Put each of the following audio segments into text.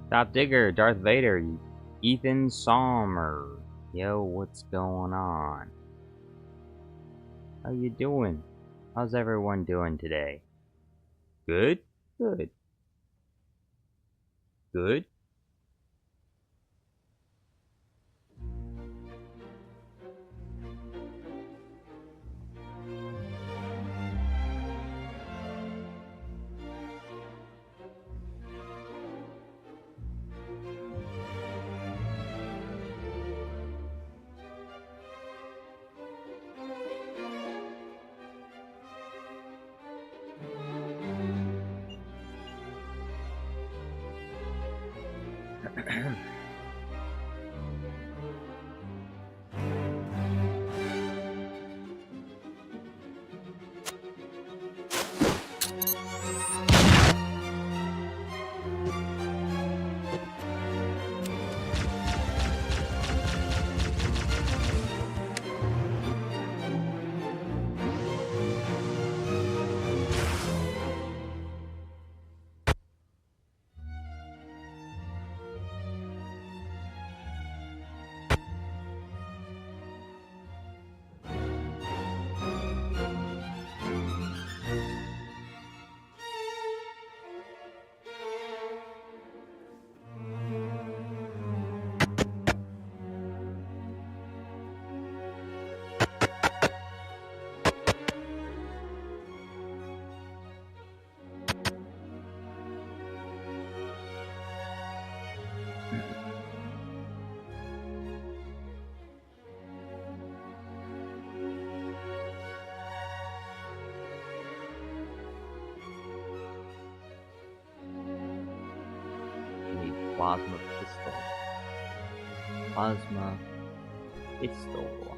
Top Digger, Darth Vader, Ethan Sommer. Yo, what's going on? How you doing? How's everyone doing today? Good? Good. Good? Plasma pistol. Plasma pistol.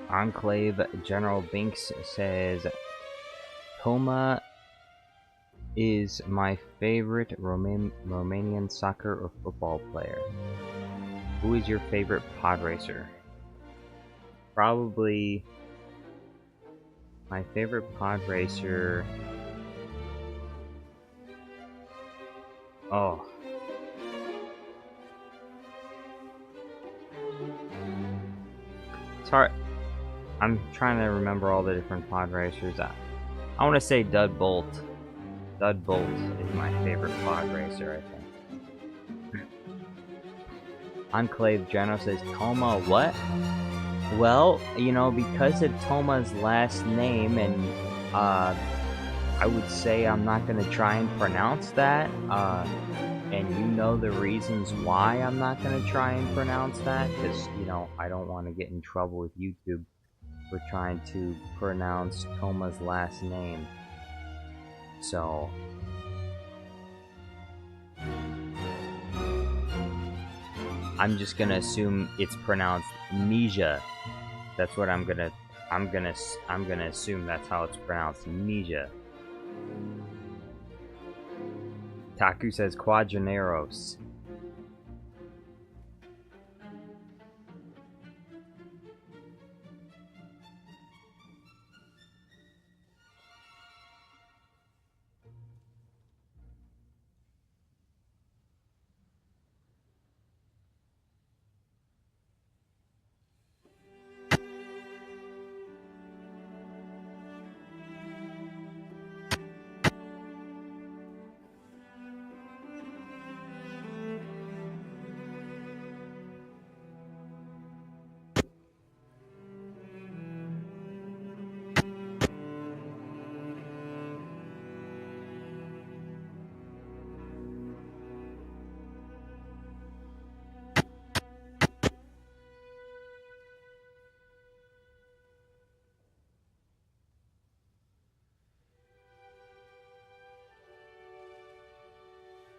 Enclave General Binks says, Toma is my favorite Romanian soccer or football player. Who is your favorite pod racer? Probably my favorite pod racer. Oh. It's hard. I'm trying to remember all the different pod racers. I want to say Dud Bolt. Dud Bolt is my favorite pod racer, I think. Enclave General says, Toma what? Well, you know, because of Toma's last name, and I would say I'm not gonna try and pronounce that. And you know the reasons why I'm not gonna try and pronounce that, because you know I don't want to get in trouble with YouTube for trying to pronounce Toma's last name. So I'm just gonna assume it's pronounced Nija. That's what I'm gonna assume that's how it's pronounced, Nija. Taku says Quadraneros.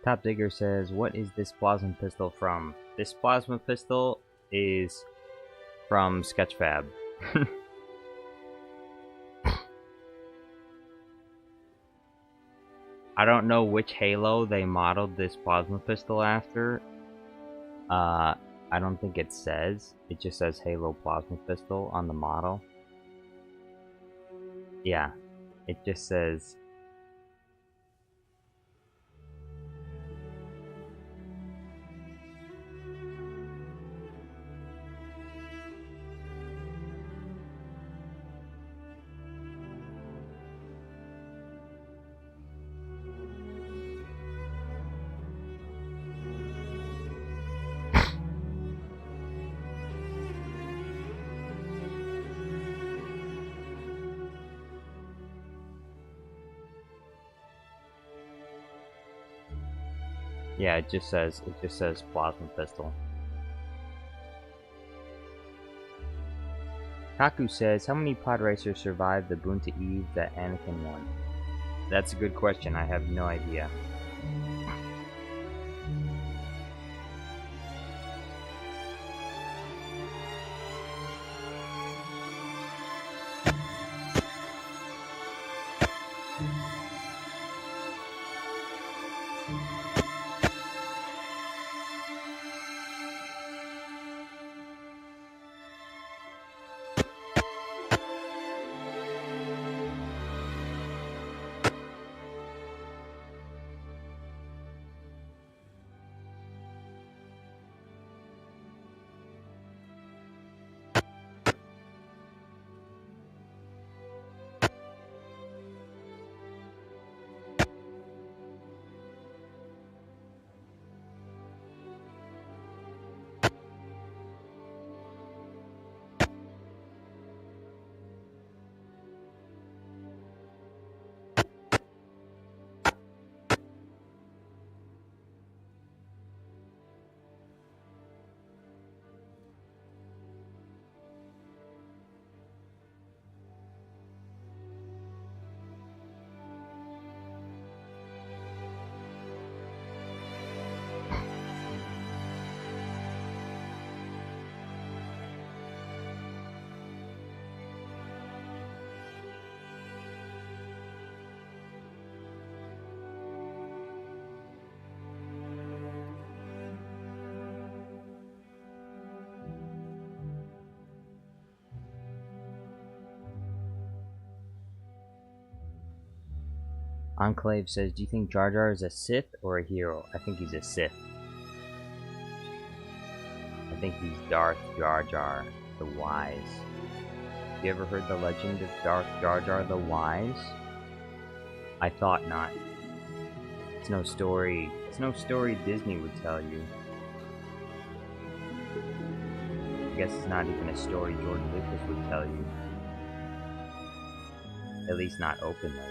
Top Digger says, what is this plasma pistol from? This plasma pistol is from Sketchfab. I don't know which Halo they modeled this plasma pistol after. I don't think it says. It just says Halo plasma pistol on the model. Yeah, it just says. Yeah, it just says plasma pistol. Taku says, how many pod racers survived the Boonta Eve that Anakin won? That's a good question, I have no idea. Enclave says, do you think Jar Jar is a Sith or a hero? I think he's a Sith. I think he's Darth Jar Jar the Wise. Have you ever heard the legend of Darth Jar Jar the Wise? I thought not. It's no story. It's no story Disney would tell you. guess it's not even a story George Lucas would tell you. At least not openly.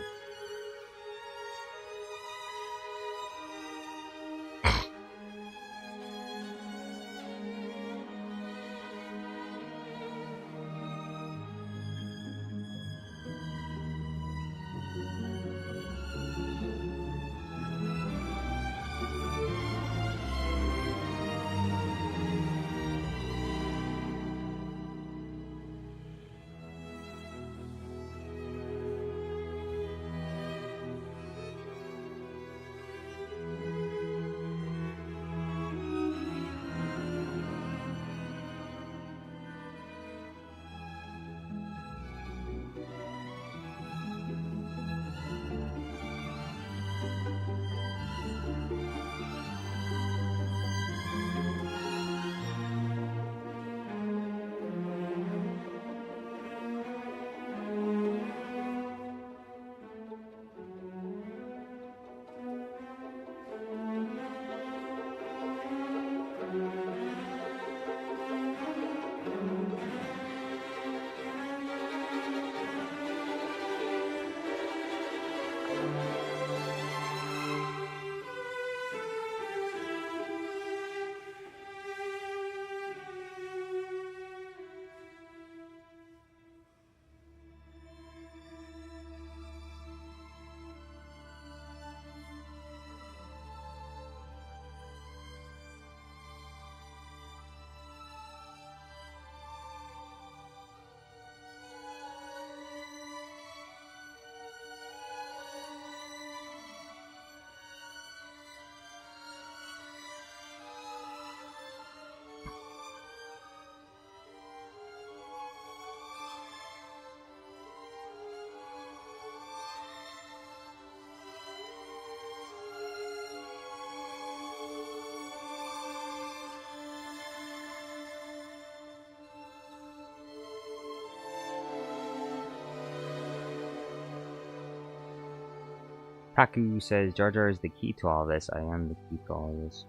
Taku says Jar Jar is the key to all this. I am the key to all this.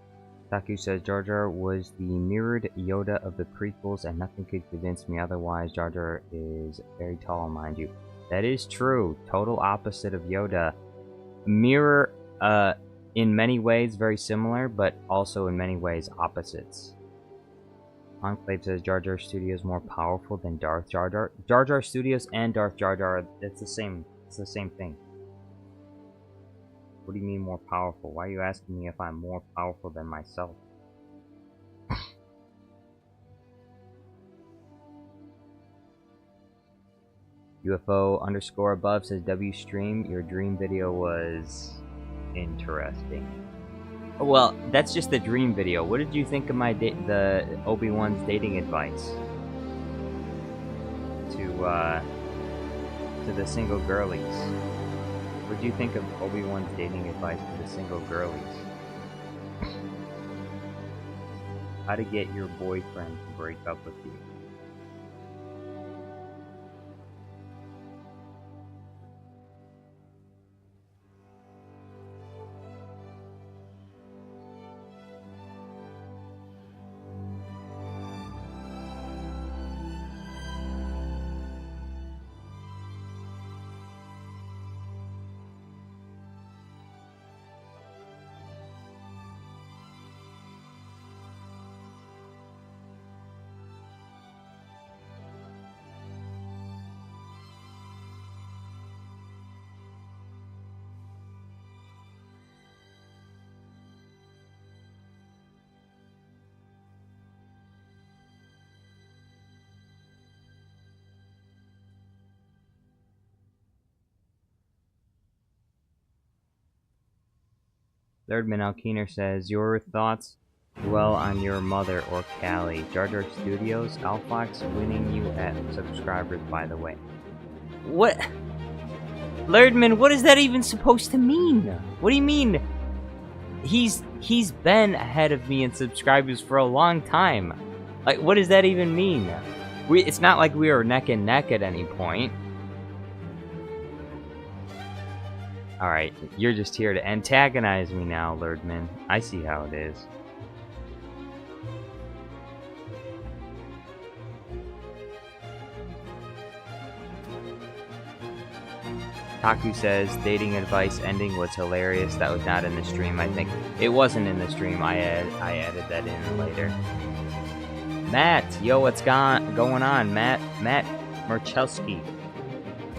Taku says Jar Jar was the mirrored Yoda of the prequels and nothing could convince me otherwise. Jar Jar is very tall, mind you. That is true. Total opposite of Yoda. Mirror, in many ways very similar, but also in many ways opposites. Enclave says Jar Jar Studios more powerful than Darth Jar Jar. Jar Jar Studios and Darth Jar Jar, it's the same thing. What do you mean more powerful? Why are you asking me if I'm more powerful than myself? UFO_above says WStream, your dream video was interesting. Well, that's just the dream video. What did you think of my the Obi-Wan's dating advice to the single girlies? What do you think of Obi-Wan's dating advice to the single girlies? How to get your boyfriend to break up with you. Thirdman Alkeener says, your thoughts dwell on your mother or Callie. Jar Jar Studios, Alfox winning you at subscribers, by the way. What? Lerdman, what is that even supposed to mean? What do you mean? He's been ahead of me in subscribers for a long time. Like, what does that even mean? It's not like we were neck and neck at any point. Alright, you're just here to antagonize me now, Lerdman. I see how it is. Taku says dating advice ending was hilarious. That was not in the stream. I think it wasn't in the stream. I added that in later. Matt, yo, what's going on, Matt? Matt Merchelski,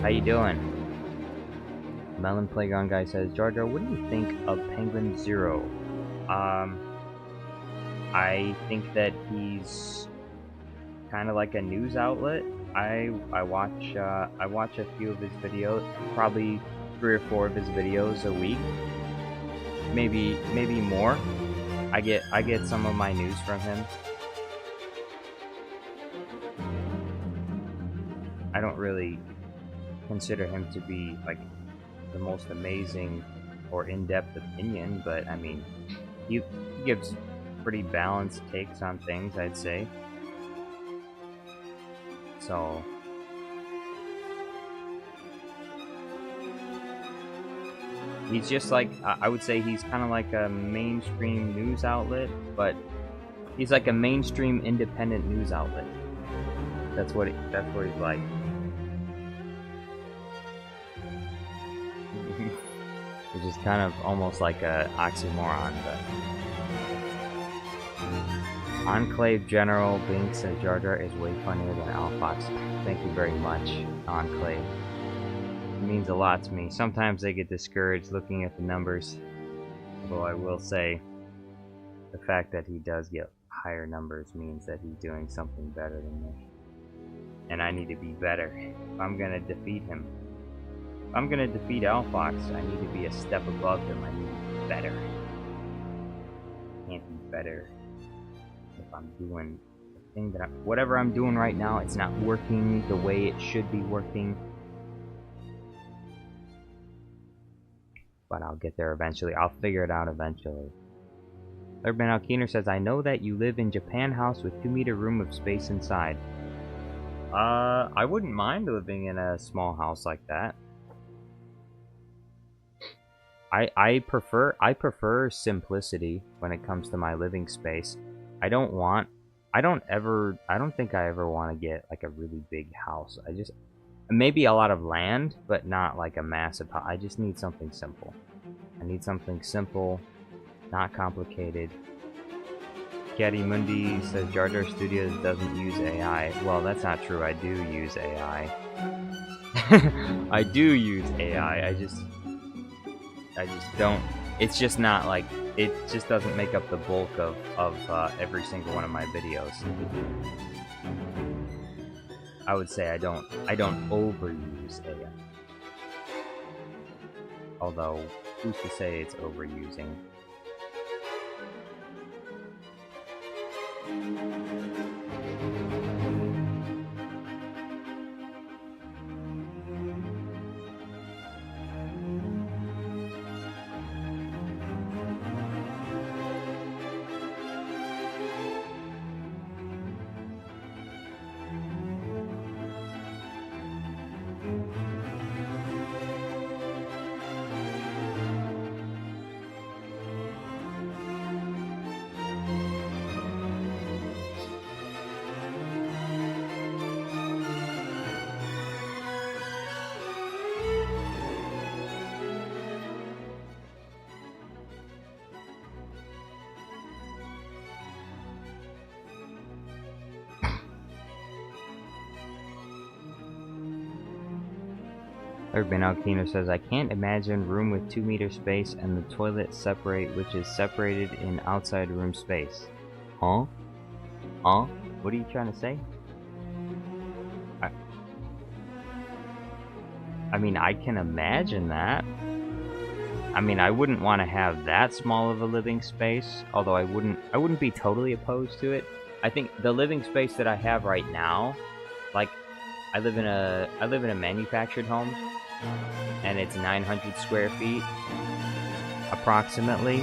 how you doing? Melon Playground guy says, Jar Jar, what do you think of Penguin Zero? I think that he's kind of like a news outlet. I watch a few of his videos, probably 3 or 4 of his videos a week, maybe more. I get some of my news from him. I don't really consider him to be like the most amazing or in-depth opinion, but I mean, he gives pretty balanced takes on things, I'd say. So he's just like, I would say he's kind of like a mainstream news outlet, but he's like a mainstream independent news outlet. That's what he's like. Which is kind of almost like a oxymoron, but Enclave General Bink says Jar Jar is way funnier than Alfox. Thank you very much, Enclave. It means a lot to me. Sometimes I get discouraged looking at the numbers, although I will say the fact that he does get higher numbers means that he's doing something better than me. And I need to be better if I'm gonna defeat him. If I'm gonna defeat Alfox, I need to be a step above him. I need to be better. Can't be better if I'm doing the thing that whatever I'm doing right now, it's not working the way it should be working. But I'll get there eventually. I'll figure it out eventually. Urban Alkeener says, I know that you live in Japan house with 2-meter room of space inside. I wouldn't mind living in a small house like that. I prefer simplicity when it comes to my living space. I don't think I ever want to get like a really big house. Maybe a lot of land, but not like a massive house. I just need something simple. I need something simple, not complicated. Caddy Mundi says Jar Jar Studios doesn't use AI. Well, that's not true. I do use AI. I do use AI. I just don't. It's just not like, it just doesn't make up the bulk of every single one of my videos. I would say I don't overuse AI. Although, who's to say it's overusing? Urban Alkino says, I can't imagine room with 2-meter space and the toilet separate, which is separated in outside room space. Huh? Huh? What are you trying to say? I mean, I can imagine that. I mean, I wouldn't want to have that small of a living space, although I wouldn't be totally opposed to it. I think the living space that I have right now, like, I live in a manufactured home, and it's 900 square feet, approximately.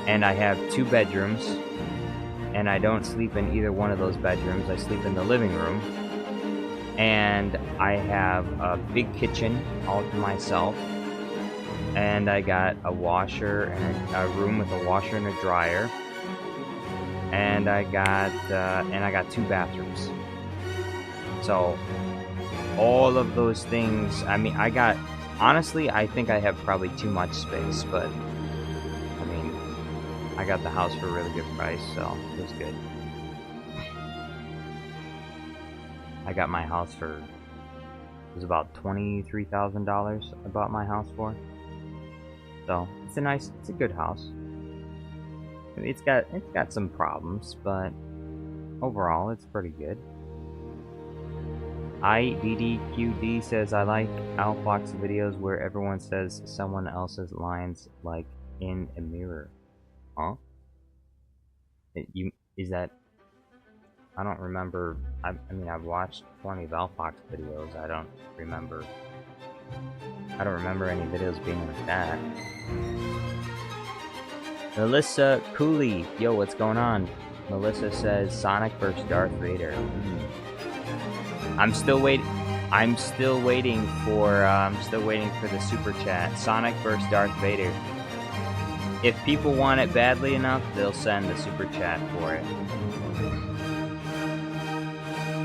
And I have 2 bedrooms, and I don't sleep in either one of those bedrooms. I sleep in the living room. And I have a big kitchen all to myself. And I got a washer and a room with a washer and a dryer. And I got 2 bathrooms. So all of those things, I mean, honestly, I think I have probably too much space, but I mean, I got the house for a really good price, so it was good. I got my house for, it was about $23,000 I bought my house for. So it's a good house. It's got some problems, but overall it's pretty good. IDDQD says, I like Alfox videos where everyone says someone else's lines like in a mirror. Huh? Is that... I don't remember... I mean, I've watched plenty of Alfox videos. I don't remember any videos being like that. Melissa Cooley. Yo, what's going on? Melissa says, Sonic vs. Darth Vader. I'm still waiting for the super chat. Sonic vs. Darth Vader. If people want it badly enough, they'll send the super chat for it.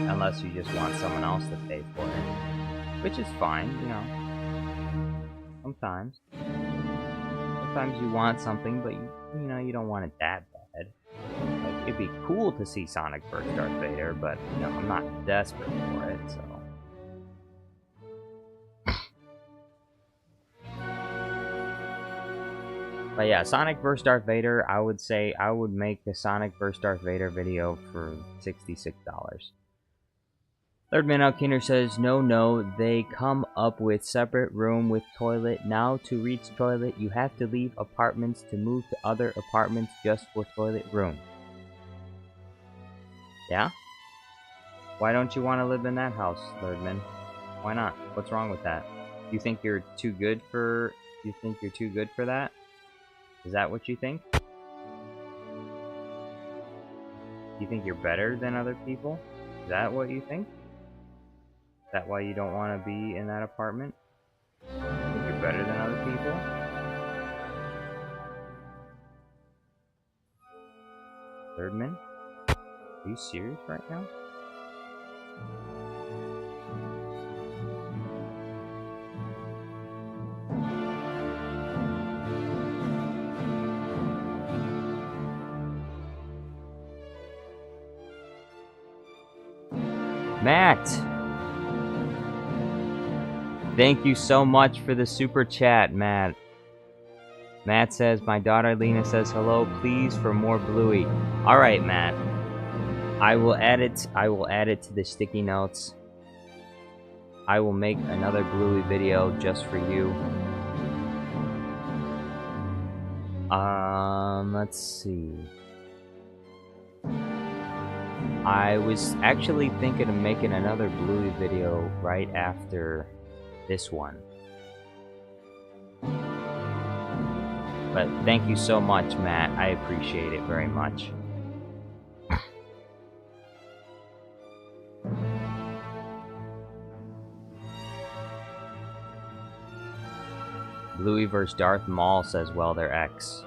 Unless you just want someone else to pay for it. Which is fine, you know. Sometimes you want something, but you know, you don't want it that bad. Like, it'd be cool to see Sonic vs. Darth Vader, but you know, I'm not desperate for it, so. But yeah, Sonic vs. Darth Vader, I would say I would make a Sonic vs. Darth Vader video for $66. Third Man Out Kinder says, no, they come up with separate room with toilet. Now to reach toilet, you have to leave apartments to move to other apartments just for toilet room. Yeah? Why don't you want to live in that house, Thirdman? Why not? What's wrong with that? You think you're too good for that? Is that what you think? You think you're better than other people? Is that what you think? Is that why you don't want to be in that apartment? You think you're better than other people? Thirdman? Are you serious right now? Matt! Thank you so much for the super chat, Matt. Matt says, my daughter Lena says hello, please for more Bluey. Alright, Matt. I will add it to the sticky notes. I will make another Bluey video just for you. Let's see. I was actually thinking of making another Bluey video right after this one. But thank you so much, Matt. I appreciate it very much. Bluey vs. Darth Maul says, well, they're X.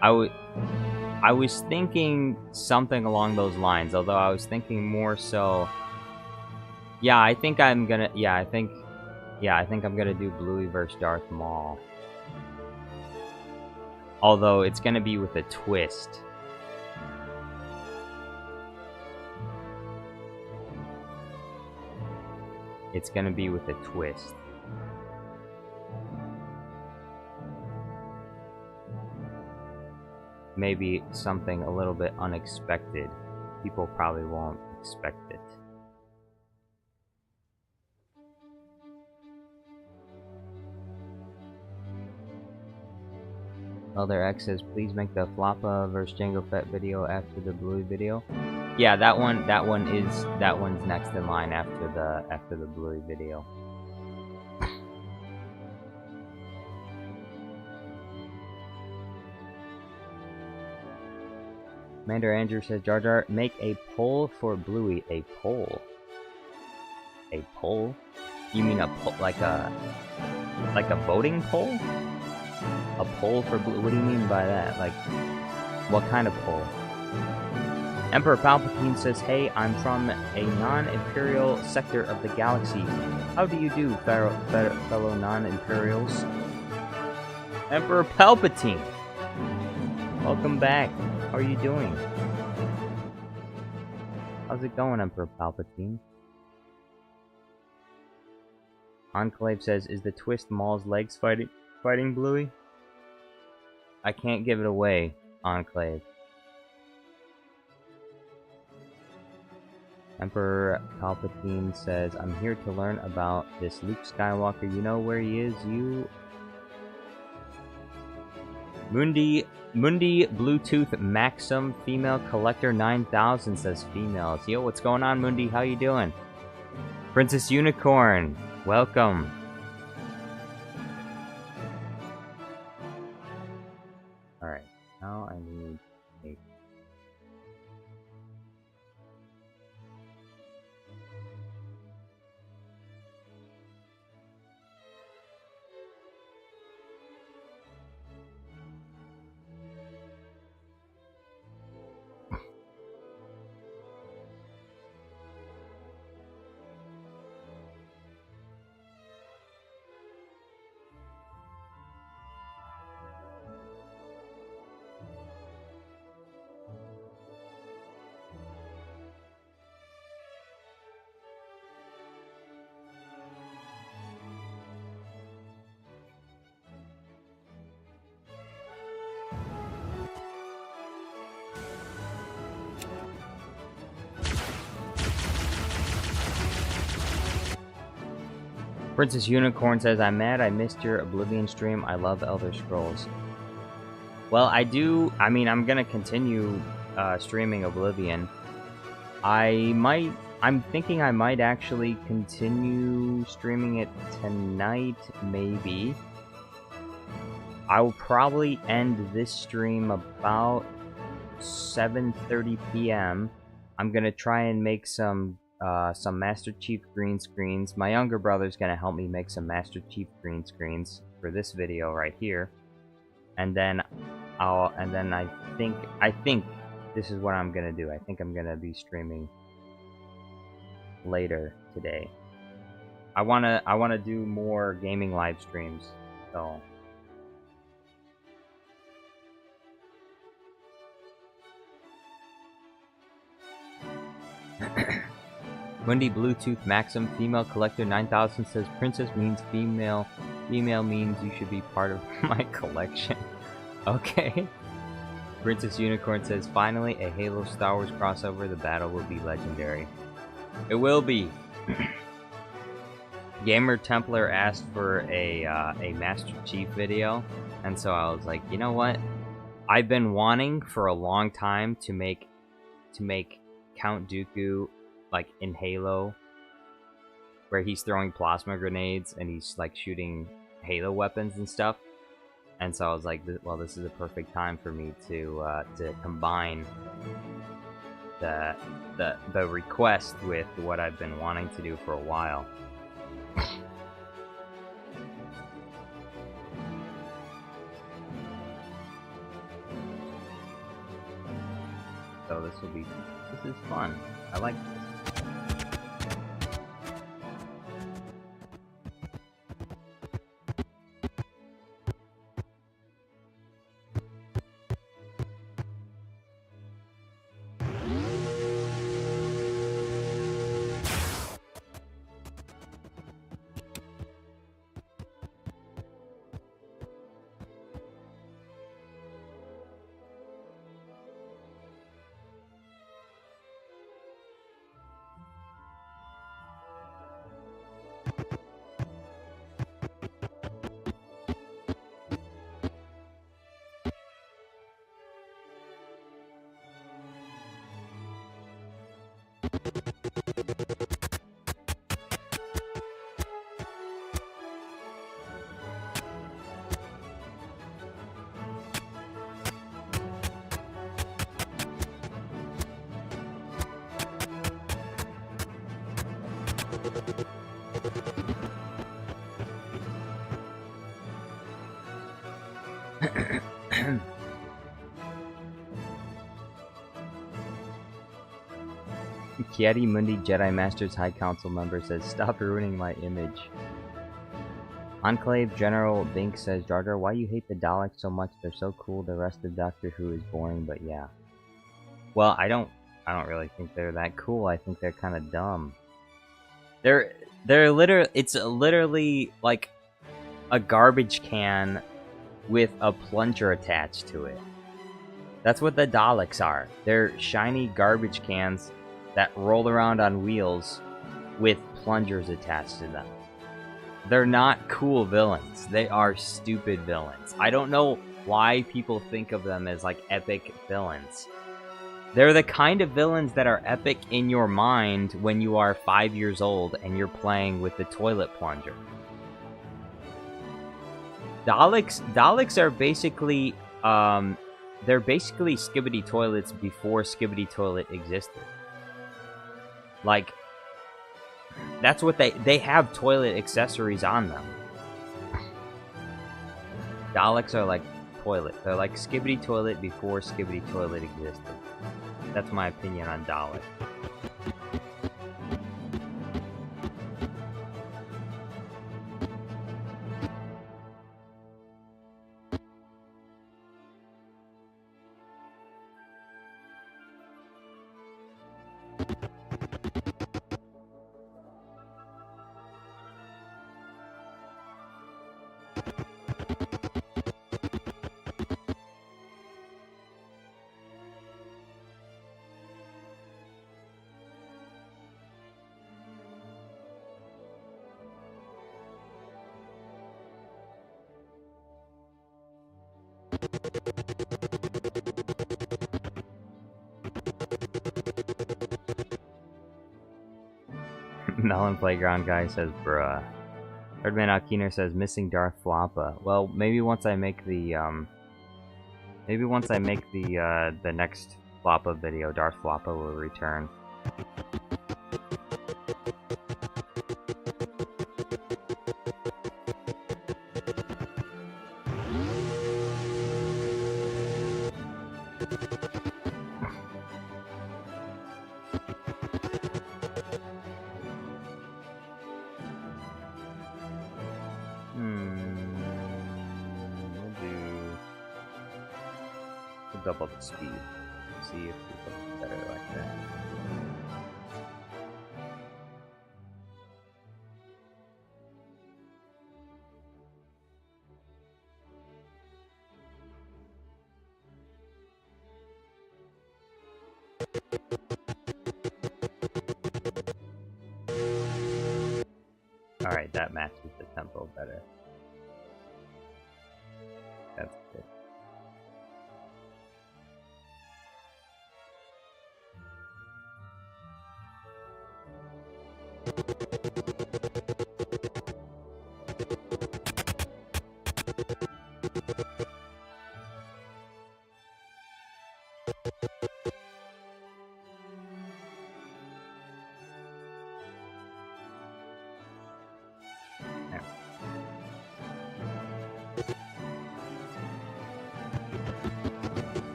I was thinking something along those lines, although I was thinking more so... Yeah, I think I'm gonna do Bluey vs. Darth Maul. Although it's gonna be with a twist. It's gonna be with a twist. Maybe something a little bit unexpected. People probably won't expect it. Elder X says, please make the Floppa vs. Jango Fett video after the Bluey video. Yeah, that one's next in line after the Bluey video. Commander Andrew says, Jar Jar, make a poll for Bluey. A poll? A poll? You mean a poll, like a voting poll? A poll for Bluey? What do you mean by that? Like, what kind of poll? Emperor Palpatine says, hey, I'm from a non-Imperial sector of the galaxy. How do you do, fellow non-Imperials? Emperor Palpatine! Welcome back. How are you doing? How's it going, Emperor Palpatine? Enclave says, is the twist Maul's legs fighting Bluey? I can't give it away, Enclave. Emperor Palpatine says, I'm here to learn about this Luke Skywalker. You know where he is? You... Mundi Bluetooth Maxim Female Collector 9000 says females. Yo, what's going on, Mundi? How you doing? Princess Unicorn, welcome. Alright, now I need a... Princess Unicorn says, I'm mad I missed your Oblivion stream. I love Elder Scrolls. Well, I mean, I'm gonna continue streaming Oblivion. I'm thinking I might actually continue streaming it tonight, maybe. I will probably end this stream about 7:30 p.m. I'm gonna try and make some Master Chief green screens. My younger brother's gonna help me make some Master Chief green screens for this video right here, and then I think this is what I'm gonna do. I think I'm gonna be streaming later today. I wanna do more gaming live streams, so. Wendy Bluetooth Maxim Female Collector 9000 says princess means female. Female means you should be part of my collection. Okay. Princess Unicorn says finally a Halo Star Wars crossover. The battle will be legendary. It will be. Gamer Templar asked for a Master Chief video, and so I was like, you know what? I've been wanting for a long time to make Count Dooku like in Halo, where he's throwing plasma grenades and he's like shooting Halo weapons and stuff. And so I was like, well, this is a perfect time for me to combine the request with what I've been wanting to do for a while. So this is fun. I like this. Kieti Mundi Jedi Masters High Council member says, "Stop ruining my image." Enclave General Bink says, "Jar Jar, why you hate the Daleks so much? They're so cool. The rest of Doctor Who is boring, but yeah." Well, I don't really think they're that cool. I think they're kind of dumb. They're it's literally like a garbage can with a plunger attached to it. That's what the Daleks are. They're shiny garbage cans that roll around on wheels with plungers attached to them. They're not cool villains. They are stupid villains. I don't know why people think of them as like epic villains. They're the kind of villains that are epic in your mind when you are 5 years old and you're playing with the toilet plunger. Daleks are basically they're basically Skibidi Toilets before Skibidi Toilet existed. Like, that's what they have toilet accessories on them. Daleks are like toilet. They're like Skibidi Toilet before Skibidi Toilet existed. That's my opinion on Dalek. Melon Playground guy says, "Bruh." Herdman Alkiner says, "Missing Darth Floppa." Well, maybe once I make the the next Floppa video, Darth Floppa will return. Double the speed. See if people are better like that. Alright, that matches the tempo better. That's good.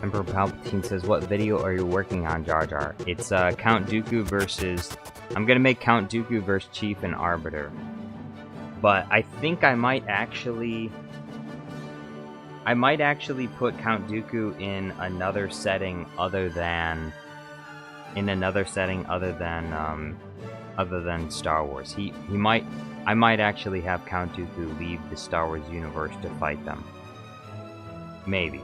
Emperor Palpatine says, "What video are you working on, Jar Jar?" It's Count Dooku versus... I'm gonna make Count Dooku versus Chief and Arbiter. But I think I might actually put Count Dooku in another setting other than... other than Star Wars. I might actually have Count Dooku leave the Star Wars universe to fight them. Maybe.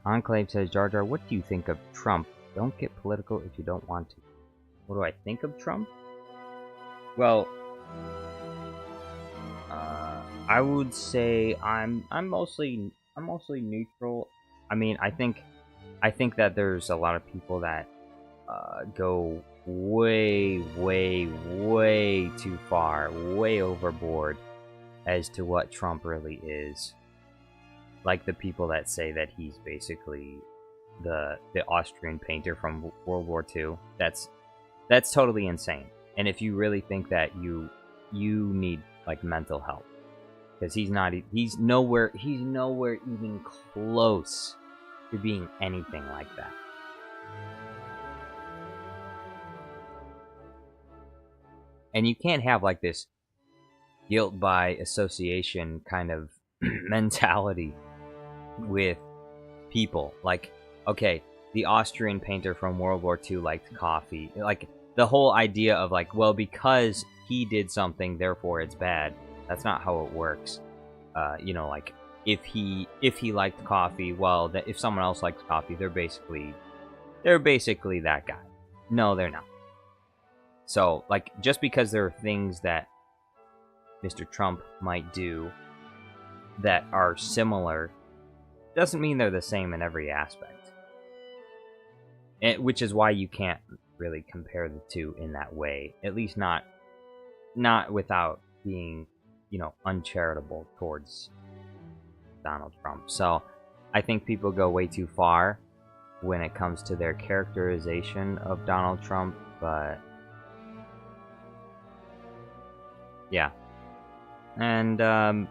Enclave says, Jar Jar, what do you think of Trump? Don't get political if you don't want to. What do I think of Trump? Well, I would say I'm mostly neutral. I mean, I think that there's a lot of people that go way too far, way overboard as to what Trump really is. Like the people that say that he's basically the Austrian painter from World War II. That's totally insane. And if you really think that, you need like mental help, because he's nowhere even close to being anything like that. And you can't have like this guilt by association kind of mentality with people. Like, okay, the Austrian painter from World War II liked coffee. Like, the whole idea of like, well, because he did something, therefore it's bad. That's not how it works. You know, like, if he liked coffee, well, if someone else likes coffee, they're basically that guy. No, they're not. So, like, just because there are things that Mr. Trump might do that are similar doesn't mean they're the same in every aspect. Which is why you can't really compare the two in that way. At least not without being, you know, uncharitable towards Donald Trump. So, I think people go way too far when it comes to their characterization of Donald Trump, but yeah. And I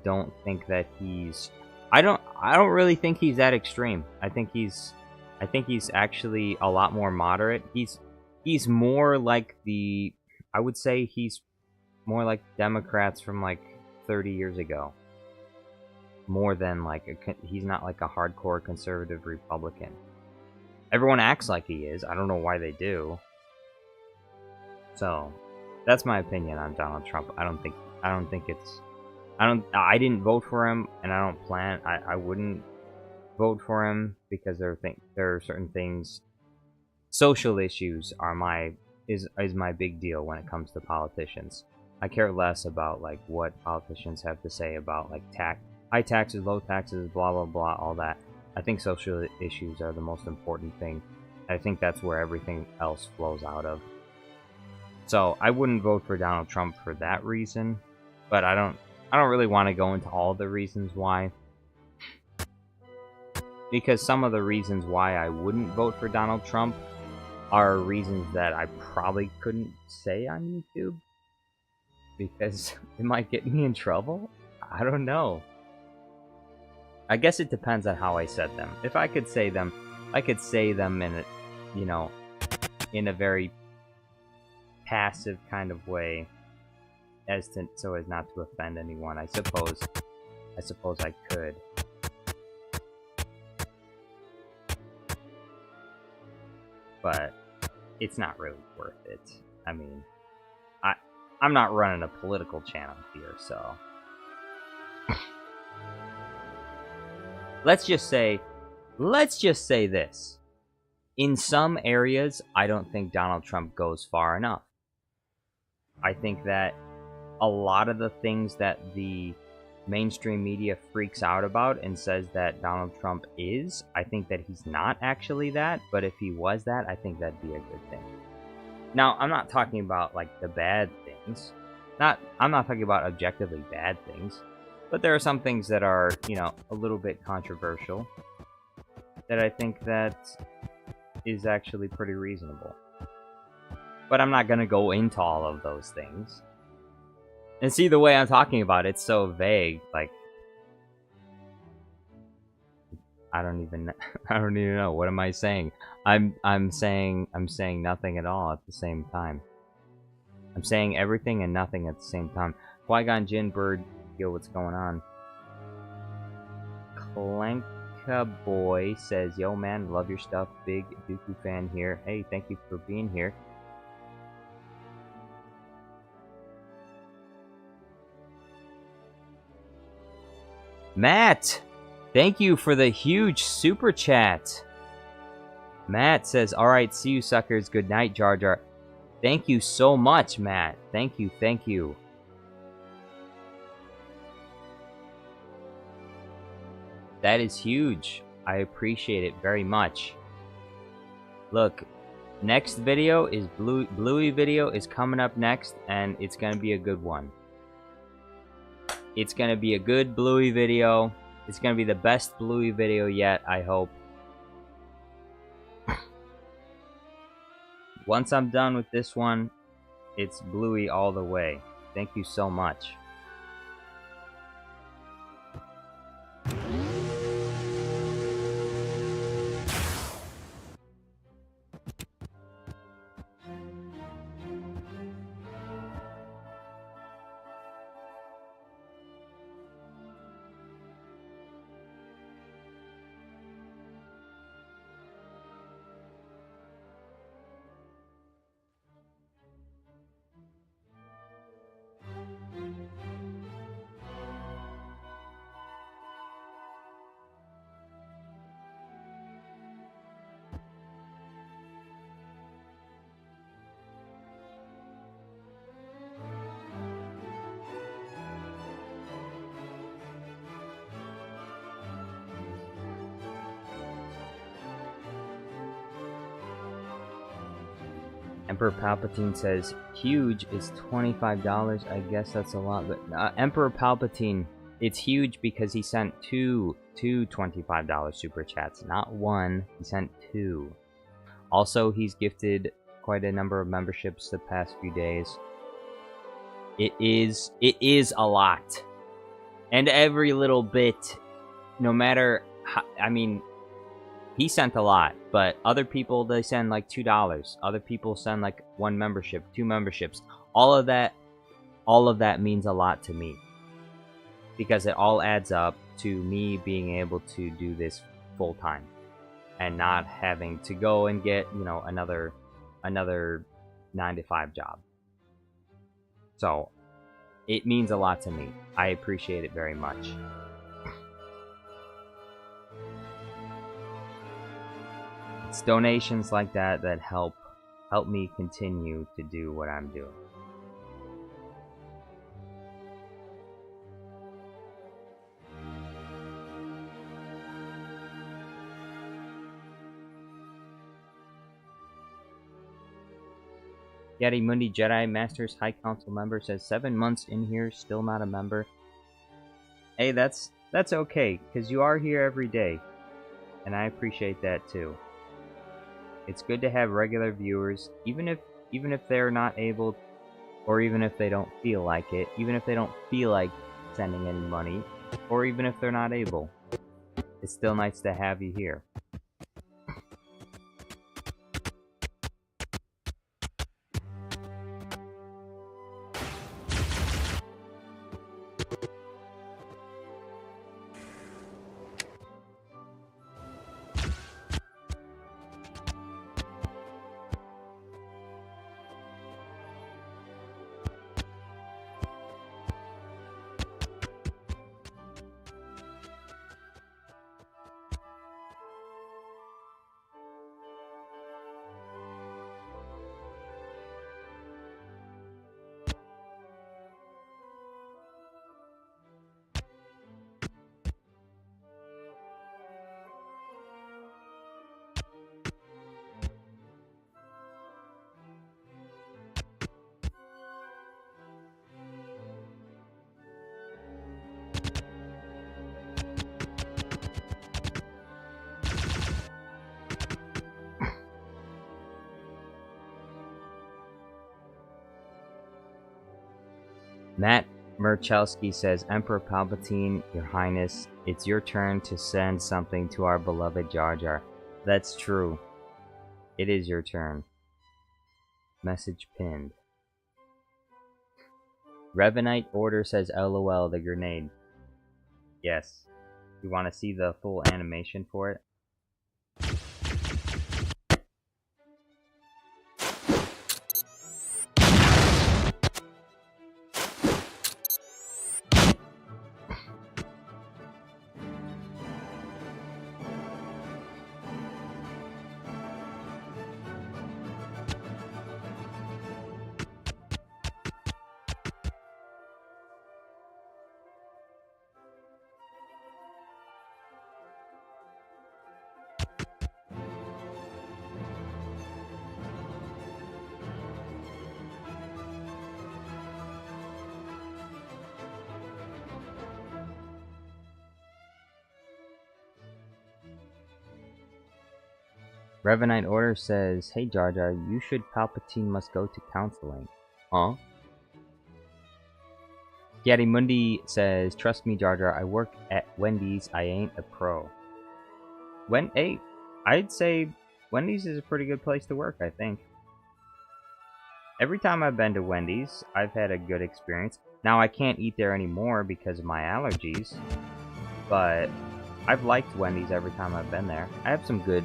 don't think that he's I don't really think he's that extreme. I think he's actually a lot more moderate. He's more like I would say he's more like Democrats from like 30 years ago. More than like he's not like a hardcore conservative Republican. Everyone acts like he is. I don't know why they do. So, that's my opinion on Donald Trump. I didn't vote for him, and I don't plan. I wouldn't vote for him because there are certain things. Social issues are my big deal when it comes to politicians. I care less about like what politicians have to say about like high taxes, low taxes, blah blah blah, all that. I think social issues are the most important thing. I think that's where everything else flows out of. So I wouldn't vote for Donald Trump for that reason, but I don't really want to go into all the reasons why, because some of the reasons why I wouldn't vote for Donald Trump are reasons that I probably couldn't say on YouTube, because it might get me in trouble. I don't know. I guess it depends on how I said them. If I could say them, in a, you know, in a very passive kind of way, so as not to offend anyone. I suppose I could. But it's not really worth it. I mean, I'm not running a political channel here, so let's just say this. In some areas, I don't think Donald Trump goes far enough. I think that a lot of the things that the mainstream media freaks out about and says that Donald Trump is, I think that he's not actually that, but if he was that, I think that'd be a good thing. Now, I'm not talking about like the bad things. I'm not talking about objectively bad things, but there are some things that are, you know, a little bit controversial that I think that is actually pretty reasonable. But I'm not going to go into all of those things. And see, the way I'm talking about it's so vague, like I don't even know. What am I saying? I'm saying nothing at all at the same time. I'm saying everything and nothing at the same time. Qui-Gon Jinn Bird, yo, what's going on? Clanka Boy says, yo man, love your stuff, big Dooku fan here. Hey, thank you for being here. Matt, thank you for the huge super chat. Matt says, alright, see you suckers. Good night, Jar Jar. Thank you so much, Matt. Thank you, thank you. That is huge. I appreciate it very much. Look, next video is Bluey video is coming up next, and it's gonna be a good one. It's gonna be a good Bluey video. It's gonna be the best Bluey video yet, I hope. Once I'm done with this one, it's Bluey all the way. Thank you so much. Emperor Palpatine says, huge is $25. I guess that's a lot, but Emperor Palpatine, it's huge because he sent two $25 super chats, not one. He sent two. Also, he's gifted quite a number of memberships the past few days. It is a lot, and every little bit, no matter how, I mean, he sent a lot, but other people, they send like $2. Other people send like 1 membership, 2 memberships. All of that means a lot to me, because it all adds up to me being able to do this full time and not having to go and get, you know, another 9-to-5 job. So it means a lot to me. I appreciate it very much. It's donations like that that help me continue to do what I'm doing. Yeti Mundi Jedi Masters High Council member says 7 months in here, still not a member. Hey, that's okay, because you are here every day, and I appreciate that too. It's good to have regular viewers, even if they're not able, or even if they don't feel like it, even if they don't feel like sending any money, or even if they're not able. It's still nice to have you here. Matt Murchelski says, Emperor Palpatine, Your Highness, it's your turn to send something to our beloved Jar Jar. That's true. It is your turn. Message pinned. Revenite Order says, LOL, the grenade. Yes. You want to see the full animation for it? Revenite Order says, "Hey Jar Jar, you should Palpatine must go to counseling." Huh? Gaddy Mundi says, "Trust me, Jar Jar, I work at Wendy's, I ain't a pro." Hey, I'd say Wendy's is a pretty good place to work, I think. Every time I've been to Wendy's, I've had a good experience. Now, I can't eat there anymore because of my allergies, but I've liked Wendy's every time I've been there. I have some good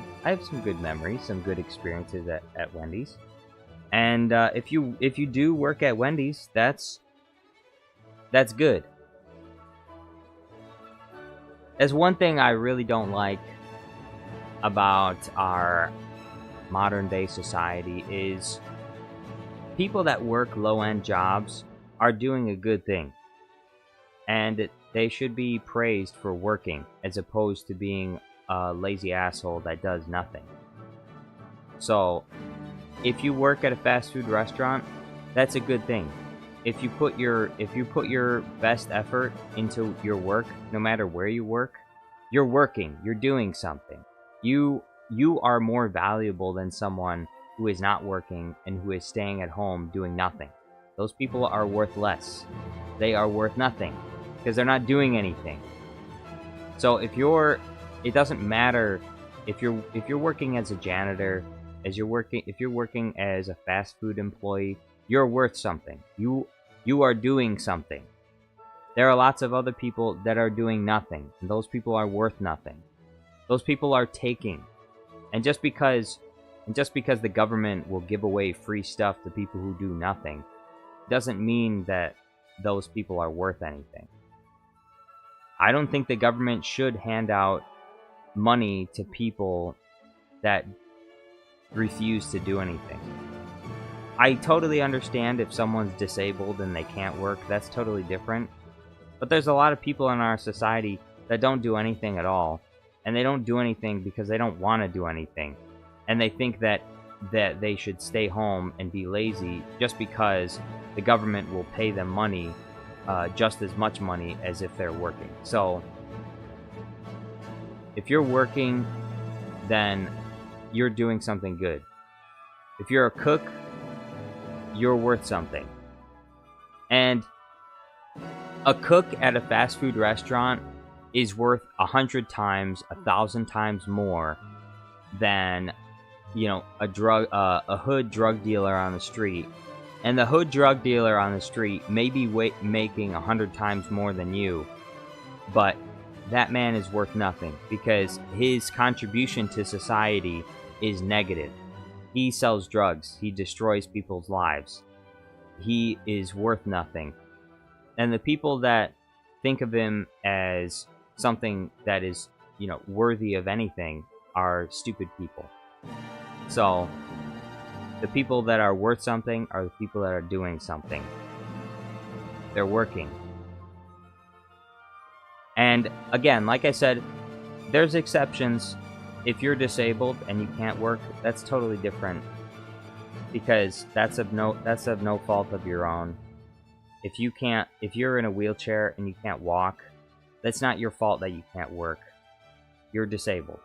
memories, some good experiences at Wendy's. And if you do work at Wendy's, that's good. There's one thing I really don't like about our modern day society is people that work low-end jobs are doing a good thing, and they should be praised for working as opposed to being a lazy asshole that does nothing. So if you work at a fast food restaurant, that's a good thing. If you put your best effort into your work, no matter where you work, you're working, you're doing something. You are more valuable than someone who is not working and who is staying at home doing nothing. Those people are worth less. They are worth nothing because they're not doing anything. So it doesn't matter if you're working as a janitor, if you're working as a fast food employee, you're worth something. You are doing something. There are lots of other people that are doing nothing, and those people are worth nothing. Those people are taking. And just because the government will give away free stuff to people who do nothing doesn't mean that those people are worth anything. I don't think the government should hand out money to people that refuse to do anything. I totally understand if someone's disabled and they can't work, that's totally different. But there's a lot of people in our society that don't do anything at all. And they don't do anything because they don't want to do anything. And they think that they should stay home and be lazy just because the government will pay them money, just as much money as if they're working. So, if you're working, then you're doing something good. If you're a cook, you're worth something. And a cook at a fast food restaurant is worth 100 times, 1,000 times more than, a hood drug dealer on the street. And the hood drug dealer on the street may be making 100 times more than you, but that man is worth nothing because his contribution to society is negative. He sells drugs. He destroys people's lives. He is worth nothing. And the people that think of him as something that is, worthy of anything are stupid people. So, the people that are worth something are the people that are doing something. They're working. And again, like I said, there's exceptions. If you're disabled and you can't work, that's totally different. Because that's of no fault of your own. If you're in a wheelchair and you can't walk, that's not your fault that you can't work. You're disabled.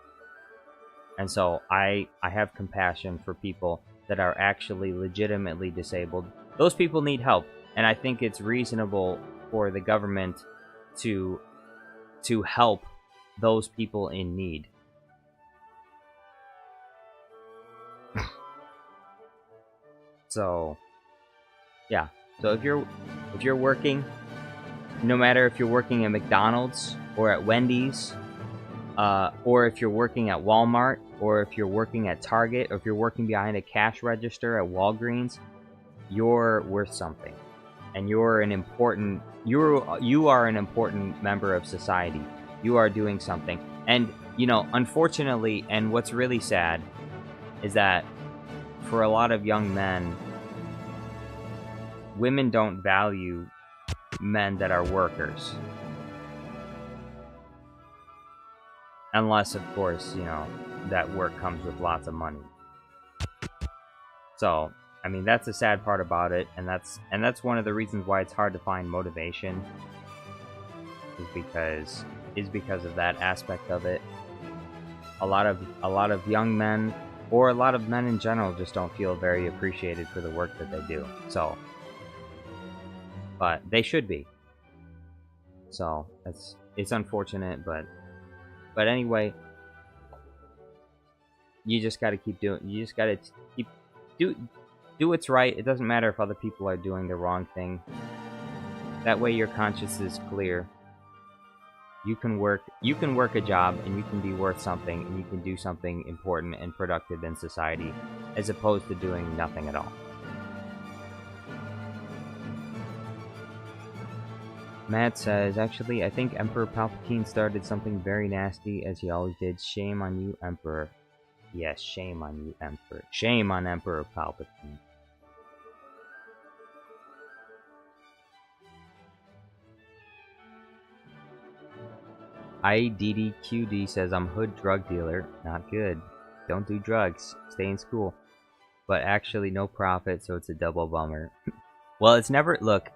And so I have compassion for people that are actually legitimately disabled. Those people need help, and I think it's reasonable for the government to help those people in need. So, yeah. So if you're working, no matter if you're working at McDonald's or at Wendy's, or if you're working at Walmart, or if you're working at Target, or if you're working behind a cash register at Walgreens, you're worth something, and you are an important member of society. You are doing something, and unfortunately, and what's really sad is that for a lot of young men, women don't value men that are workers. Unless, of course, that work comes with lots of money. So, I mean, that's the sad part about it, and that's one of the reasons why it's hard to find motivation. Is because of that aspect of it. A lot of young men or a lot of men in general just don't feel very appreciated for the work that they do. So, but they should be. So it's unfortunate, but anyway, you just got to keep doing. You just got to keep do what's right. It doesn't matter if other people are doing the wrong thing. That way, your conscience is clear. You can work a job, and you can be worth something, and you can do something important and productive in society, as opposed to doing nothing at all. Matt says, actually, I think Emperor Palpatine started something very nasty, as he always did. Shame on you, Emperor. Yes, shame on you, Emperor. Shame on Emperor Palpatine. IDDQD says, I'm hood drug dealer. Not good. Don't do drugs. Stay in school. But actually, no profit, so it's a double bummer. Well, it's never... Look.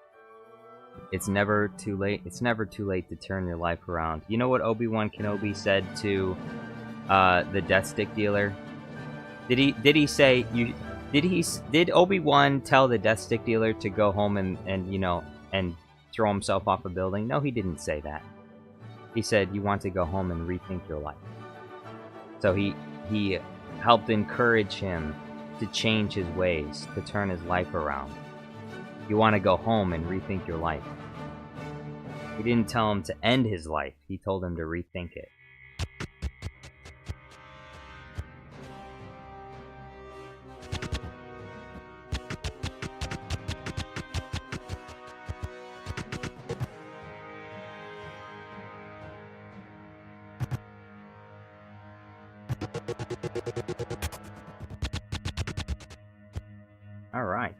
It's never too late. It's never too late to turn your life around. You know what Obi-Wan Kenobi said to the death stick dealer? Did he say you? Did Obi-Wan tell the death stick dealer to go home and you know and throw himself off a building? No, he didn't say that. He said you want to go home and rethink your life. So he helped encourage him to change his ways, to turn his life around. You want to go home and rethink your life. He didn't tell him to end his life. He told him to rethink it. All right.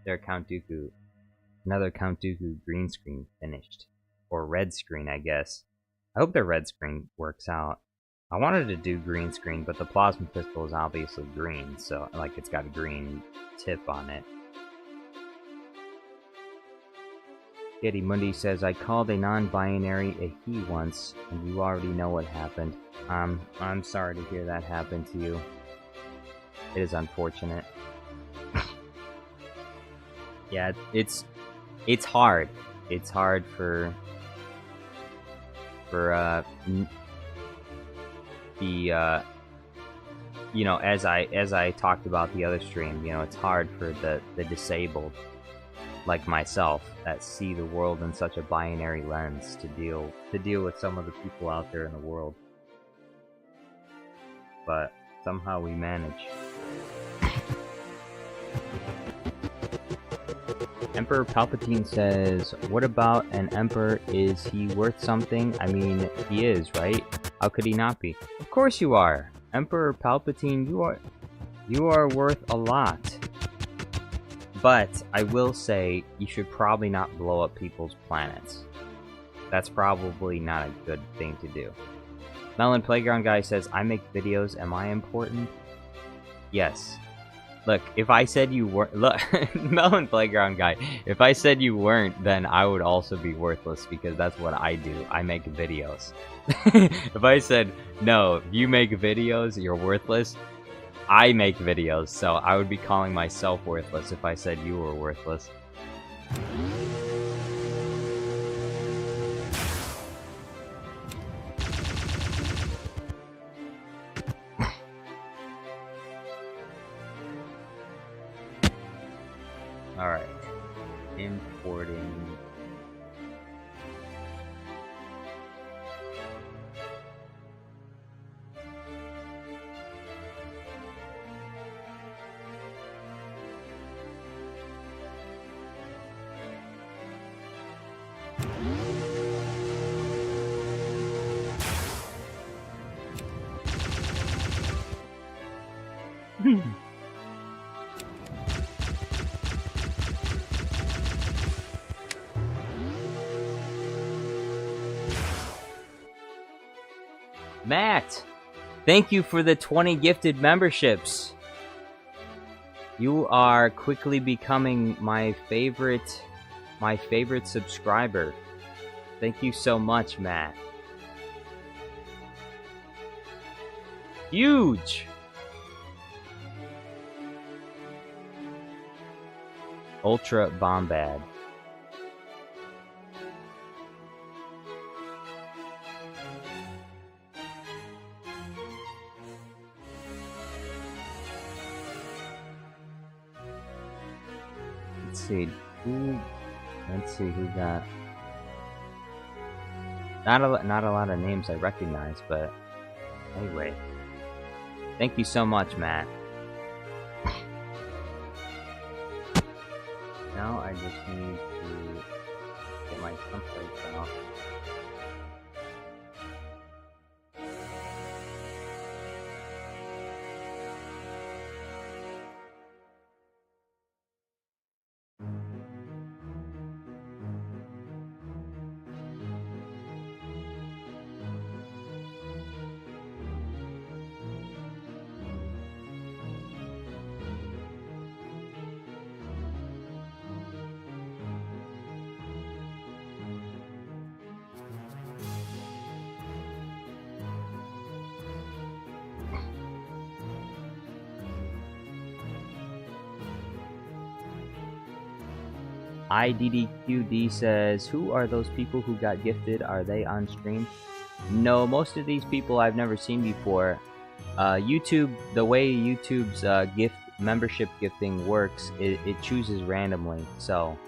There, Count Dooku. Another Count Dooku green screen finished. Or red screen, I guess. I hope the red screen works out. I wanted to do green screen, but the plasma pistol is obviously green, so, like, it's got a green tip on it. Getty Mundi says, I called a non-binary a he once, and you already know what happened. I'm sorry to hear that happen to you. It is unfortunate. Yeah, it's hard. It's hard for the you know, as I talked about the other stream, you know, it's hard for the disabled like myself that see the world in such a binary lens to deal with some of the people out there in the world. But somehow we manage. Emperor Palpatine says, what about an emperor? Is he worth something? I mean, he is, right? How could he not be? Of course you are! Emperor Palpatine, you are worth a lot. But I will say, you should probably not blow up people's planets. That's probably not a good thing to do. Melon Playground Guy says, I make videos, am I important? Yes. Look, if I said you weren't... Look, Melon Playground Guy, if I said you weren't, then I would also be worthless, because that's what I do. I make videos. If I said, no, you make videos, you're worthless, I make videos, so I would be calling myself worthless if I said you were worthless. Alright. Importing. Matt, thank you for the 20 gifted memberships. You are quickly becoming my favorite subscriber. Thank you so much, Matt. Huge! Ultra Bombad. Let's see who got. Not a lot of names I recognize, but anyway. Thank you so much, Matt. Now I just need to get my templates out. IDDQD says, who are those people who got gifted? Are they on stream? No, most of these people I've never seen before. YouTube, the way YouTube's membership gifting works, it chooses randomly, so.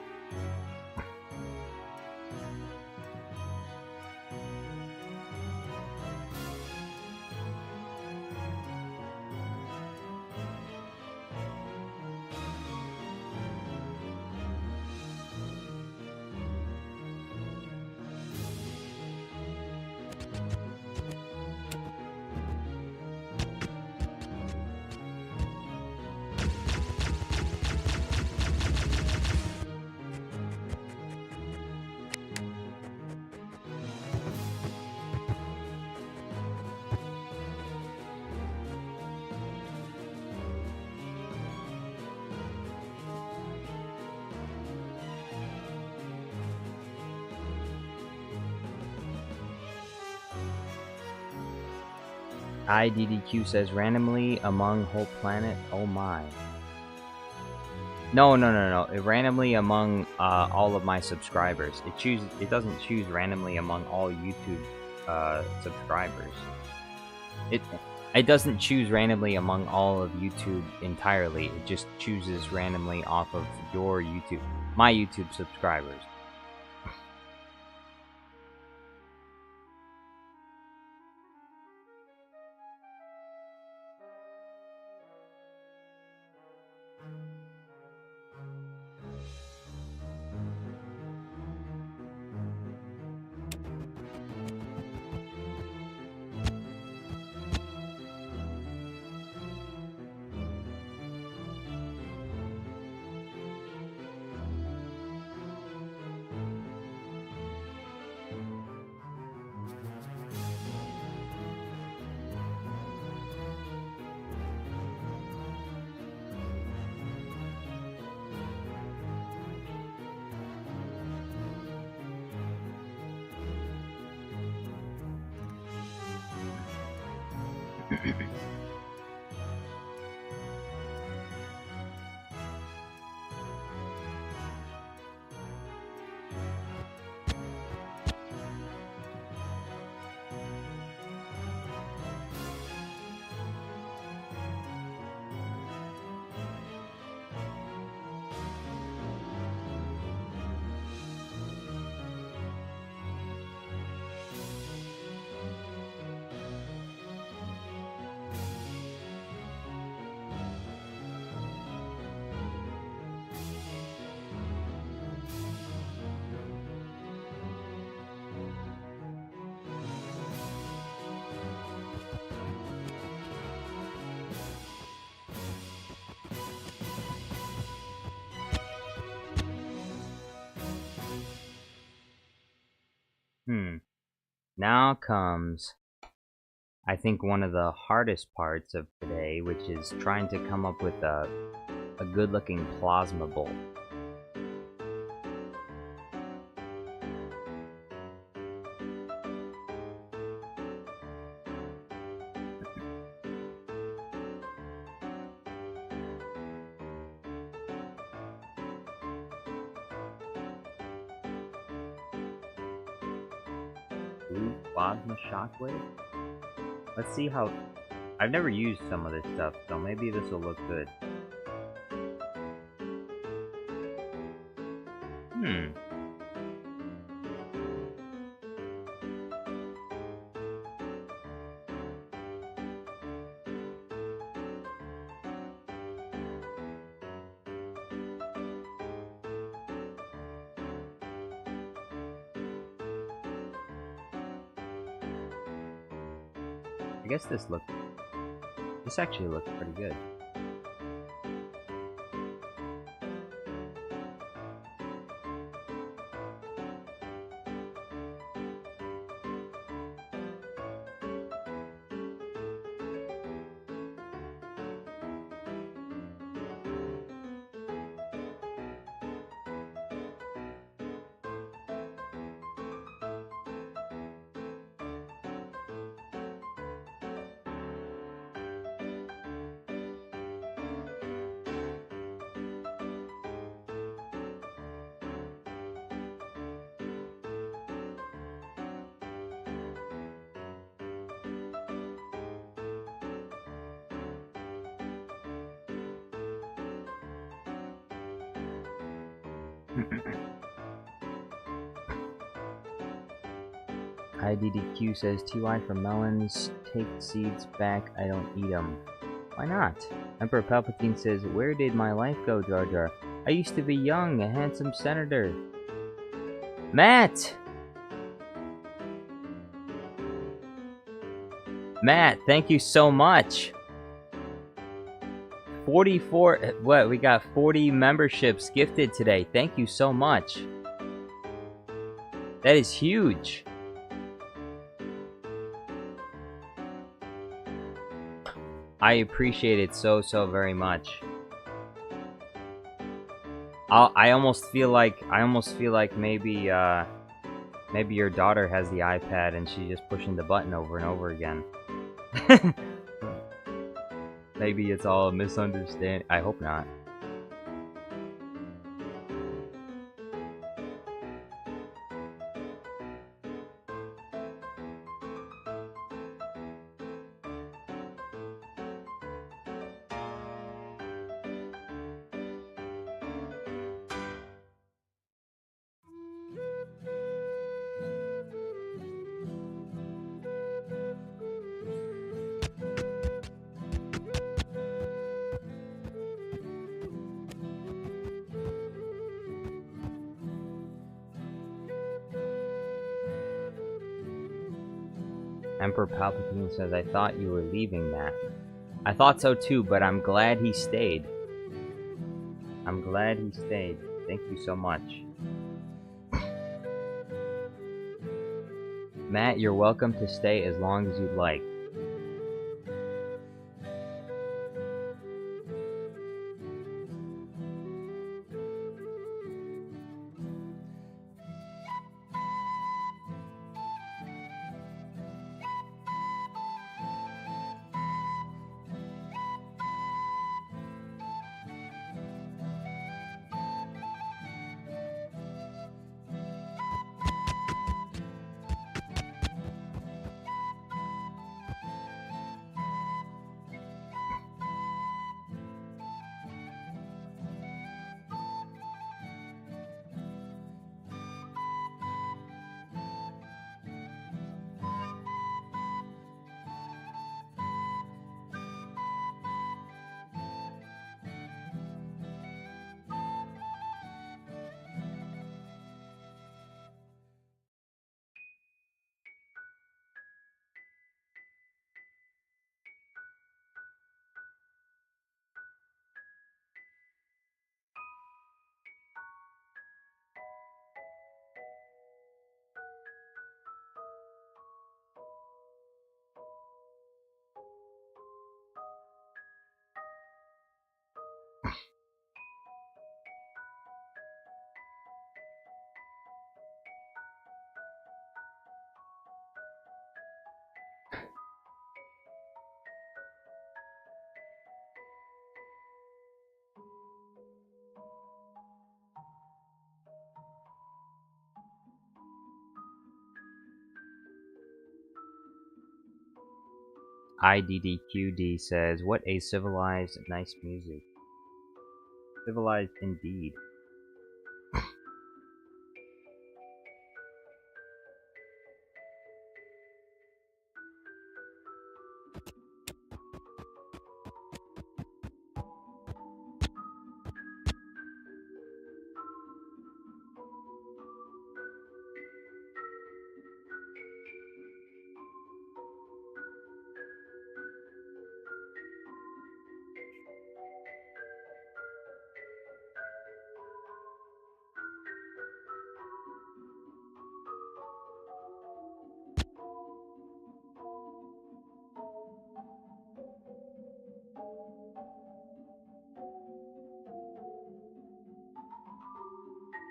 IDDQ says randomly among whole planet. Oh my. No. It randomly among all of my subscribers. It doesn't choose randomly among all YouTube subscribers. It doesn't choose randomly among all of YouTube entirely. It just chooses randomly off of my YouTube subscribers. Now comes, I think, one of the hardest parts of today, which is trying to come up with a good-looking plasma bolt. Blue plasma shockwave? Let's see how... I've never used some of this stuff, so maybe this will look good. I guess this actually looks pretty good. IDDQ says, TY for melons, take seeds back, I don't eat them. Why not? Emperor Palpatine says, where did my life go, Jar Jar? I used to be young, a handsome senator. Matt! Matt, thank you so much! 44, what, we got 40 memberships gifted today. Thank you so much. That is huge. I appreciate it so very much. I almost feel like maybe maybe your daughter has the iPad and she's just pushing the button over and over again. Maybe it's all a misunderstanding. I hope not. Emperor Palpatine says, I thought you were leaving, Matt. I thought so too, but I'm glad he stayed. I'm glad he stayed. Thank you so much. Matt, you're welcome to stay as long as you'd like. IDDQD says, what a civilized, nice music. Civilized indeed.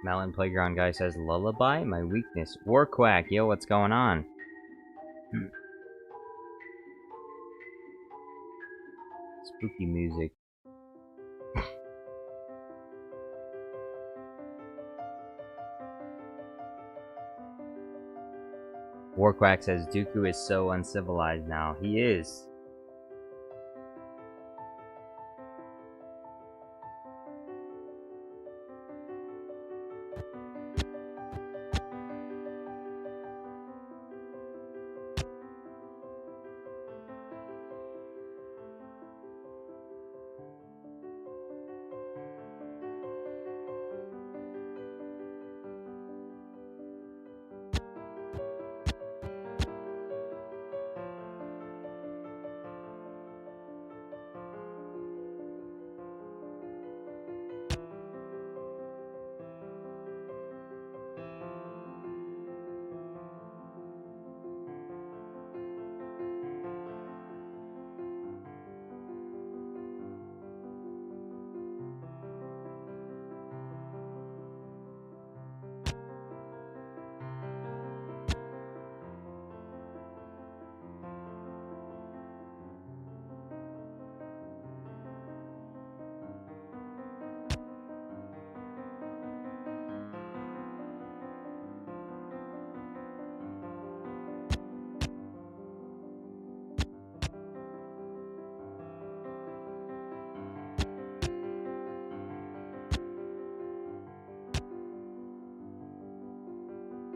Melon Playground guy says, lullaby? My weakness. Warquack, yo, what's going on? Spooky music. Warquack says, Dooku is so uncivilized now. He is.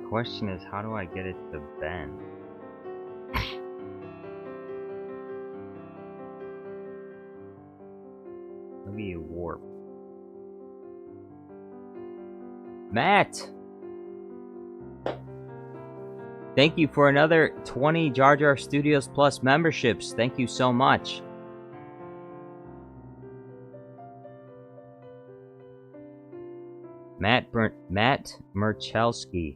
Question is, how do I get it to bend? Maybe a warp. Matt! Thank you for another 20 Jar Jar Studios Plus memberships. Thank you so much. Matt Merchelski.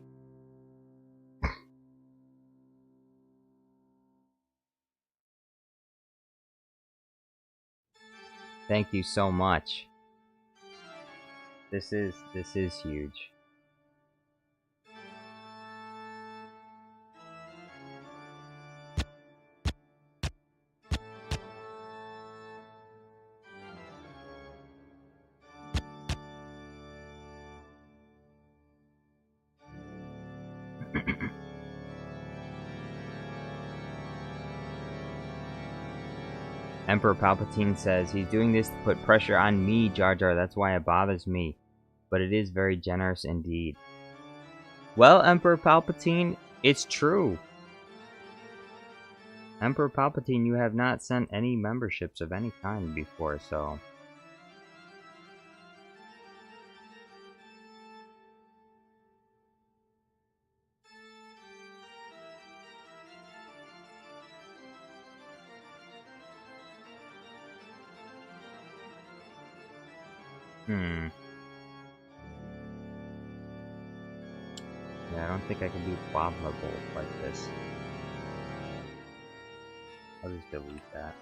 Thank you so much. This is huge. Emperor Palpatine says, he's doing this to put pressure on me, Jar Jar, that's why it bothers me. But it is very generous indeed. Well, Emperor Palpatine, it's true. Emperor Palpatine, you have not sent any memberships of any kind before, so... Yeah, I don't think I can do Quabbable like this. I'll just delete that.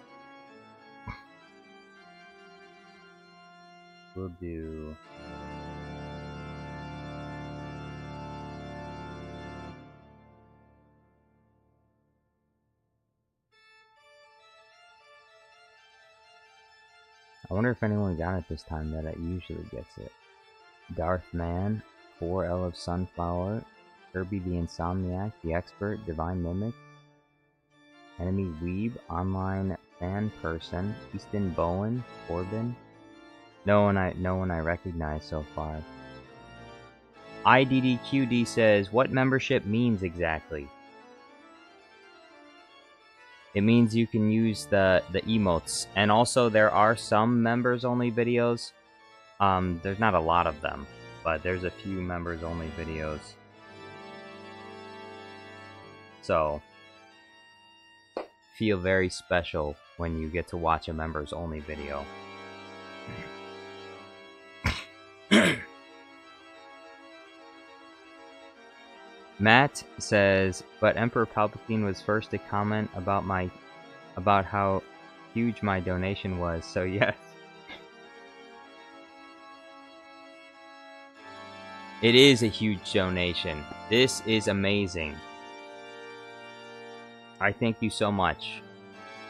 We'll do... I wonder if anyone got it this time that it usually gets it. Darth Man, 4L of Sunflower, Kirby the Insomniac, the Expert, Divine Mimic. Enemy Weeb, online fan person, Easton Bowen, Corbin. No one I recognize so far. IDDQD says, what membership means exactly? It means you can use the emotes, and also there are some members only videos. There's not a lot of them, but there's a few members only videos. So feel very special when you get to watch a members only video. Matt says, but Emperor Palpatine was first to comment about how huge my donation was, so yes. It is a huge donation. This is amazing. I thank you so much.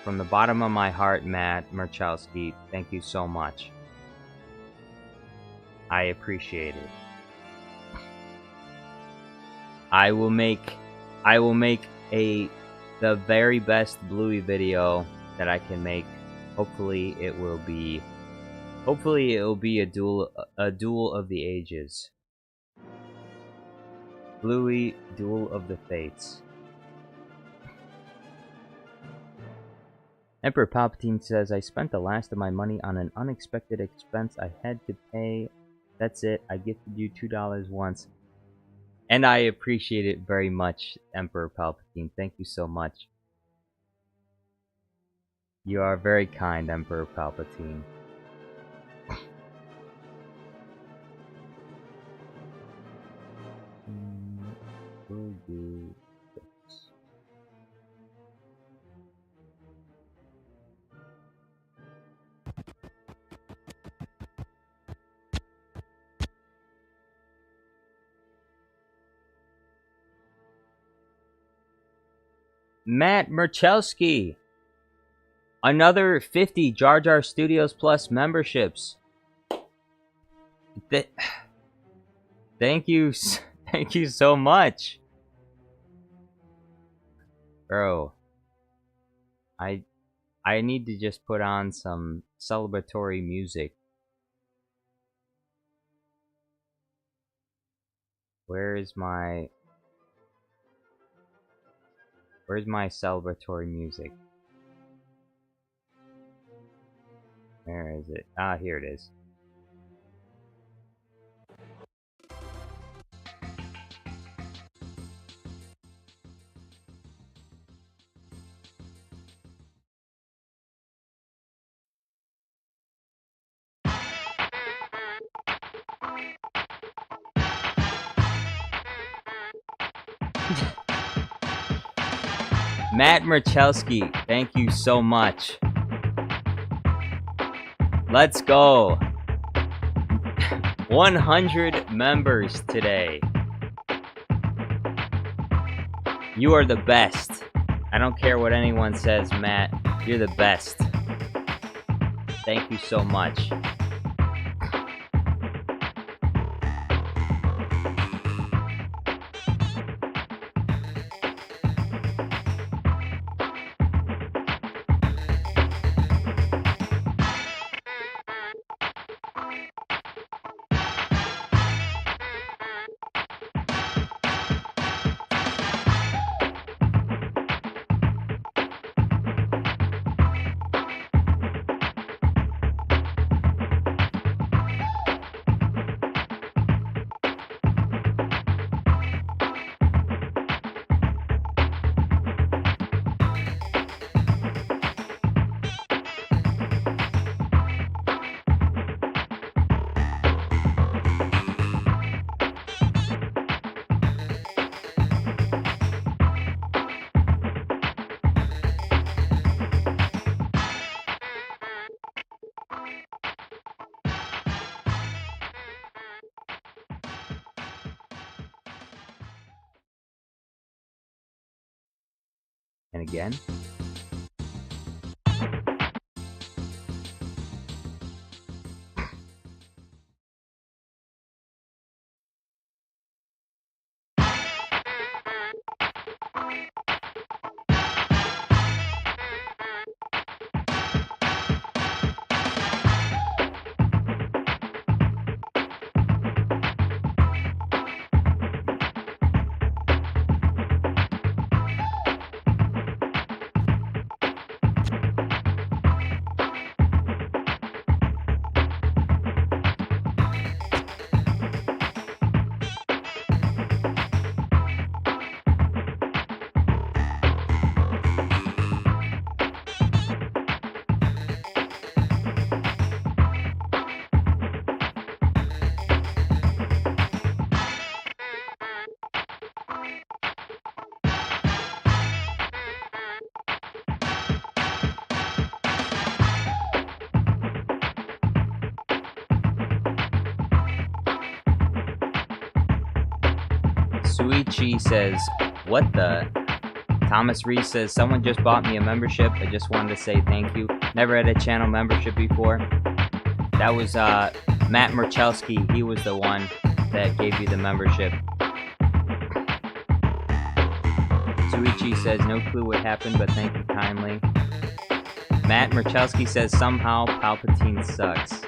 From the bottom of my heart, Matt Merchalski, thank you so much. I appreciate it. I will make the very best Bluey video that I can make. Hopefully it will be a duel of the ages. Bluey Duel of the Fates. Emperor Palpatine says, I spent the last of my money on an unexpected expense I had to pay. That's it. I gifted you $2 once. And I appreciate it very much, Emperor Palpatine. Thank you so much. You are very kind, Emperor Palpatine. We'll do this. Matt Merchalski! Another 50 Jar Jar Studios Plus memberships. Thank you so much. Bro, I need to just put on some celebratory music. Where's my celebratory music? Where is it? Ah, here it is. Matt Merchalski, thank you so much. Let's go. 100 members today. You are the best. I don't care what anyone says, Matt. You're the best. Thank you so much. And again. Suichi says, what the? Thomas Reese says, someone just bought me a membership. I just wanted to say thank you. Never had a channel membership before. That was Matt Merchelski. He was the one that gave you the membership. Suichi says, no clue what happened, but thank you kindly. Matt Merchelski says, somehow Palpatine sucks.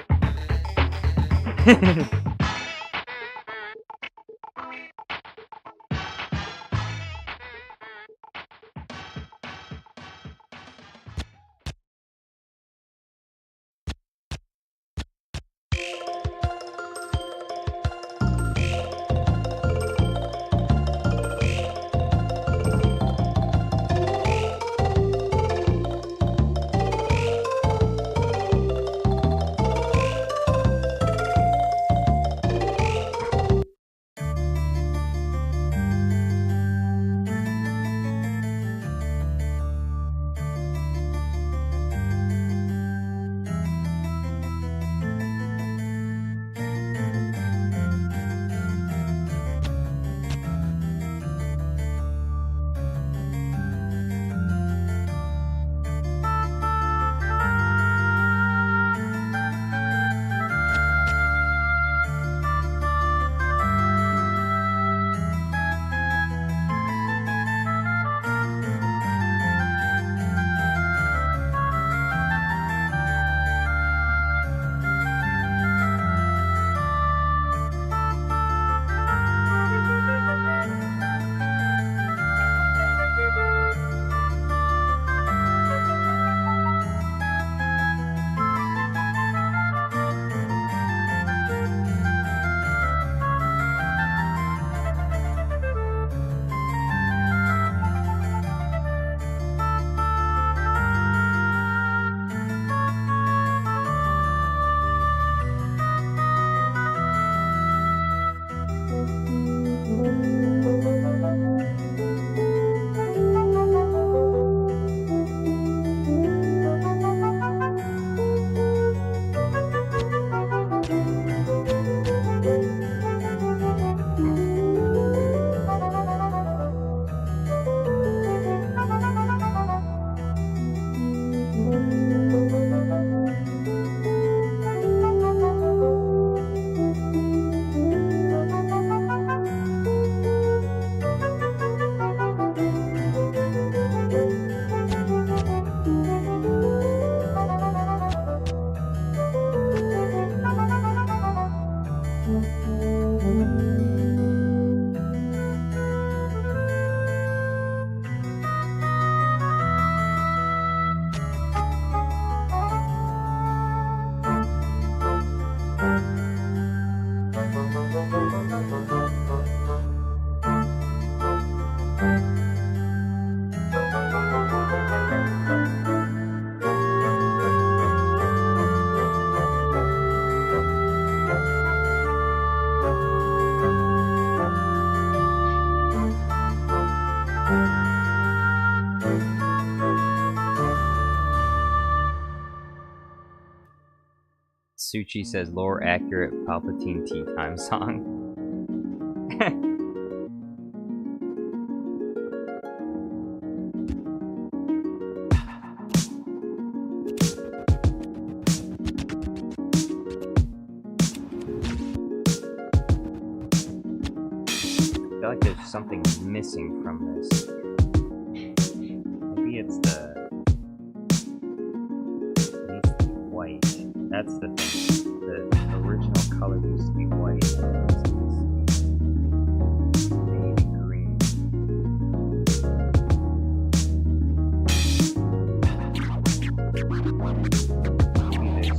Suchi says, lore accurate Palpatine tea time song. I feel like there's something missing from this. Maybe it's the... It needs to be white. That's the thing. The original color used to be white. And this needs to be navy green. Maybe there's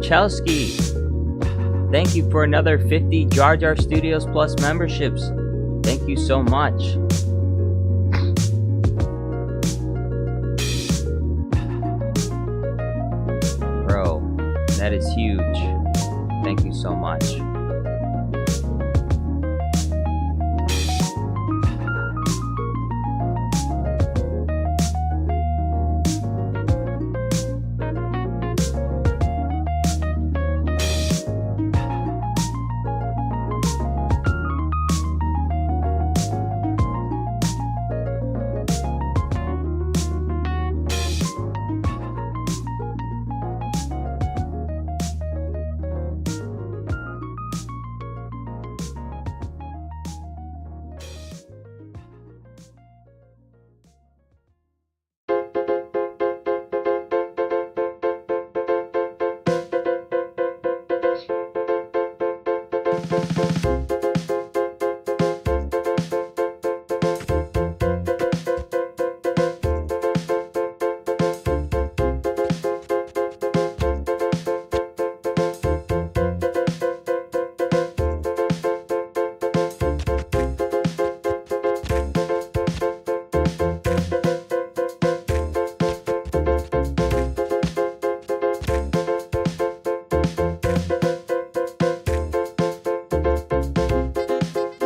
Marchelski, thank you for another 50 Jar Jar Studios Plus memberships. Thank you so much. Bro, that is huge. Thank you so much.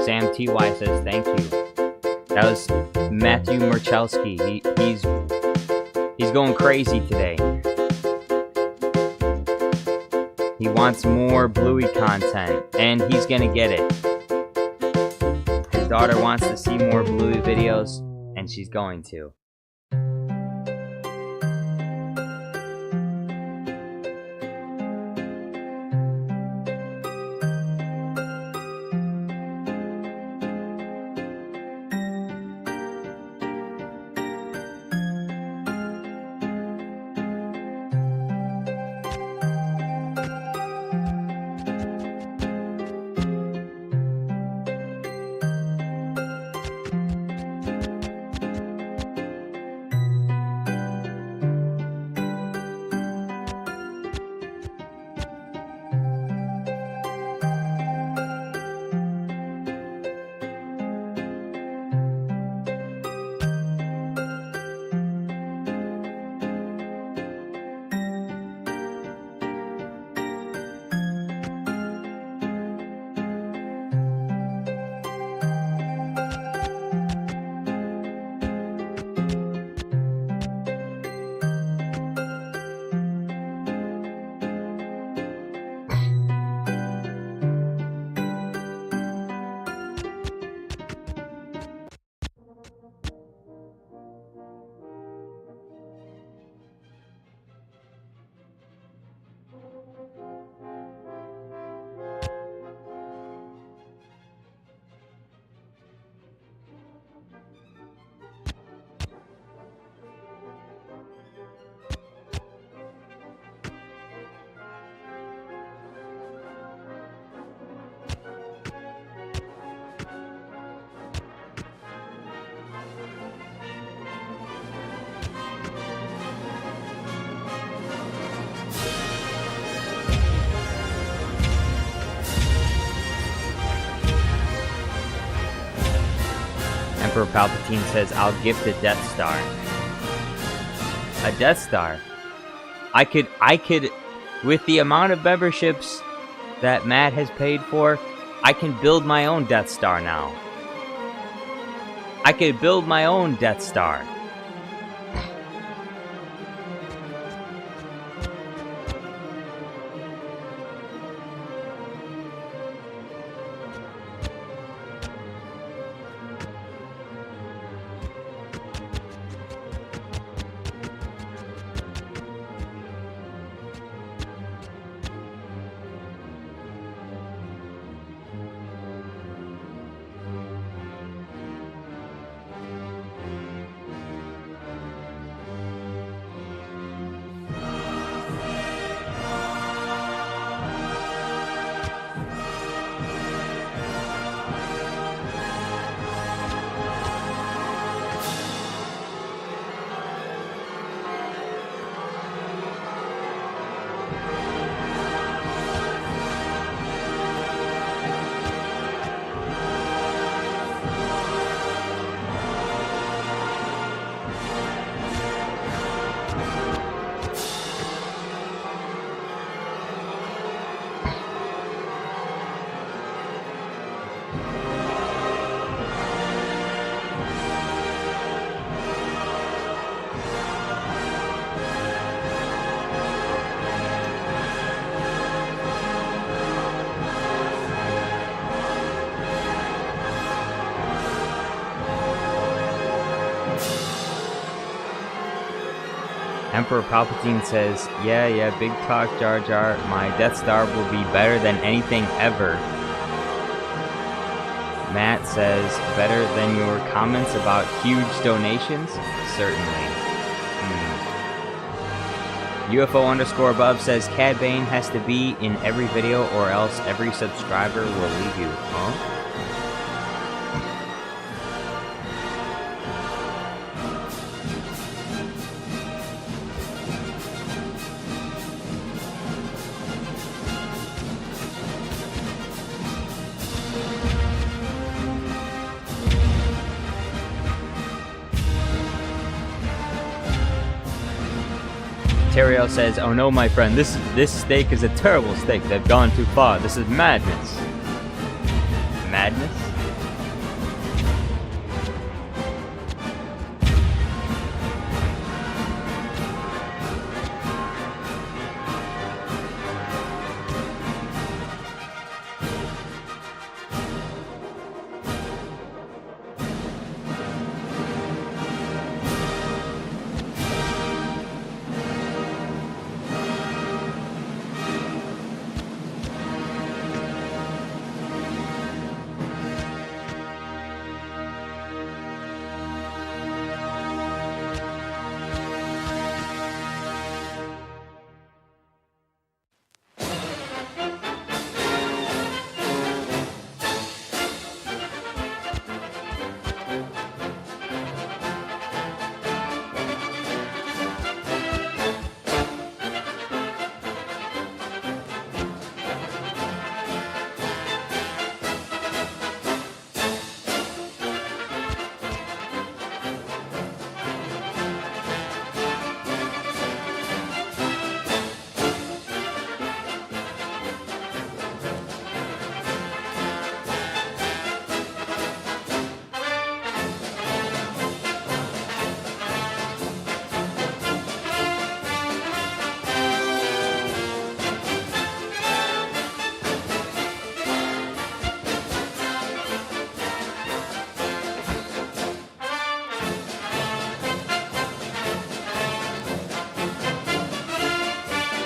Sam TY says thank you. That was Matthew Marchelski. He's going crazy today. He wants more Bluey content, and he's gonna get it. His daughter wants to see more Bluey videos, and she's going to. Emperor Palpatine says, I'll gift a Death Star. A Death Star? I could, with the amount of memberships that Matt has paid for, I can build my own Death Star now. I could build my own Death Star. Emperor Palpatine says, yeah, big talk, Jar Jar. My Death Star will be better than anything ever. Matt says, better than your comments about huge donations? Certainly. UFO_above says, Cad Bane has to be in every video or else every subscriber will leave you. Huh? Terrio says, oh no, my friend, this steak is a terrible steak. They've gone too far. This is madness. Madness?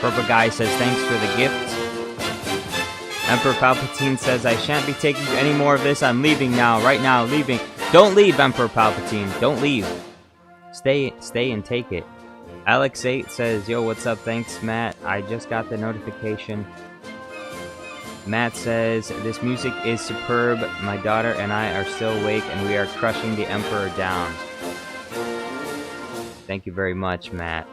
Purple Guy says, thanks for the gift. Emperor Palpatine says, I shan't be taking any more of this. I'm leaving now. Right now, leaving. Don't leave, Emperor Palpatine. Don't leave. Stay and take it. Alex8 says, yo, what's up? Thanks, Matt. I just got the notification. Matt says, this music is superb. My daughter and I are still awake, and we are crushing the Emperor down. Thank you very much, Matt.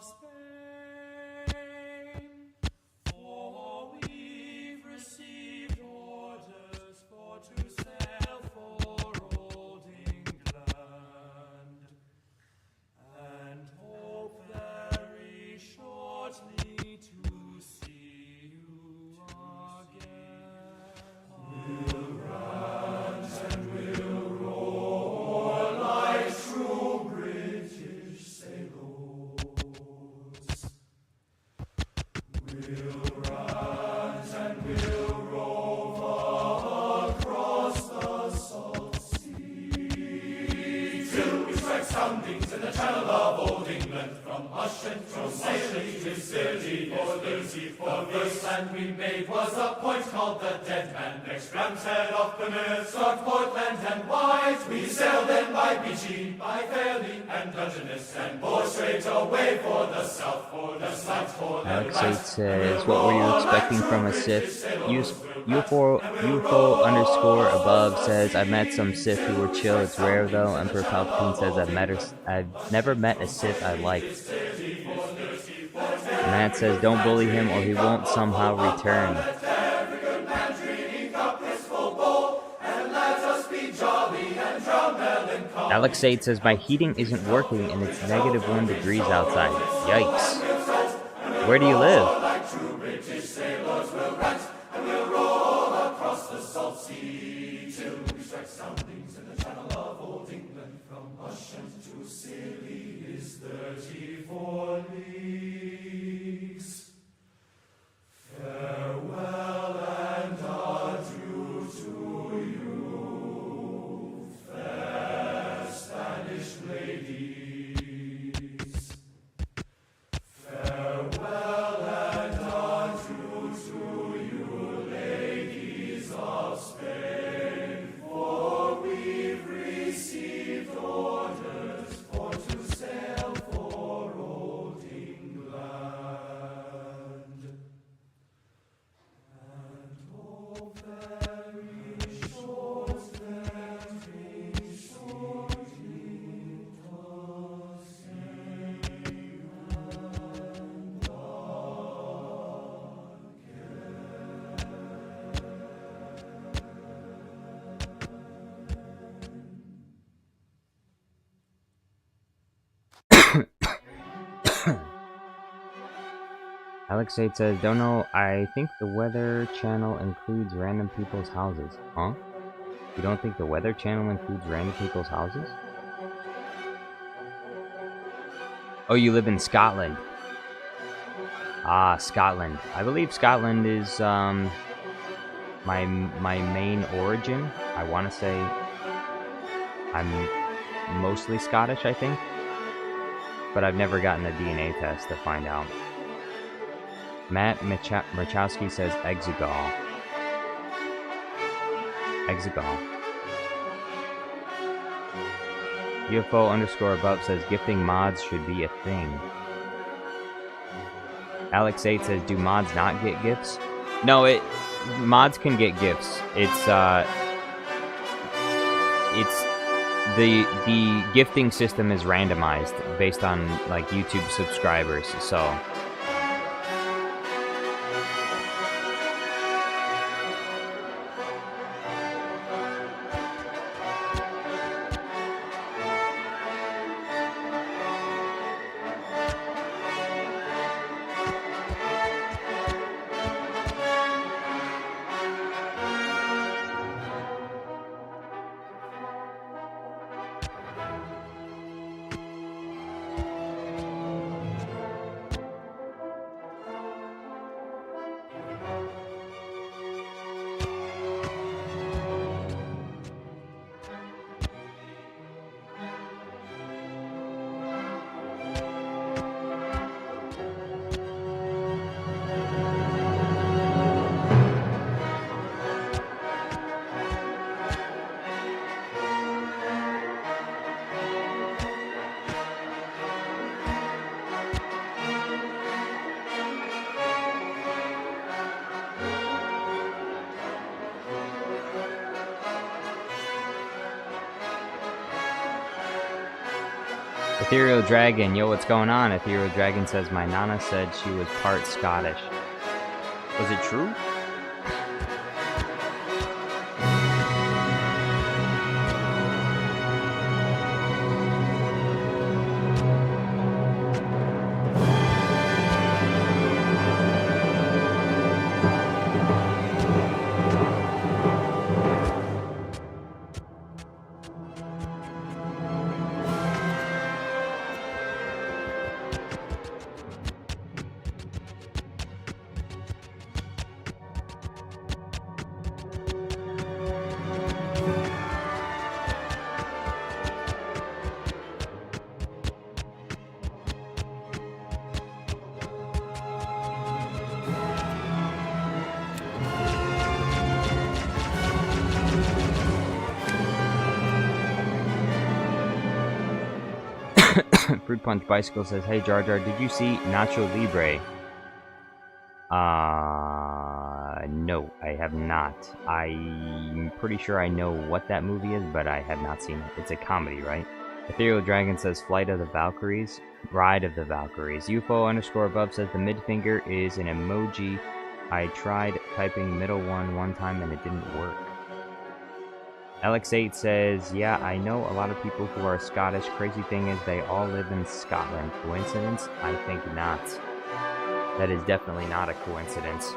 of Spain, for we've received orders for to sail for old England, and hope very shortly to see you again. We'll rant and we'll roar like true British sailors. We'll rant and we'll rove across the salt sea, till we strike soundings in the channel of old England, from Ushant to Scilly to Scilly for Lucy. The first land we made was a point called the Dead Man, next Ramshead off Plymouth, struck Portland and White. We sailed then by Beachy, by Fairley and Dungeness, and bore straight away for the south, for the south, for the Alex 8 says, what were you expecting from a Sith? UFO underscore above says, I've met some Sith who were chill, it's rare though. Emperor Palpatine says, I've never met a Sith I liked. Matt says, don't bully him or he won't somehow return. Alex 8 says, my heating isn't working and it's -1 degrees outside. Yikes. Where do you live? Soundings in the channel of old England, from Ushant to Scilly is 34 leagues. Farewell and adieu to you, fair Spanish ladies. Farewell and adieu to you, ladies of Spain, for we've received orders for to sail for old England, and hope very shortly to see England Alex 8 says, don't know, I think the Weather Channel includes random people's houses. Huh? You don't think the Weather Channel includes random people's houses? Oh, you live in Scotland. Ah, Scotland. I believe Scotland is my main origin. I want to say I'm mostly Scottish, I think. But I've never gotten a DNA test to find out. Matt Machowski says Exegol. Exegol. UFO underscore above says gifting mods should be a thing. Alex 8 says, do mods not get gifts? No, mods can get gifts. It's the gifting system is randomized based on like YouTube subscribers, so Ethereal Dragon, yo, what's going on? Ethereal Dragon says, my nana said she was part Scottish. Was it true? Fruit Punch Bicycle says, hey Jar Jar, did you see Nacho Libre? No, I have not. I'm pretty sure I know what that movie is, but I have not seen it. It's a comedy, right? Ethereal Dragon says, Flight of the Valkyries. Ride of the Valkyries. UFO underscore above says, the mid finger is an emoji. I tried typing middle one time and it didn't work. Alex8 says, yeah, I know a lot of people who are Scottish. Crazy thing is they all live in Scotland. Coincidence? I think not. That is definitely not a coincidence.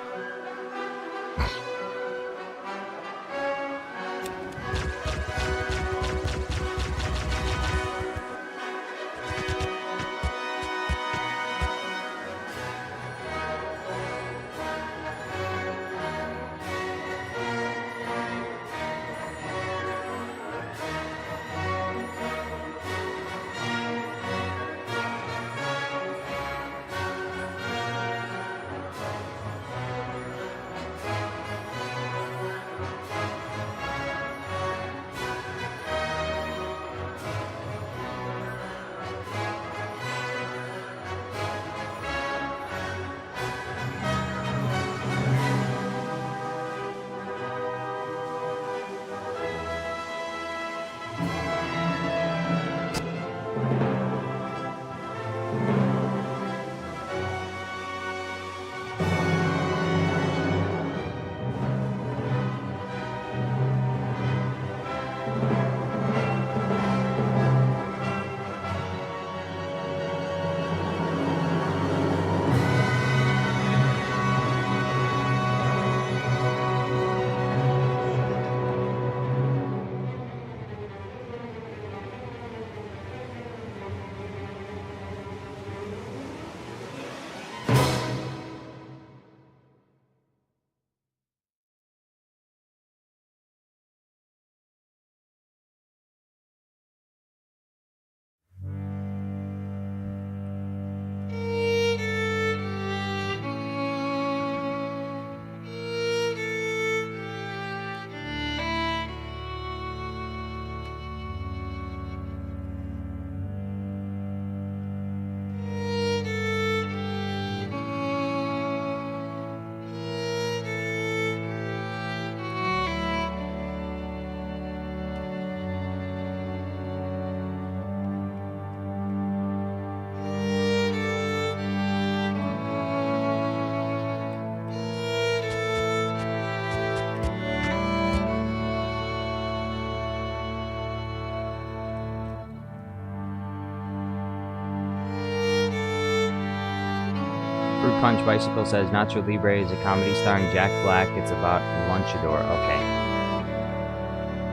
Fruit Punch Bicycle says, Nacho Libre is a comedy starring Jack Black. It's about Lunchador. Okay.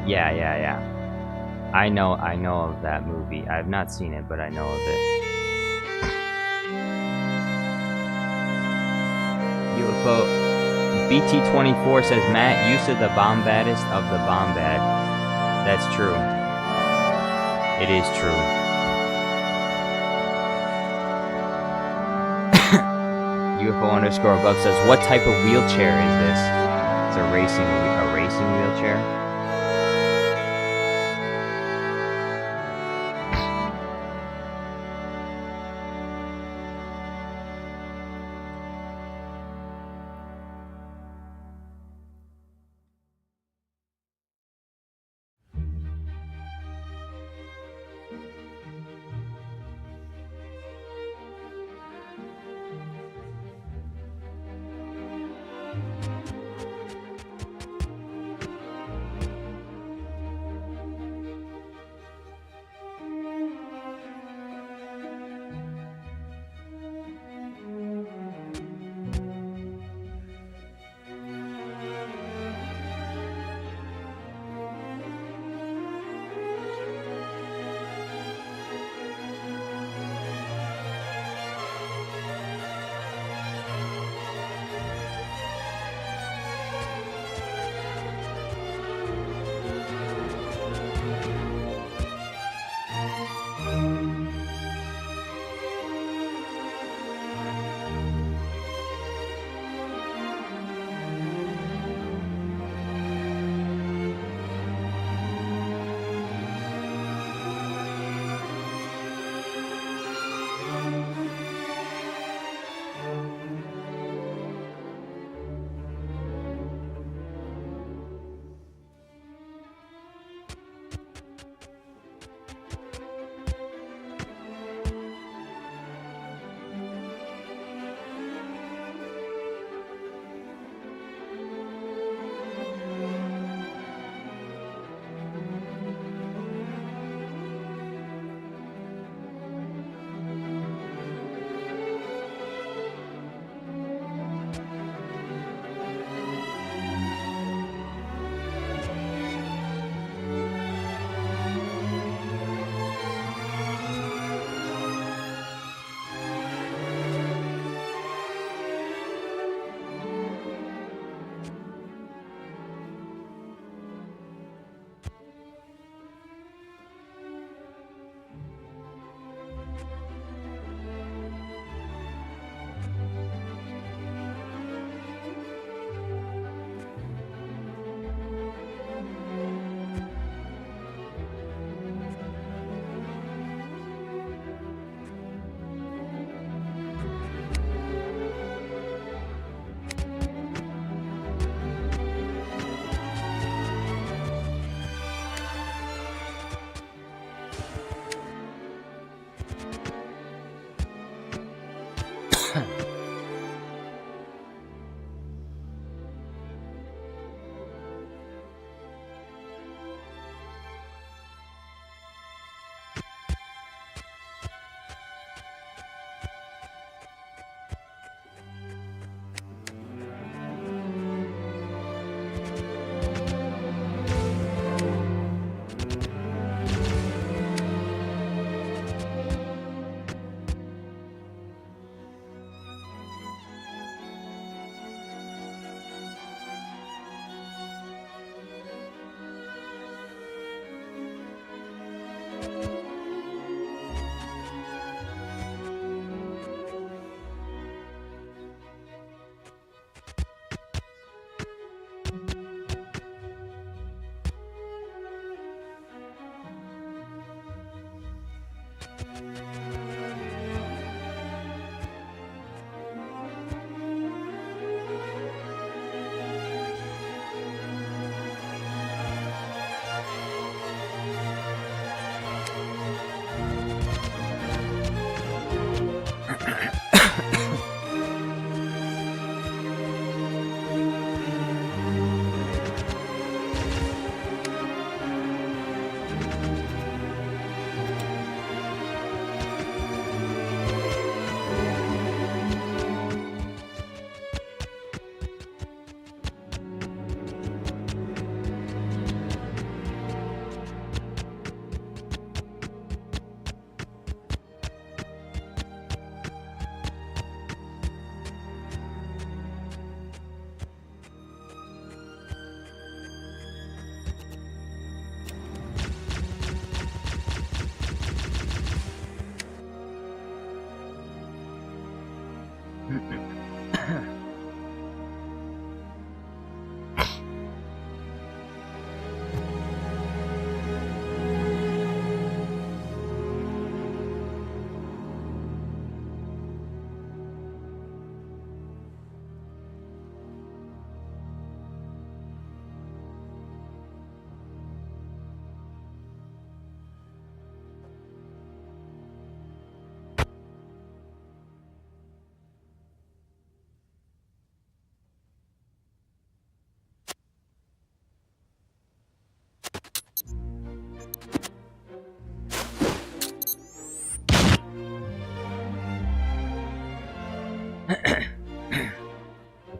Yeah. I know of that movie. I have not seen it, but I know of it. UFO BT24 says, Matt, use of the bombaddest of the bombad. That's true. It is true. UFO underscore above says, what type of wheelchair is this? It's a racing wheelchair.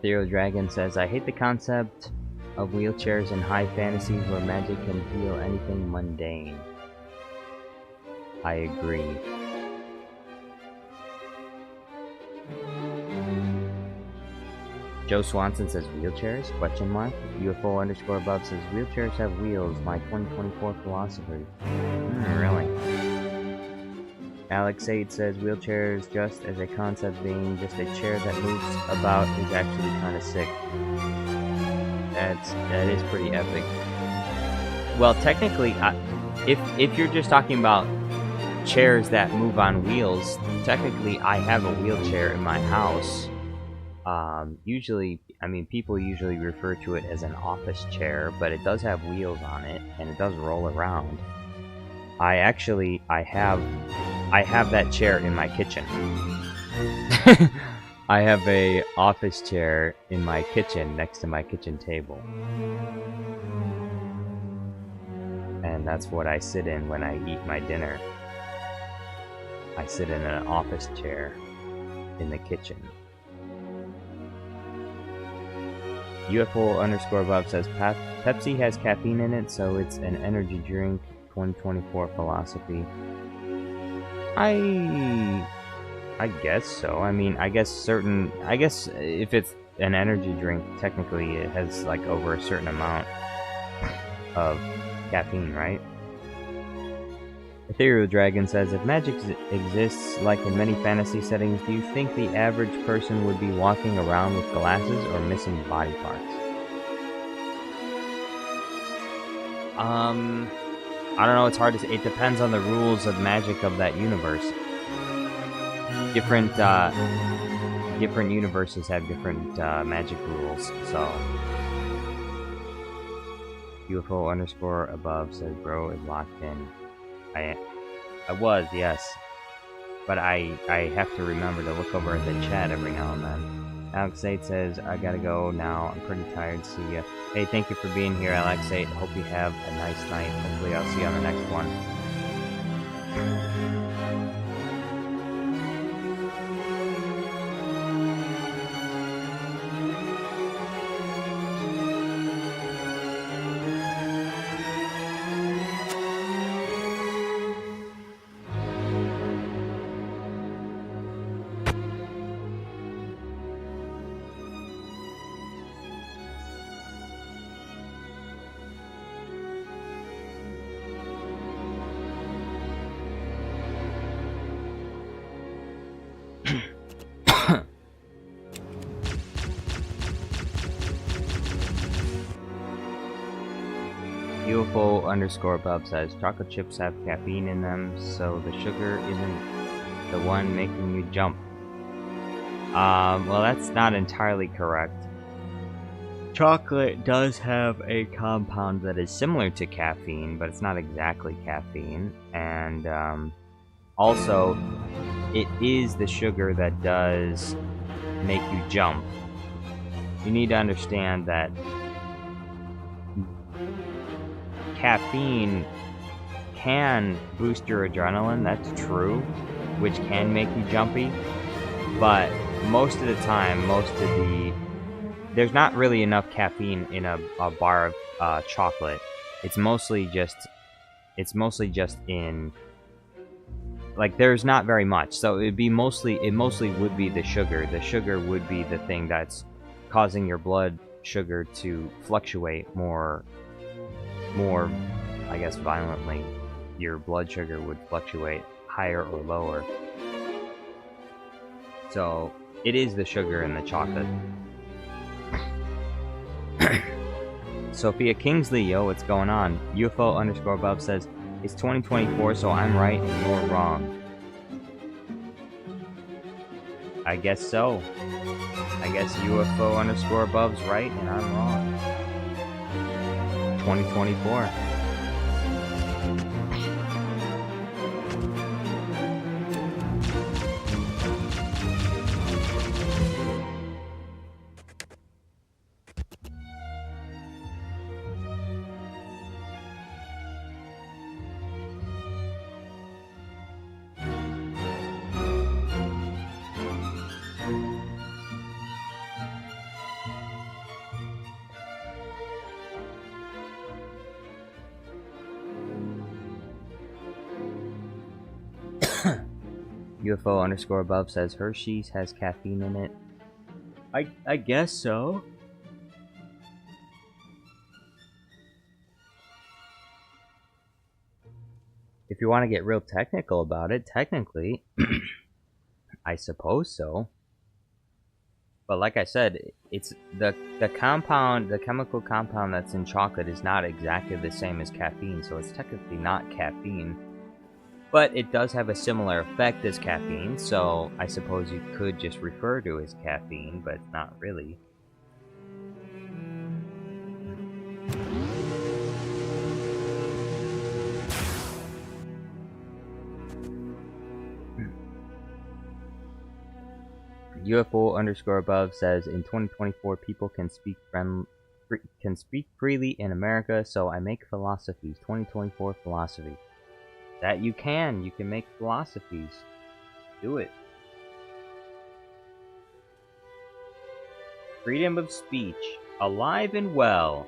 Ethereal Dragon says, I hate the concept of wheelchairs in high fantasies where magic can heal anything mundane. I agree. Joe Swanson says wheelchairs? Question mark. UFO underscore above says wheelchairs have wheels. My 2024 philosophy. Really? Alex 8 says wheelchairs just as a concept being just a chair that moves about is actually kind of sick. That is pretty epic. Well, technically, if you're just talking about chairs that move on wheels, technically I have a wheelchair in my house. Usually, I mean, people usually refer to it as an office chair, but it does have wheels on it and it does roll around. I have that chair in my kitchen. I have a office chair in my kitchen next to my kitchen table. And that's what I sit in when I eat my dinner. I sit in an office chair in the kitchen. UFO underscore above says Pepsi has caffeine in it, so it's an energy drink. 2024 philosophy. I guess so. I mean, I guess if it's an energy drink, technically it has like over a certain amount of caffeine, right? Ethereal Dragon says, if magic exists like in many fantasy settings, do you think the average person would be walking around with glasses or missing body parts? I don't know, it's hard to say. It depends on the rules of magic of that universe. Different universes have different magic rules, so. UFO underscore above says, bro is locked in. I was, yes. But I have to remember to look over at the chat every now and then. Alex 8 says, I gotta go now. I'm pretty tired. See ya. Hey, thank you for being here, Alex 8. Hope you have a nice night. Hopefully I'll see you on the next one. UFO underscore above says chocolate chips have caffeine in them, so the sugar isn't the one making you jump. Well, that's not entirely correct. Chocolate does have a compound that is similar to caffeine, but it's not exactly caffeine. And also, it is the sugar that does make you jump. You need to understand that caffeine can boost your adrenaline, that's true, which can make you jumpy, but most of the time, there's not really enough caffeine in a bar of chocolate. It's mostly just in, like, there's not very much, so it mostly would be the sugar. The sugar would be the thing that's causing your blood sugar to fluctuate more, I guess, violently. Your blood sugar would fluctuate higher or lower. So it is the sugar in the chocolate. Sophia Kingsley, yo, what's going on? UFO underscore above says, it's 2024, so I'm right and you're wrong. I guess so. I guess UFO underscore above's right and I'm wrong. 2024. UFO underscore above says Hershey's has caffeine in it. I guess so. If you want to get real technical about it, technically, I suppose so. But like I said, it's the compound, the chemical compound that's in chocolate is not exactly the same as caffeine, so it's technically not caffeine. But it does have a similar effect as caffeine, so I suppose you could just refer to it as caffeine, but it's not really. UFO underscore above says in 2024 people can speak freely in America, so I make philosophies. 2024 philosophy. That you can make philosophies. Do it. Freedom of speech. Alive and well.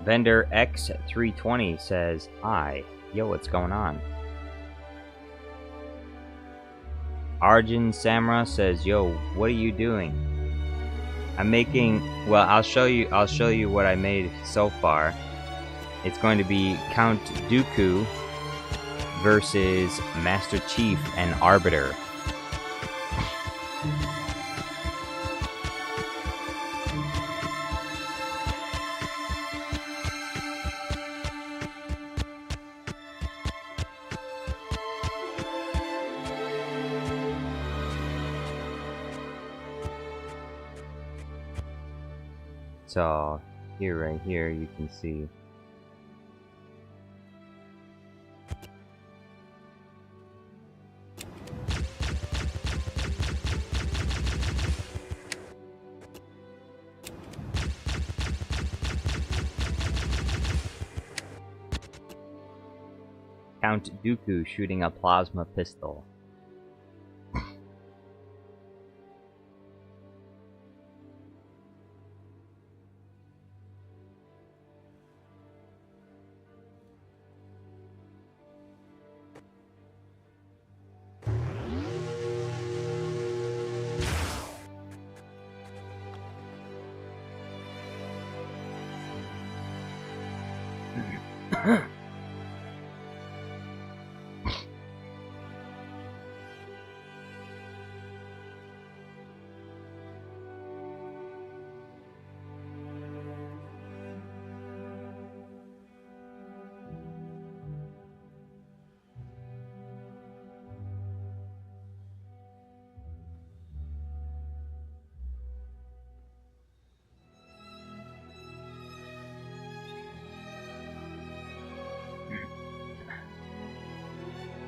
Vendor X320 says, hi. Yo, what's going on? Arjun Samra says, yo, what are you doing? I'm making, well, I'll show you what I made so far. It's going to be Count Dooku versus Master Chief and Arbiter. So here, right here, you can see. Count Dooku shooting a plasma pistol.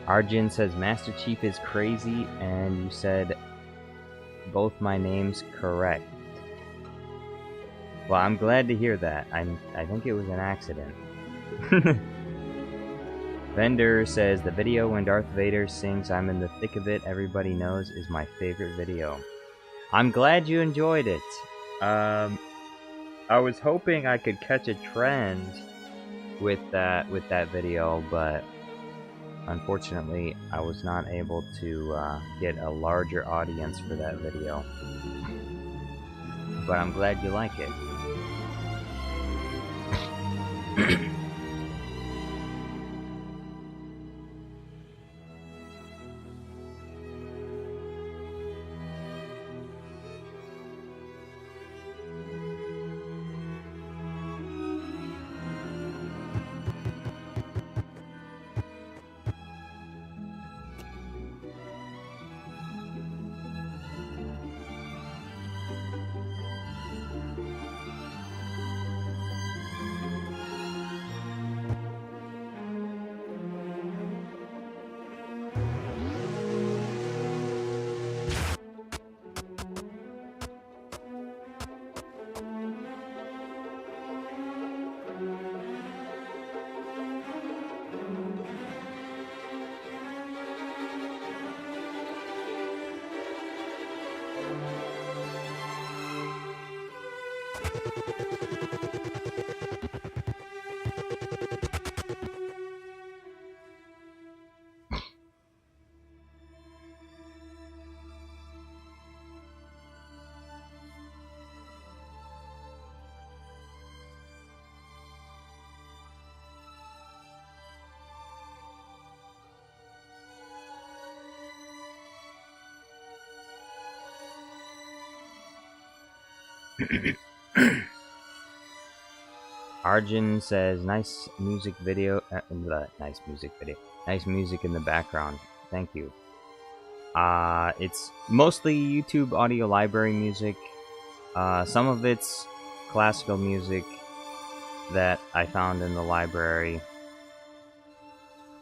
Arjun says Master Chief is crazy, and you said both my names correct. Well, I'm glad to hear that. I think it was an accident. Vendor says the video when Darth Vader sings I'm in the thick of it, everybody knows is my favorite video. I'm glad you enjoyed it. I was hoping I could catch a trend with that video, but unfortunately, I was not able to get a larger audience for that video. But I'm glad you like it. Arjun says, nice music video. Nice music video. Nice music in the background. Thank you. It's mostly YouTube audio library music. Some of it's classical music that I found in the library.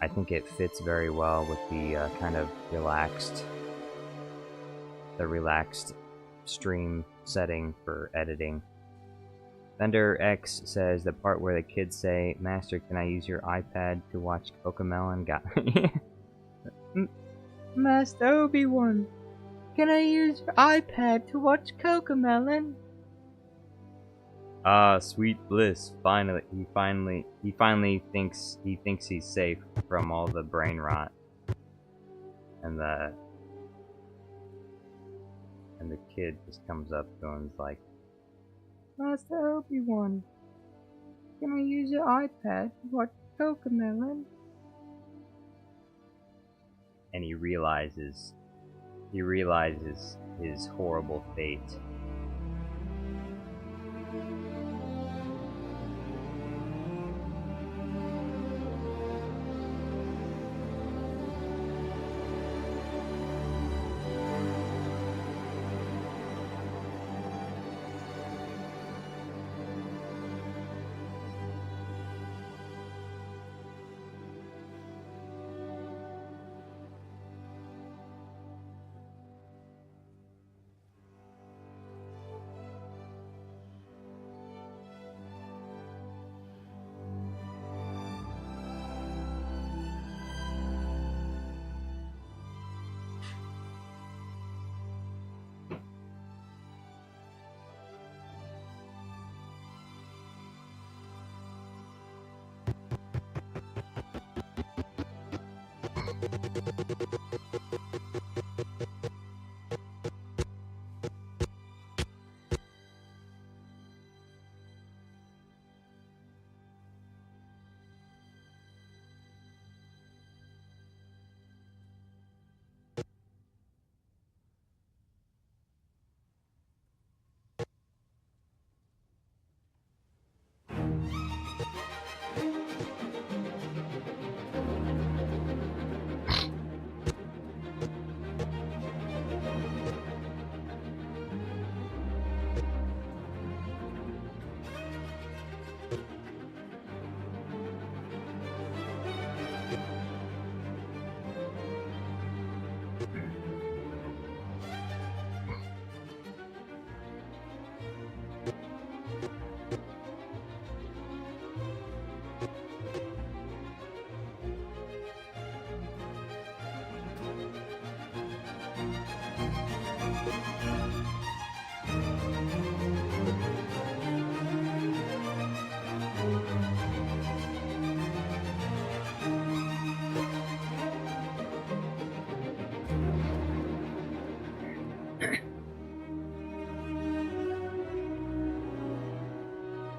I think it fits very well with the kind of relaxed stream setting for editing. Thunder X says the part where the kids say, "Master, can I use your iPad to watch Cocomelon?" Got Master Obi-Wan, can I use your iPad to watch Cocomelon? Ah, sweet bliss. He finally thinks he's safe from all the brain rot and the kid just comes up to him and is like, Master Obi-Wan, can I use your iPad to watch Cocomelon? And he realizes his horrible fate.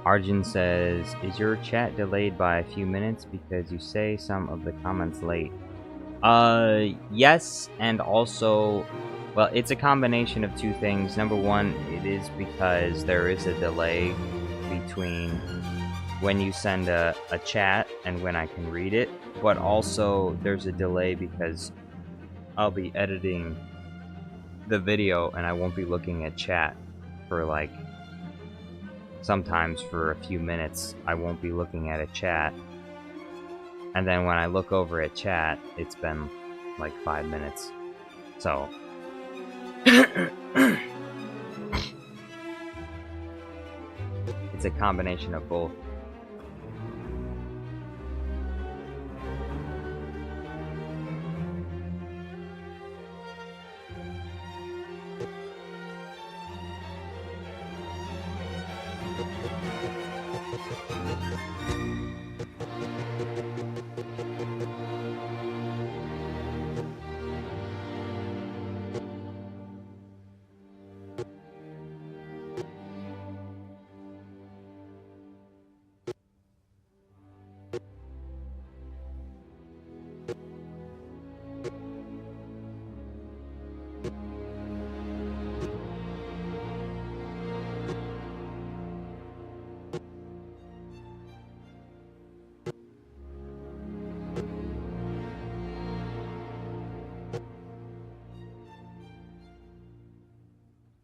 Arjun says, is your chat delayed by a few minutes because you say some of the comments late? Yes, and also, well, it's a combination of two things. Number one, it is because there is a delay between when you send a chat and when I can read it, but also there's a delay because I'll be editing the video and I won't be looking at chat for like sometimes for a few minutes. I won't be looking at a chat, and then when I look over at chat, it's been like 5 minutes. So it's a combination of both.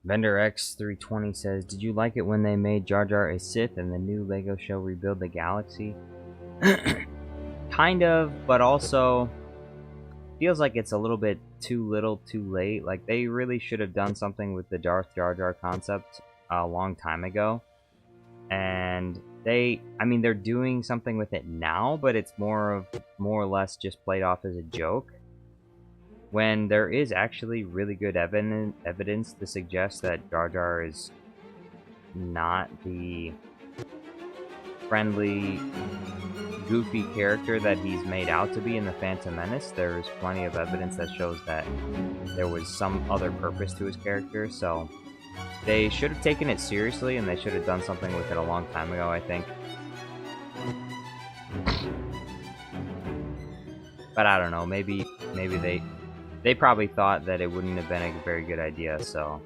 Vendor X320 says, "Did you like it when they made Jar Jar a Sith and the new Lego show Rebuild the Galaxy?" Kind of, but also feels like it's a little bit too little, too late. Like, they really should have done something with the Darth Jar Jar concept a long time ago. And they're doing something with it now, but it's more or less just played off as a joke. When there is actually really good evidence to suggest that Jar Jar is not the friendly, goofy character that he's made out to be in The Phantom Menace. There's plenty of evidence that shows that there was some other purpose to his character, so they should have taken it seriously, and they should have done something with it a long time ago, I think. But I don't know, maybe they probably thought that it wouldn't have been a very good idea, so...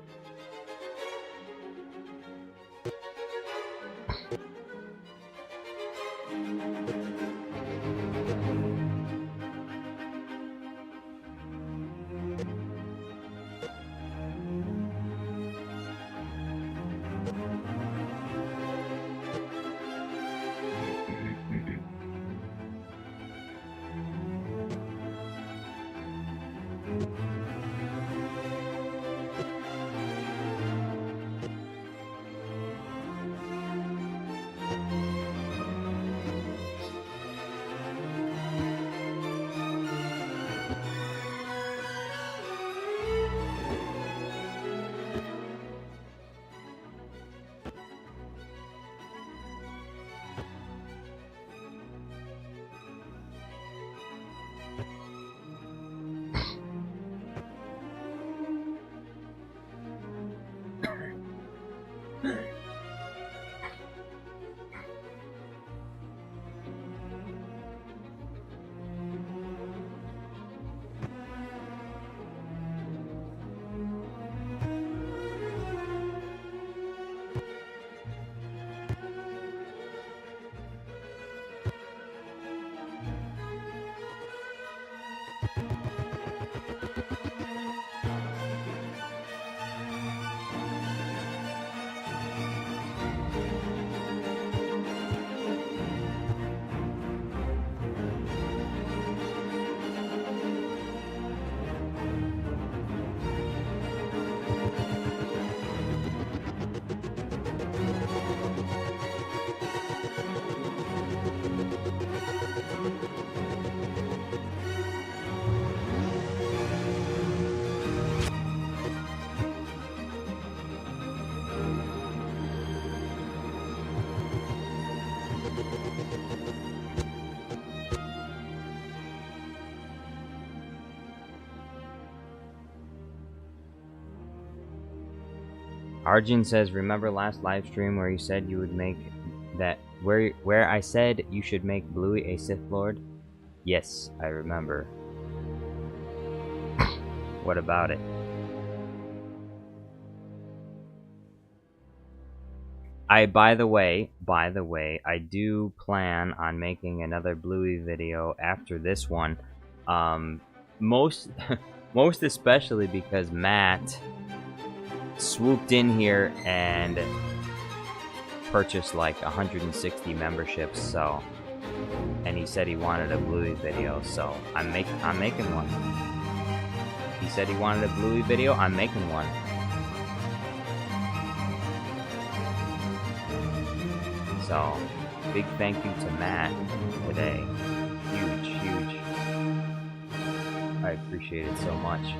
Arjun says, "Remember last live stream where you said you would make that where I said you should make Bluey a Sith Lord?" Yes, I remember. What about it? By the way, I do plan on making another Bluey video after this one. Most most especially because Matt swooped in here and purchased like 160 memberships, so, and he said he wanted a Bluey video, so I'm making one. He said he wanted a Bluey video, I'm making one. So, big thank you to Matt today. Huge. I appreciate it so much.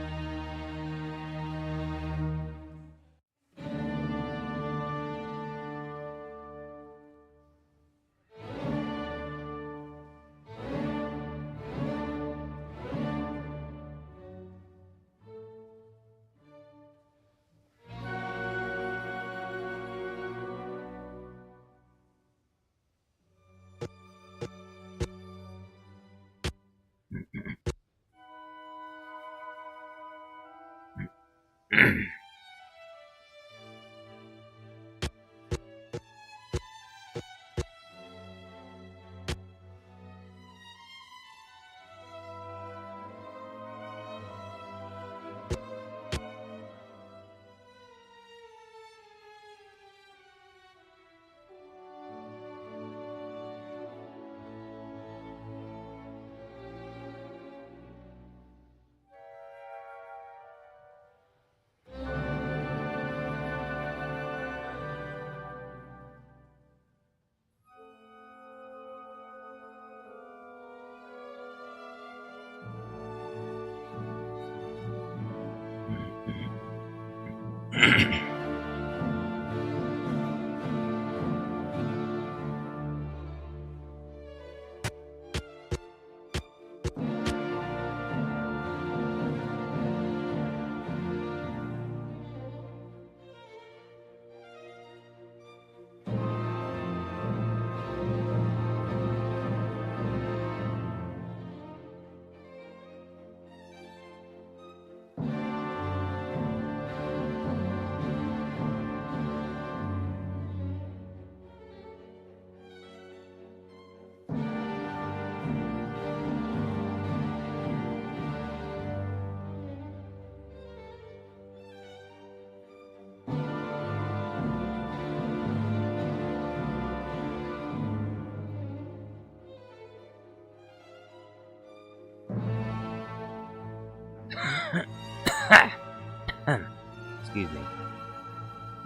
Excuse me.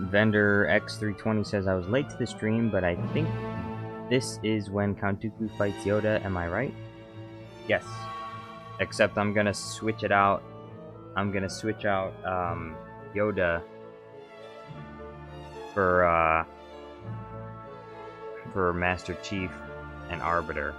Vendor X320 says I was late to the stream, but I think this is when Count Dooku fights Yoda. Am I right? Yes. Except I'm gonna switch it out. I'm gonna switch out Yoda for Master Chief and Arbiter.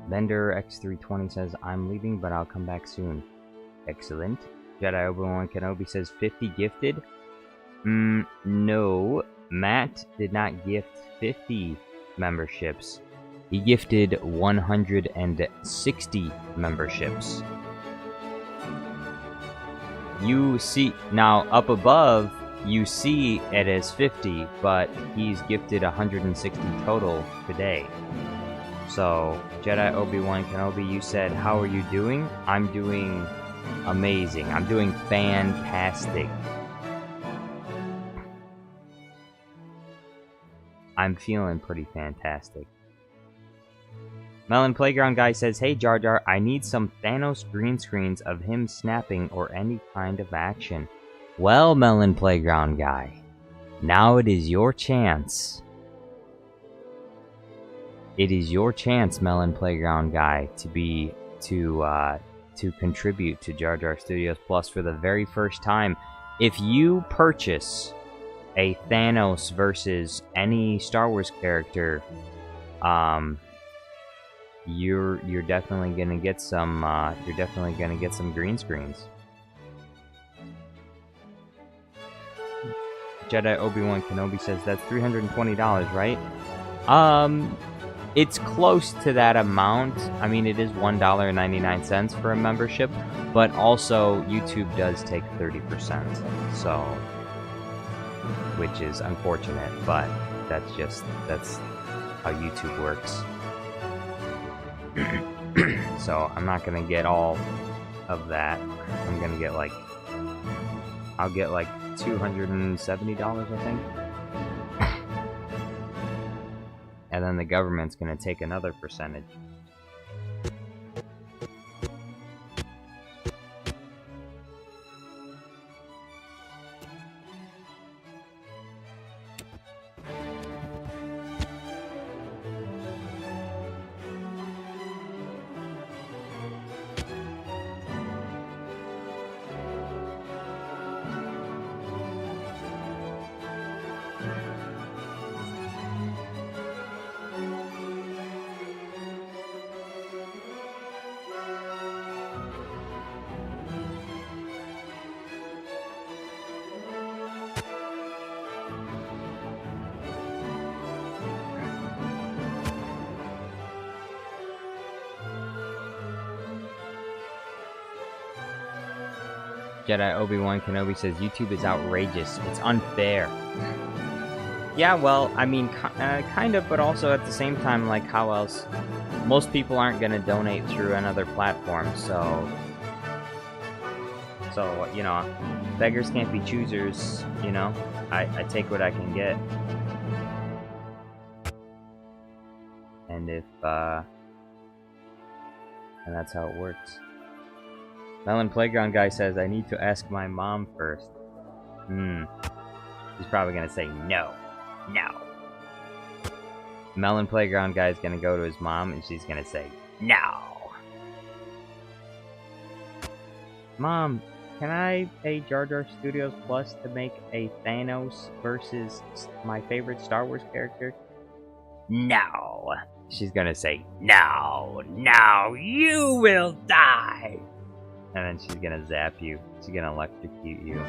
Bender X320 says, I'm leaving, but I'll come back soon. Excellent. Jedi Obi-Wan Kenobi says 50 gifted. No. Matt did not gift 50 memberships. He gifted 160 memberships. You see, now up above, you see it as 50, but he's gifted 160 total today. So, Jedi Obi-Wan Kenobi, you said, how are you doing? I'm doing amazing. I'm doing fantastic. I'm feeling pretty fantastic. Melon Playground Guy says, hey Jar Jar, I need some Thanos green screens of him snapping or any kind of action. Well, Melon Playground Guy, now it is your chance. It is your chance, Melon Playground Guy, to contribute to Jar Jar Studios Plus for the very first time. If you purchase a Thanos versus any Star Wars character, you're definitely gonna get some green screens. Jedi Obi-Wan Kenobi says that's $320, right? It's close to that amount. I mean, it is $1.99 for a membership, but also YouTube does take 30%, so, which is unfortunate, but that's how YouTube works. So I'm not gonna get all of that. I'm gonna get I'll get like $270, I think. And then the government's gonna take another percentage. Jedi Obi-Wan Kenobi says YouTube is outrageous. It's unfair. Yeah, well, I mean, kind of, but also at the same time, like, how else? Most people aren't gonna donate through another platform, so you know, beggars can't be choosers. You know, I take what I can get, and and that's how it works. Melon Playground Guy says, I need to ask my mom first. She's probably gonna say no. No. Melon Playground Guy is gonna go to his mom and she's gonna say, no. Mom, can I pay Jar Jar Studios Plus to make a Thanos versus my favorite Star Wars character? No. She's gonna say, no, no, you will die. And then she's gonna zap you. She's gonna electrocute you.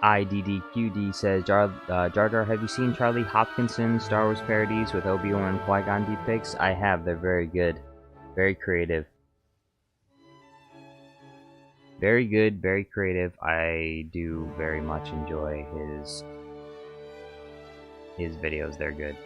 IDDQD says, Jar Jar, have you seen Charlie Hopkinson's Star Wars parodies with Obi-Wan and Qui-Gon depicts? I have. They're very good. Very creative. Very good, very creative. I do very much enjoy his videos. They're good.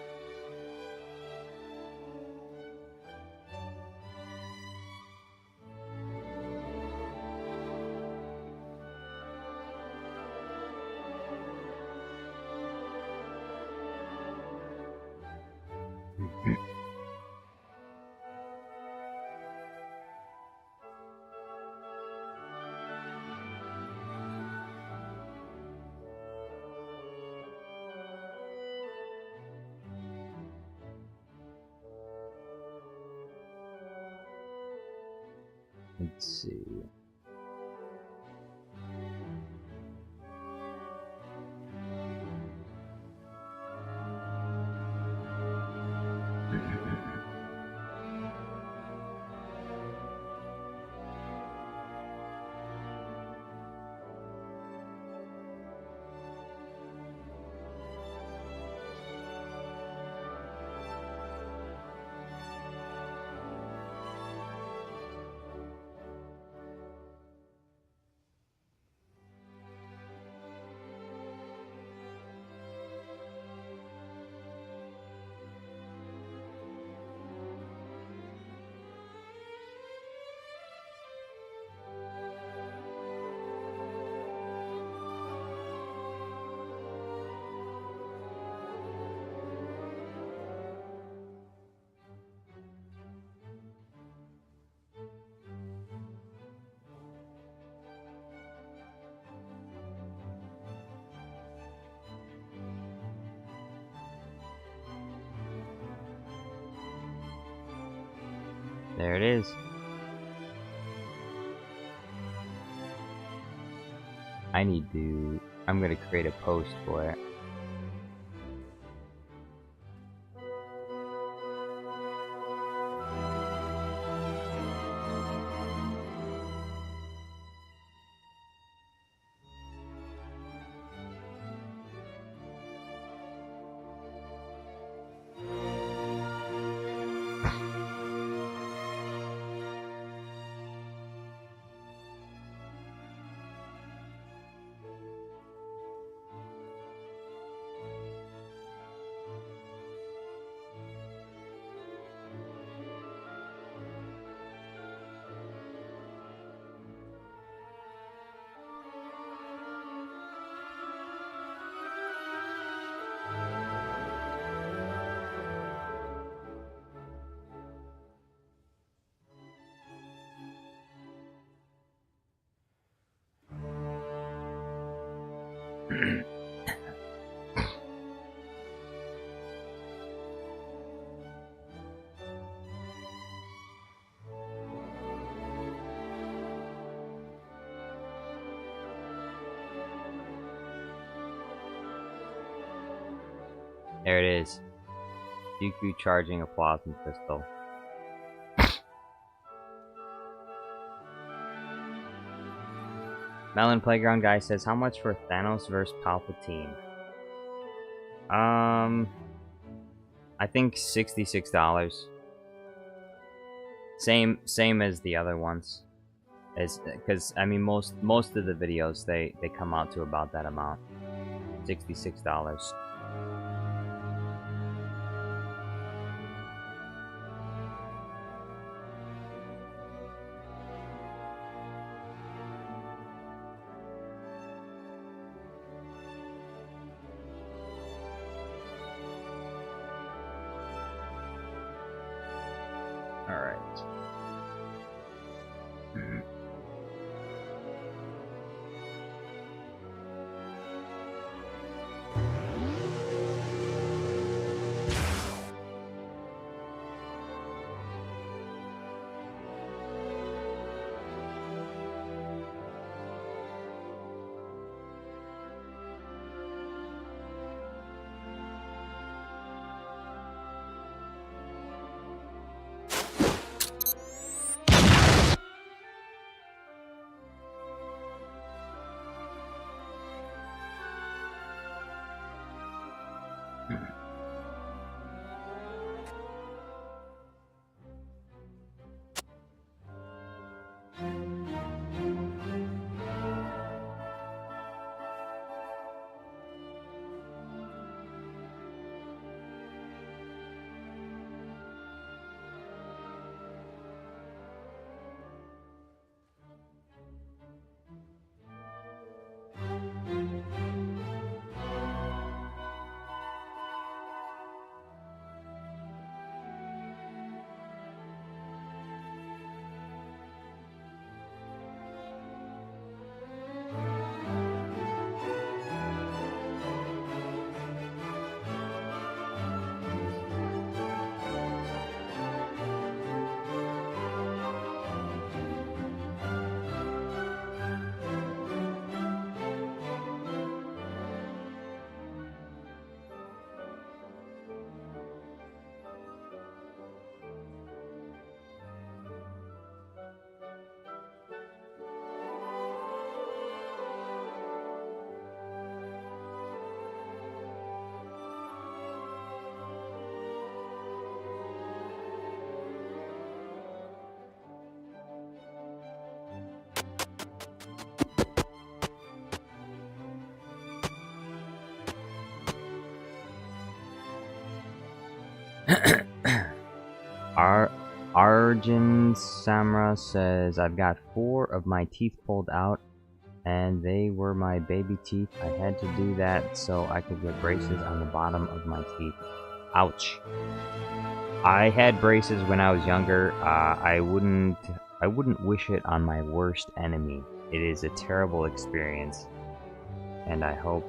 Let's see. There it is. I'm gonna create a post for it. There it is. Dooku charging a plasma pistol. Melon Playground Guy says, how much for Thanos vs Palpatine? I think $66. Same as the other ones. Because I mean most of the videos they come out to about that amount. $66. Alright. Arjun Samra says, I've got 4 of my teeth pulled out, and they were my baby teeth. I had to do that so I could get braces on the bottom of my teeth. Ouch. I had braces when I was younger. I wouldn't wish it on my worst enemy. It is a terrible experience, and I hope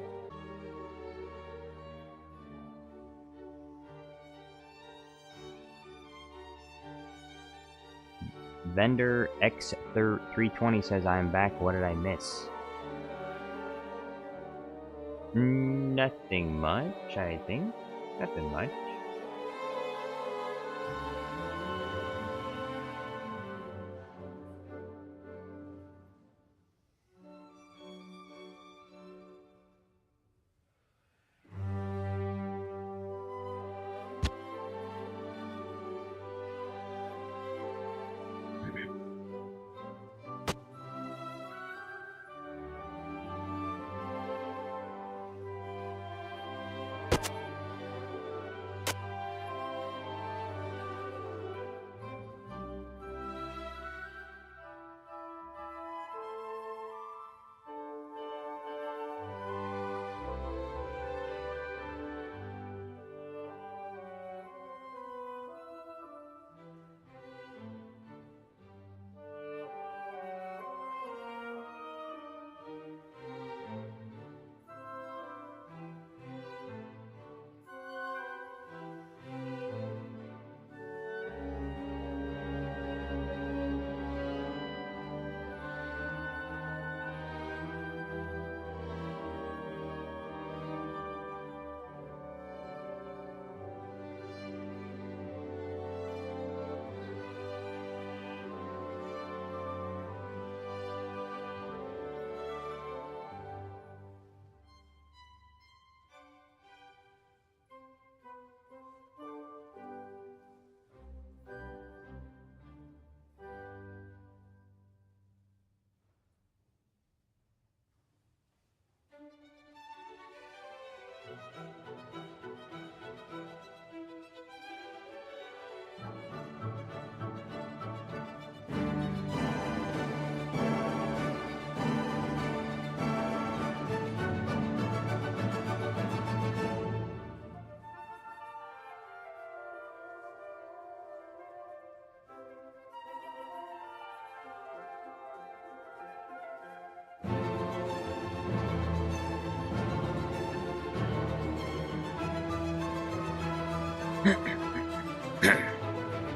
Vendor X320 says, I am back. What did I miss? Nothing much, I think. Nothing much.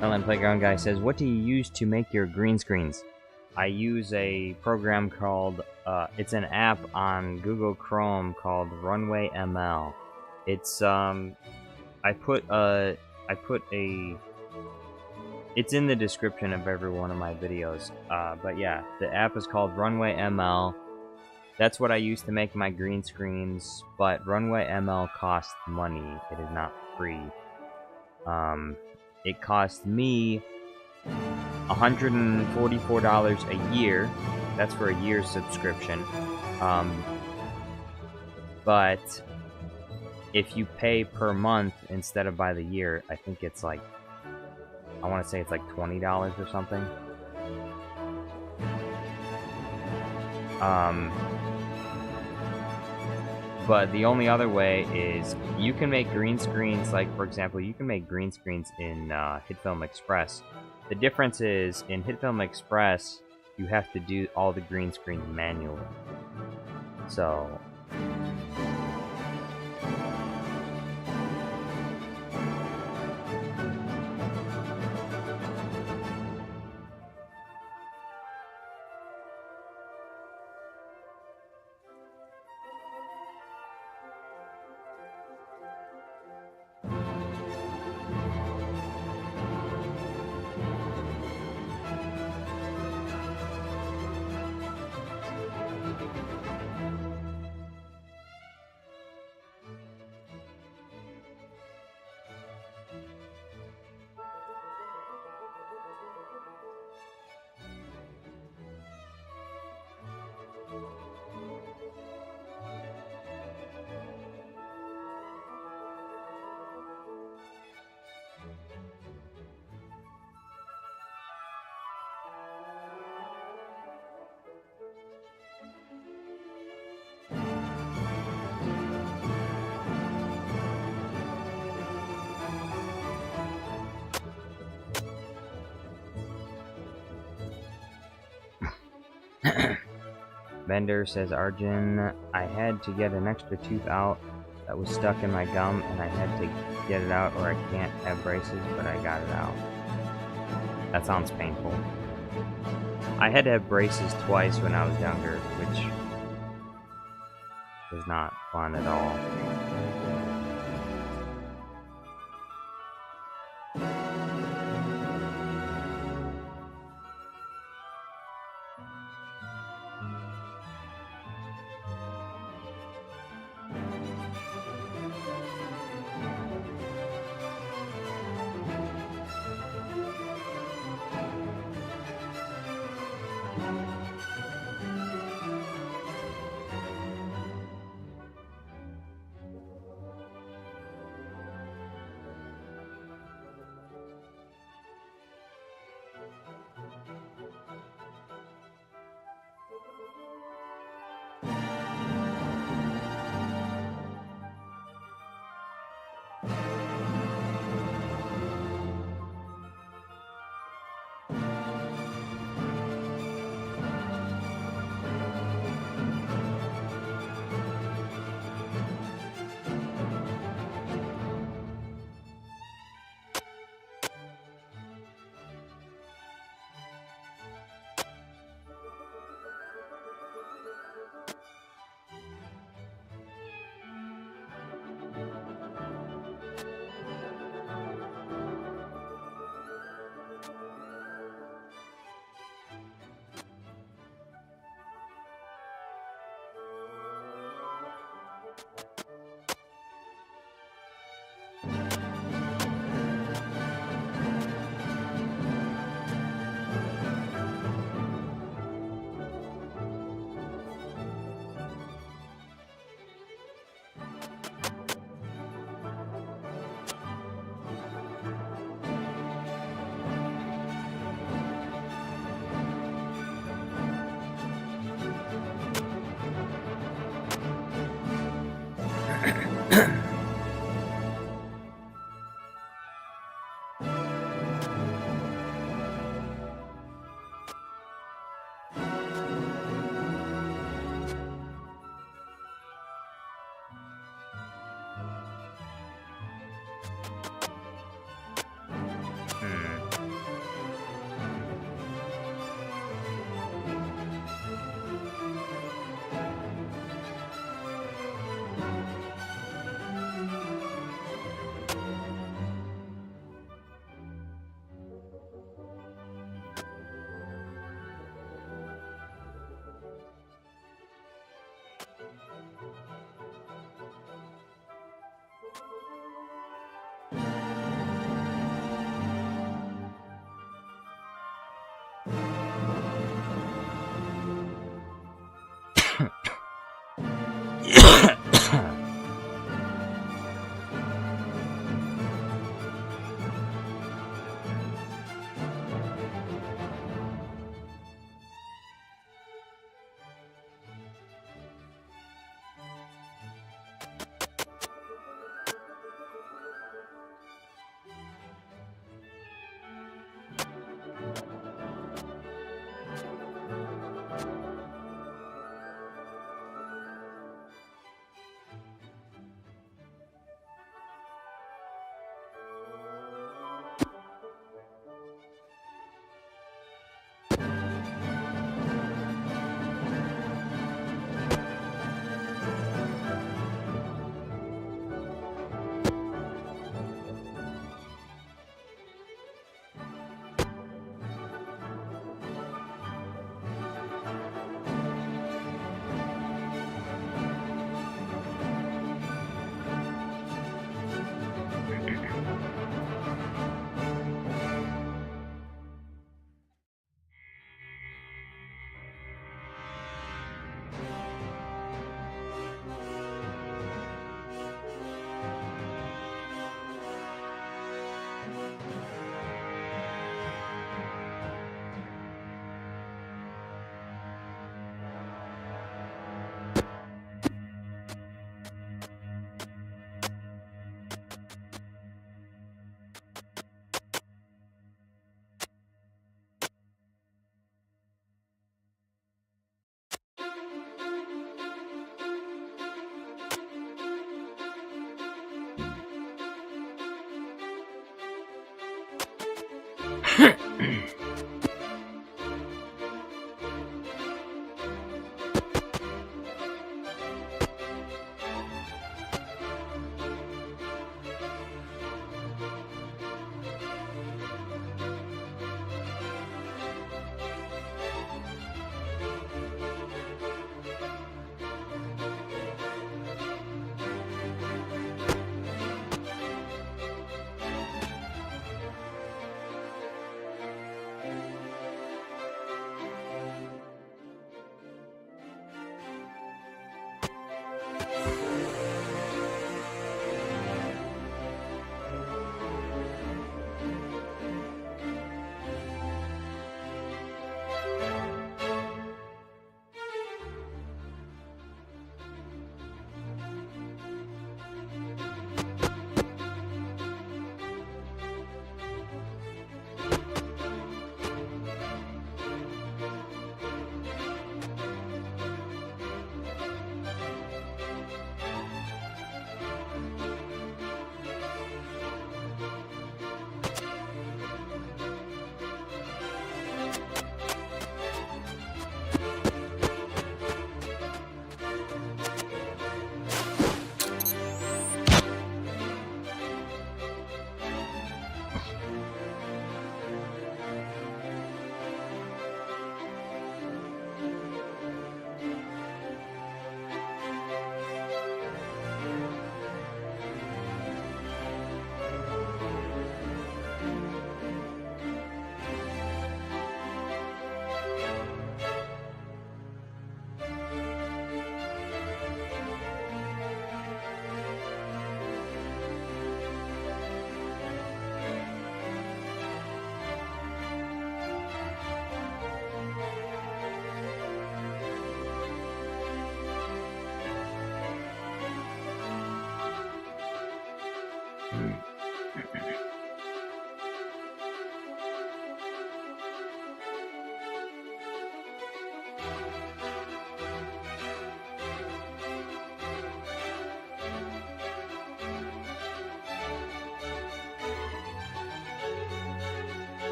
Ellen Playground Guy says, what do you use to make your green screens? I use a program called, it's an app on Google Chrome called Runway ML. It's, it's in the description of every one of my videos. But yeah, the app is called Runway ML. That's what I use to make my green screens, but Runway ML costs money. It is not free. It cost me $144 a year. That's for a year's subscription. But if you pay per month instead of by the year, I think it's like, I want to say it's like $20 or something. But the only other way is you can make green screens, like for example, you can make green screens in HitFilm Express. The difference is in HitFilm Express, you have to do all the green screens manually. So Bender says, Arjun, I had to get an extra tooth out that was stuck in my gum, and I had to get it out or I can't have braces, but I got it out. That sounds painful. I had to have braces twice when I was younger, which was not fun at all.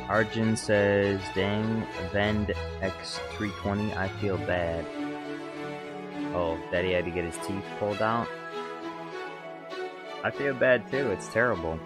Arjun says, dang, Vend X320, I feel bad. Oh, that he had to get his teeth pulled out? I feel bad too, it's terrible.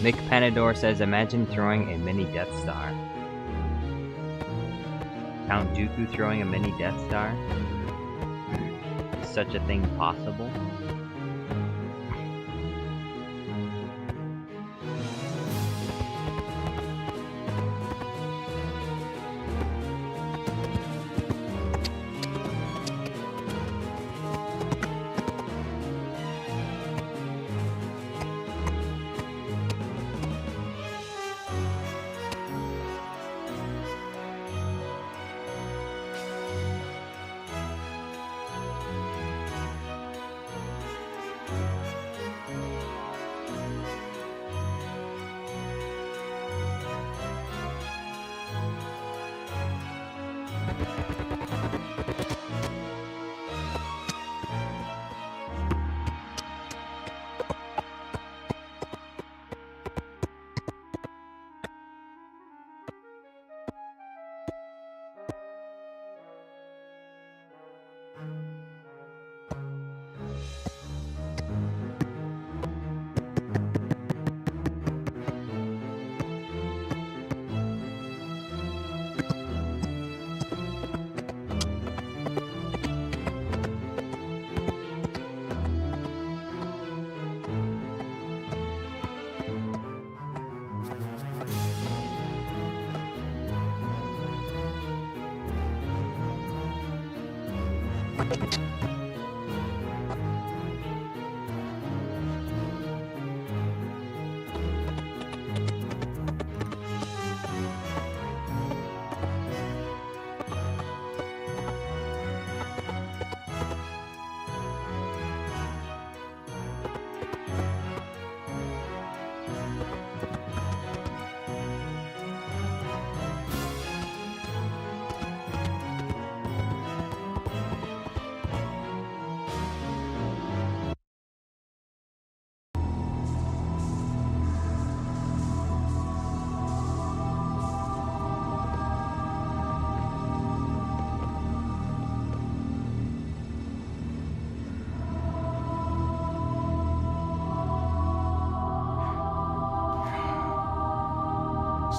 Mick Panador says, imagine throwing a mini Death Star. Count Dooku throwing a mini Death Star? Is such a thing possible?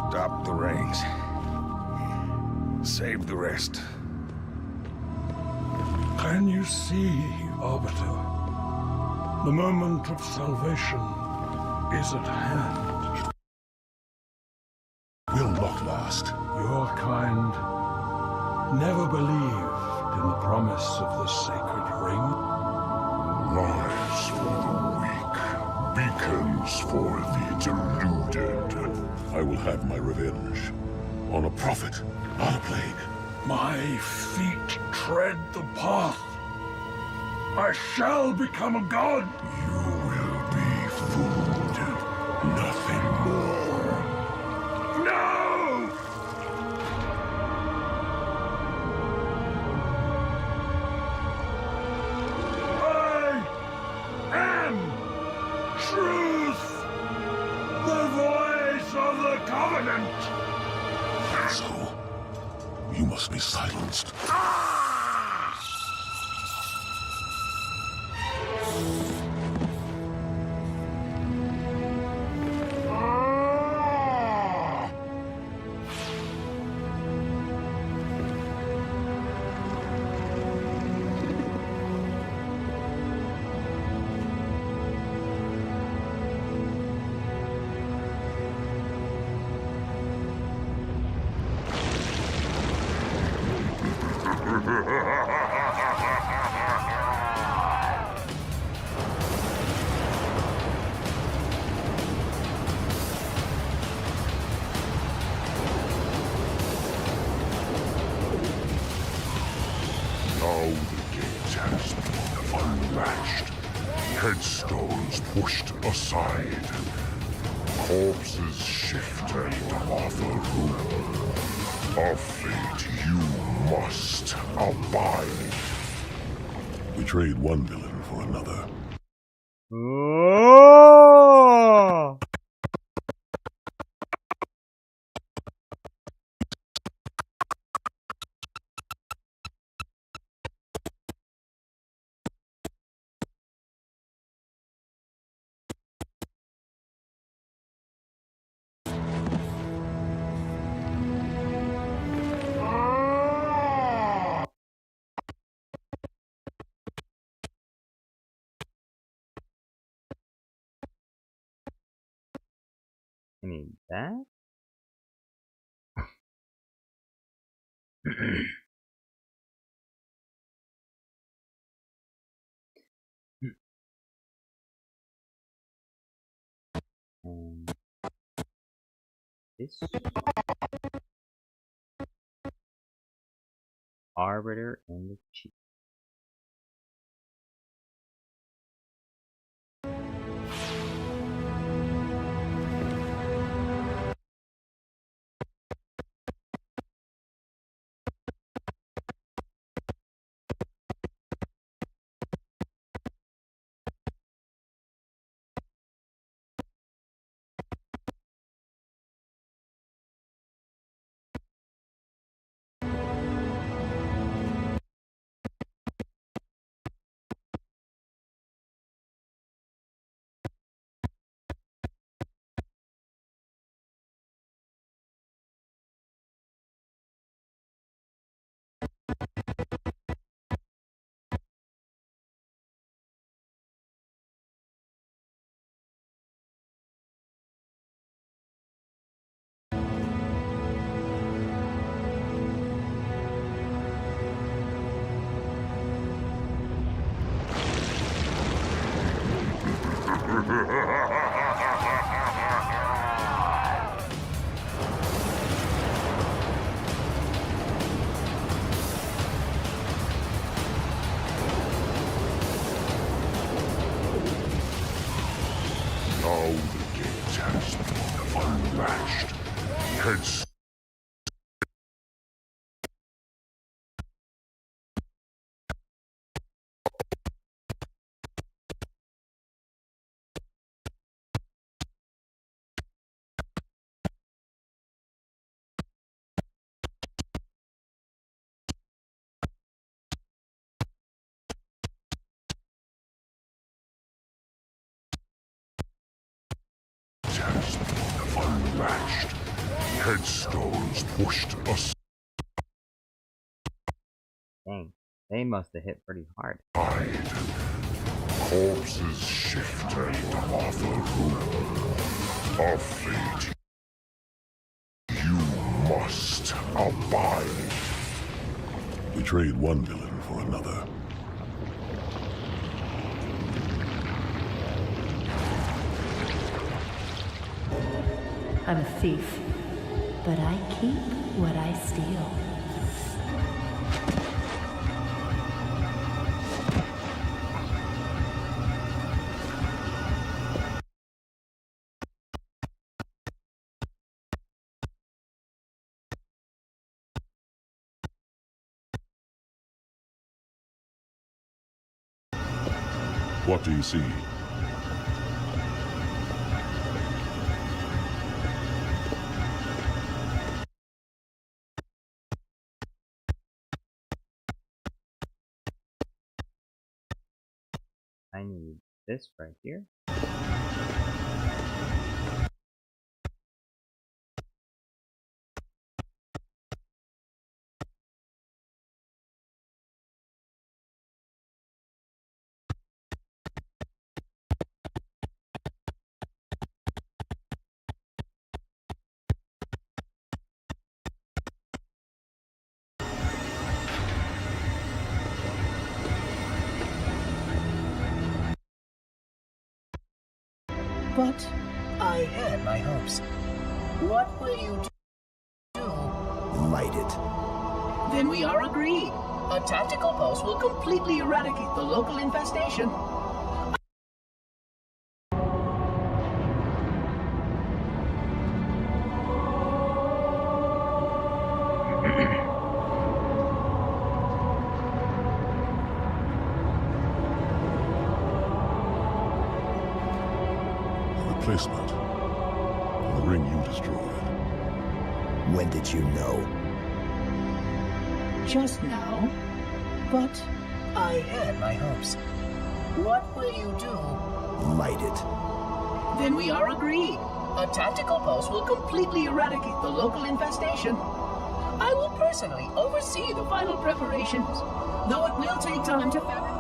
Stop the reins. Save the rest. Can you see, Arbiter? The moment of salvation is at hand. Will not last. Your kind never believed in the promise of the sacred ring. Lies for the weak. Beacons for the deluded. I will have my revenge. On a prophet, not a plague. My feet tread the path. I shall become a god. You will be food. Nothing more. No! I am truth. The voice of the covenant. So, you must be silenced. Now the gate has been unlatched, headstones pushed aside, corpses shift and offer room. A fate you must abide. We trade one villain for another. I need that. And this arbiter and the chief. Now the gate has been unlatched. Hence, has been unlatched. Headstones pushed aside. Dang, they must have hit pretty hard. Corpses shift and offer room. A fate you must abide. We trade one villain for another. I'm a thief, but I keep what I steal. What do you see? I need this right here. But I had my hopes. What will you do? Light it. Then we are agreed. A tactical pulse will completely eradicate the local infestation. Replacement. The ring you destroyed. When did you know? Just now. But I had my hopes. What will you do? Light it. Then we are agreed. A tactical pulse will completely eradicate the local infestation. I will personally oversee the final preparations, though it will take time to fabricate.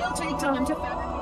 will take time to fabricate.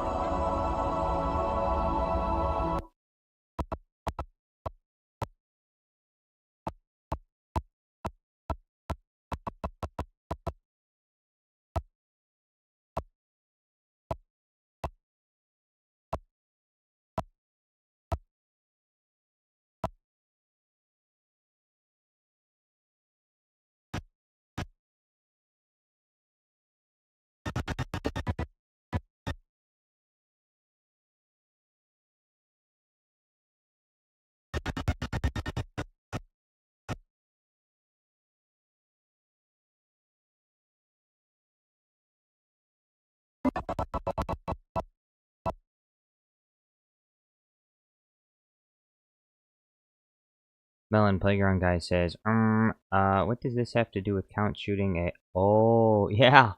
Melon Playground Guy says, what does this have to do with Count shooting a... Oh, yeah.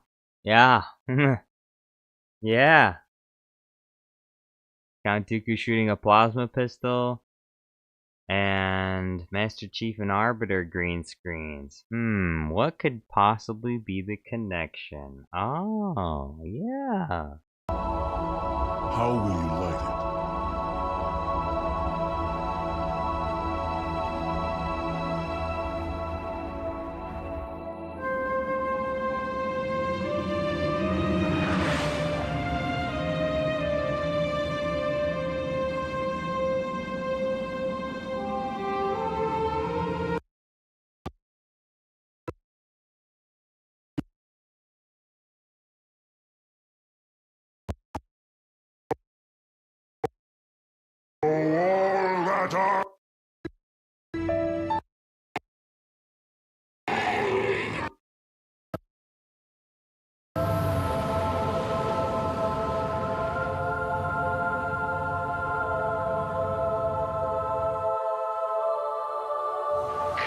Yeah. Yeah. Count Dooku shooting a plasma pistol. And Master Chief and Arbiter green screens. What could possibly be the connection? Oh, yeah. How will you light it? All that are...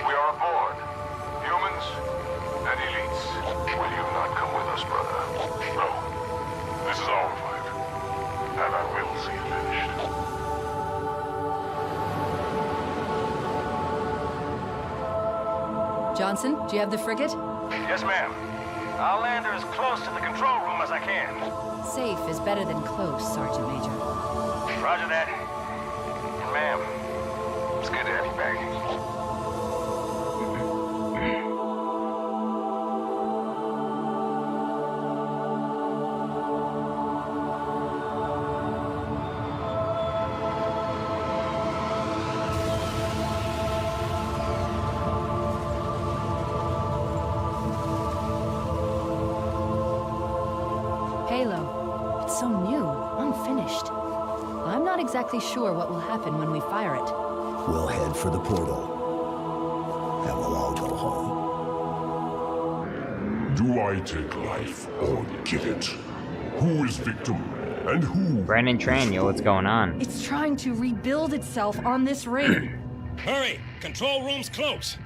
We are aboard. Humans and elites. Will you not come with us, brother? No. This is our fight. And I will see it finished. Johnson, do you have the frigate? Yes, ma'am. I'll land her as close to the control room as I can. Safe is better than close, Sergeant Major. Roger that. And ma'am, it's good to have you back. Halo. It's so new, unfinished. I'm not exactly sure what will happen when we fire it. We'll head for the portal. And we'll all go home. Do I take life or give it? Who is victim and who? Brandon Tran, yo, what's going on? It's trying to rebuild itself on this ring. Hurry! Control room's close!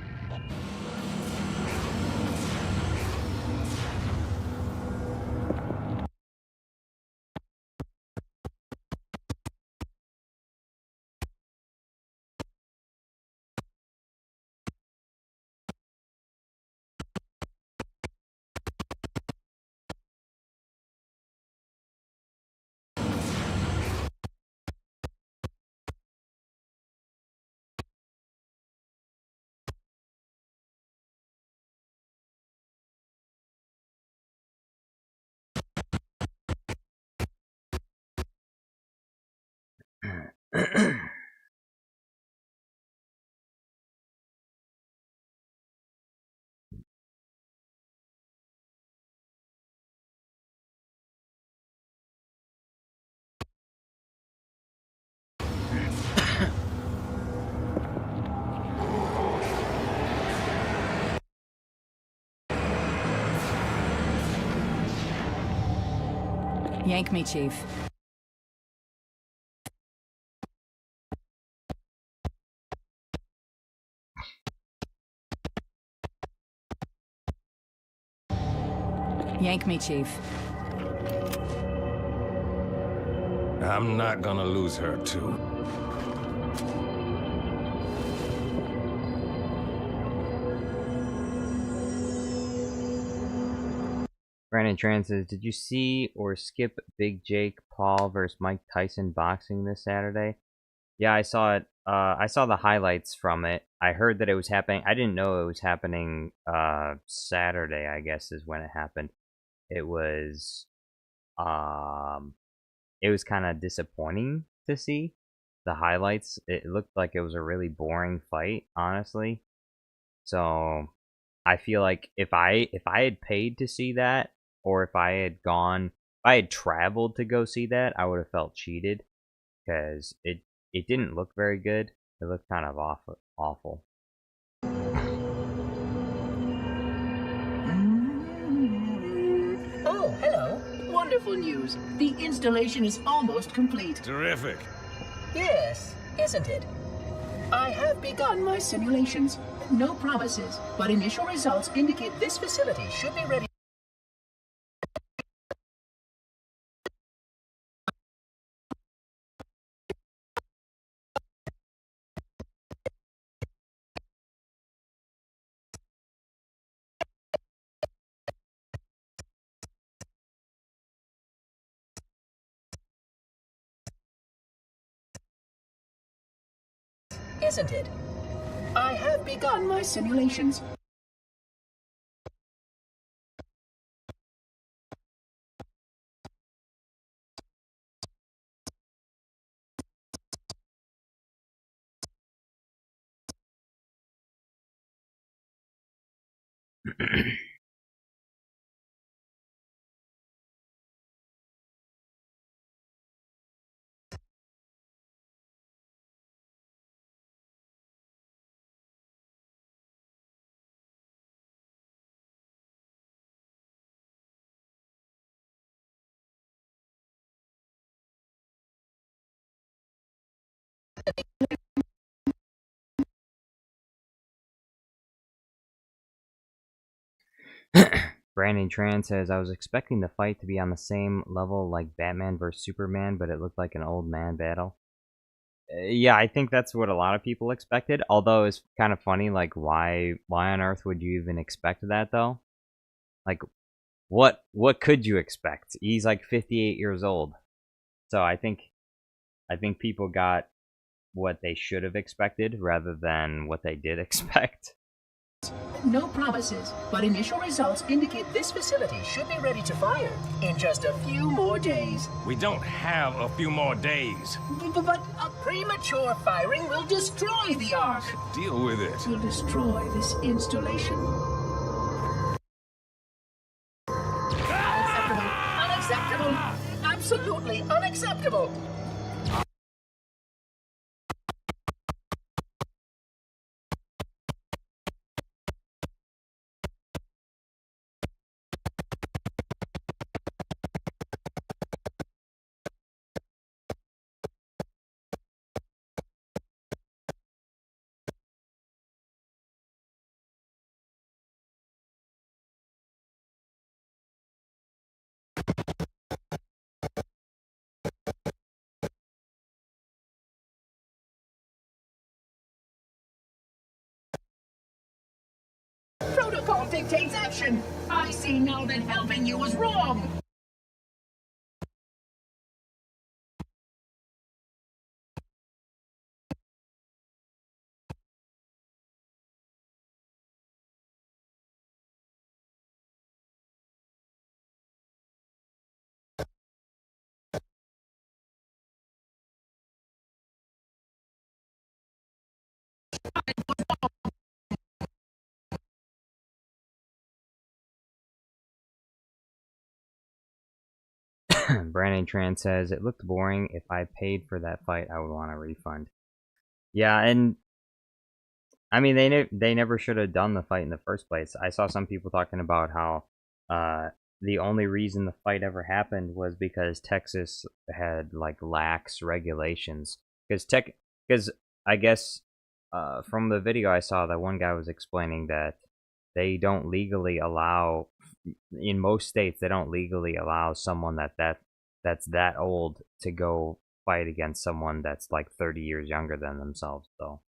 Yank me, Chief. Yank me, Chief. I'm not gonna lose her, too. Brandon Tran says, did you see or skip Big Jake Paul versus Mike Tyson boxing this Saturday? Yeah, I saw it. I saw the highlights from it. I heard that it was happening. I didn't know it was happening Saturday, I guess is when it happened. It was kind of disappointing to see the highlights. It looked like it was a really boring fight, honestly. So I feel like if I had paid to see that, or if I had traveled to go see that, I would have felt cheated because it didn't look very good. It looked kind of awful. Oh, hello. Wonderful news. The installation is almost complete. Terrific. Yes, isn't it? I have begun my simulations. No promises, but initial results indicate this facility should be ready. Isn't it? I have begun my simulations. Brandon Tran says, I was expecting the fight to be on the same level like Batman vs Superman, but it looked like an old man battle. Yeah, I think that's what a lot of people expected. Although it's kind of funny, like why on earth would you even expect that though? Like, what could you expect? He's like 58 years old, so I think people got what they should have expected rather than what they did expect. No promises, but initial results indicate this facility should be ready to fire in just a few more days. We don't have a few more days. But a premature firing will destroy the Ark. Deal with it. Will destroy this installation. Unacceptable. Unacceptable. Absolutely unacceptable. Protocol dictates action. I see now that helping you was wrong. Brandon Tran says, it looked boring. If I paid for that fight, I would want a refund. Yeah, and I mean, they never should have done the fight in the first place. I saw some people talking about how the only reason the fight ever happened was because Texas had like lax regulations. Because I guess from the video I saw, that one guy was explaining that they don't legally allow, in most states, they don't legally allow someone that's that old to go fight against someone that's like 30 years younger than themselves. So.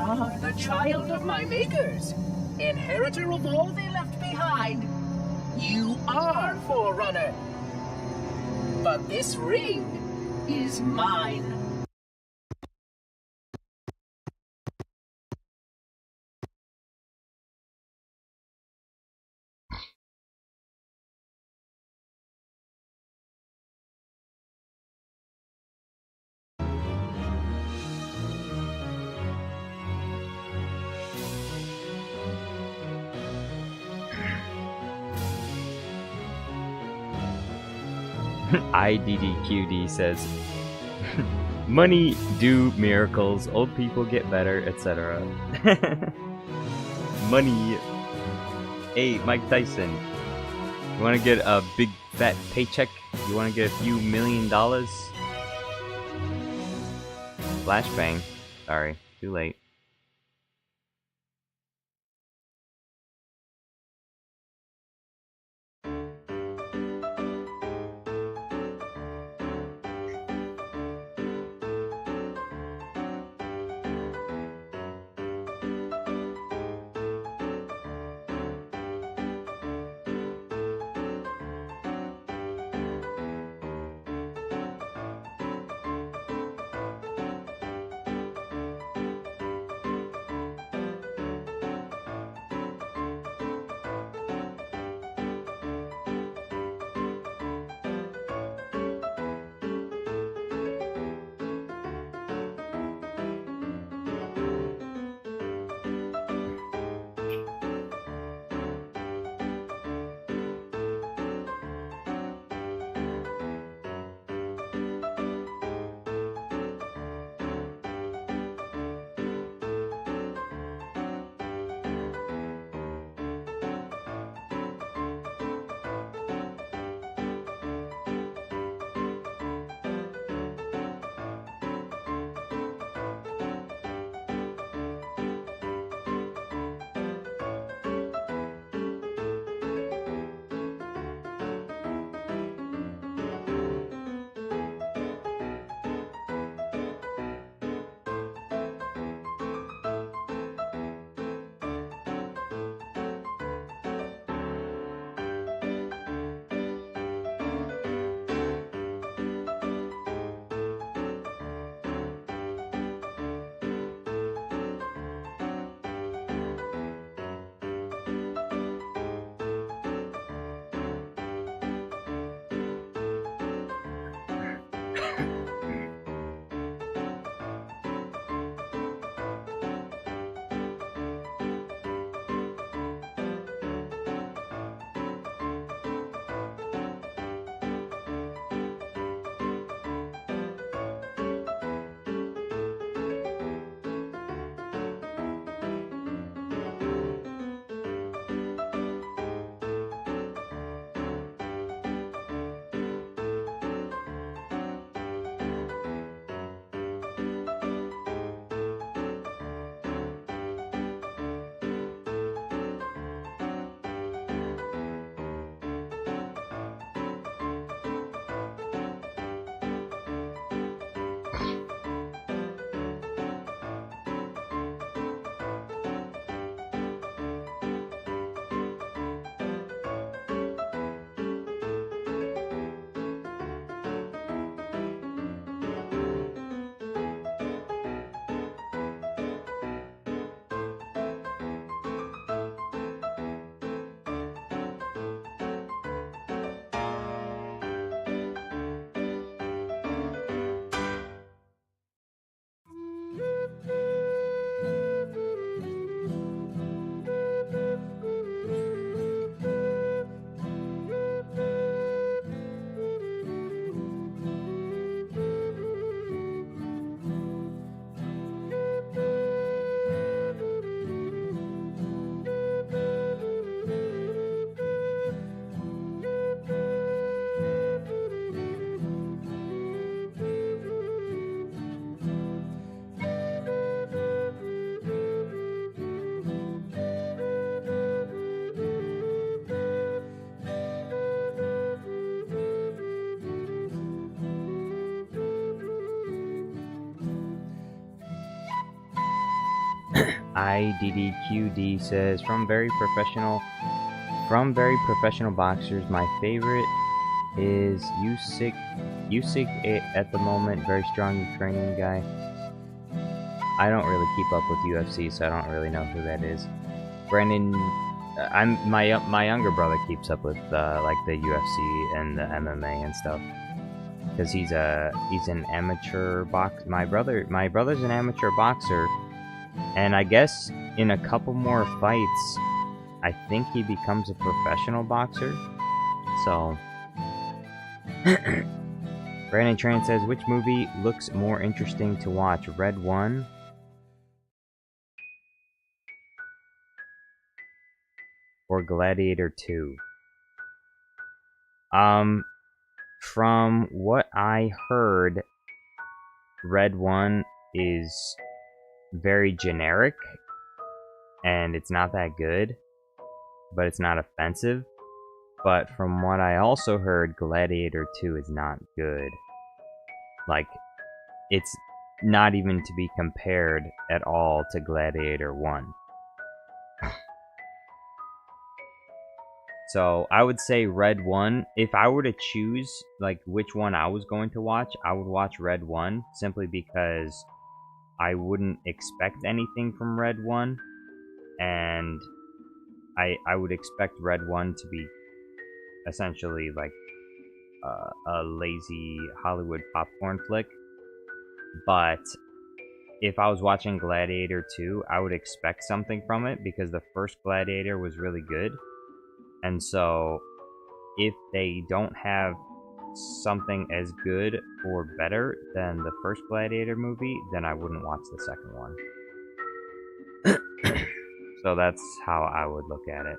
are the child of my makers, inheritor of all they left behind. You are Forerunner. But this ring is mine. IDDQD says, money do miracles, old people get better, etc. Money. Hey, Mike Tyson, you want to get a big fat paycheck? You want to get a few $1,000,000? Flashbang. Sorry, too late. IDDQD says, from very professional boxers, my favorite is Usyk at the moment, very strong Ukrainian guy. I don't really keep up with UFC, so I don't really know who that is. Brandon, my younger brother keeps up with like the UFC and the MMA and stuff, because he's an amateur My brother's an amateur boxer, and I guess in a couple more fights, I think he becomes a professional boxer. So, Brandon Tran says, which movie looks more interesting to watch, Red 1 or Gladiator 2? From what I heard, Red 1 is very generic, and it's not that good, but it's not offensive. But from what I also heard, Gladiator 2 is not good. Like, it's not even to be compared at all to Gladiator 1. So, I would say Red 1. If I were to choose, like, which one I was going to watch, I would watch Red 1, simply because I wouldn't expect anything from Red 1, and I would expect Red 1 to be essentially like a lazy Hollywood popcorn flick. But if I was watching Gladiator 2, I would expect something from it, because the first Gladiator was really good. And so, if they don't have something as good or better than the first Gladiator movie, then I wouldn't watch the second one. So that's how I would look at it.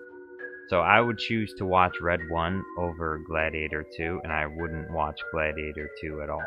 So I would choose to watch Red 1 over Gladiator 2, and I wouldn't watch Gladiator 2 at all.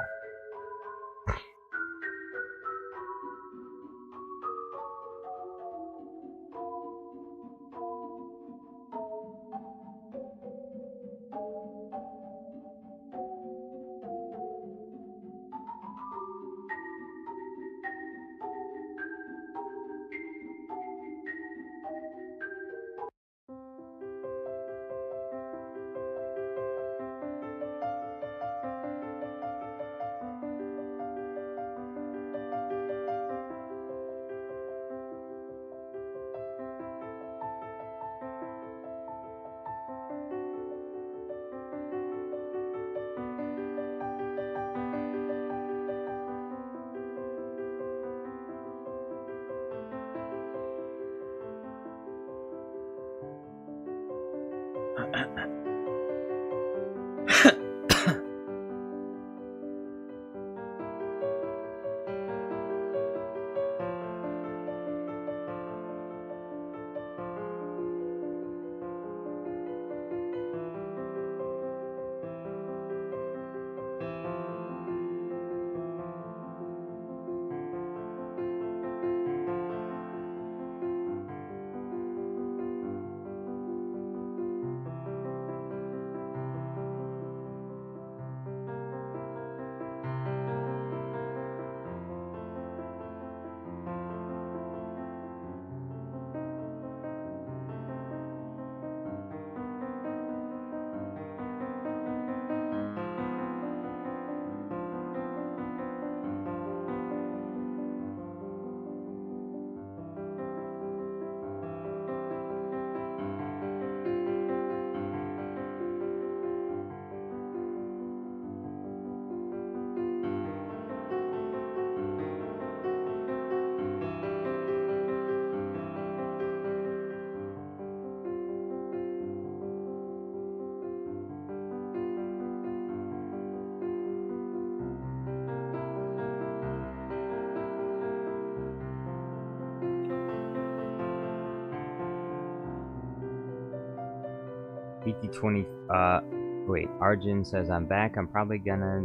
BT20, wait, Arjun says, I'm back. I'm probably gonna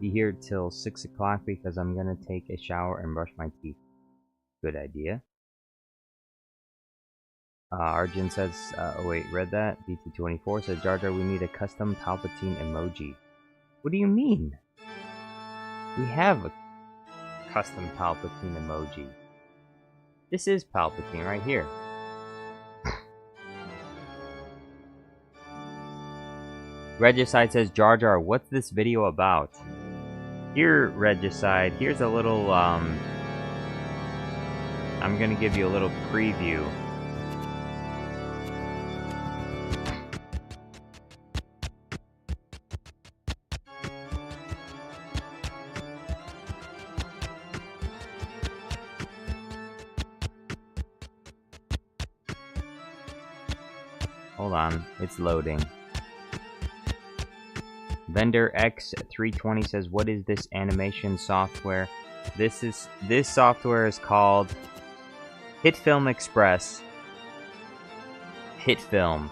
be here till 6 o'clock because I'm gonna take a shower and brush my teeth. Good idea. Arjun says, oh wait, read that? BT24 says, Jar Jar, we need a custom Palpatine emoji. What do you mean? We have a custom Palpatine emoji. This is Palpatine right here. Regicide says, Jar Jar, what's this video about? Here, Regicide, here's a little, I'm gonna give you a little preview. Hold on, it's loading. Vendor X320 says, what is this animation software? This software is called HitFilm Express. HitFilm.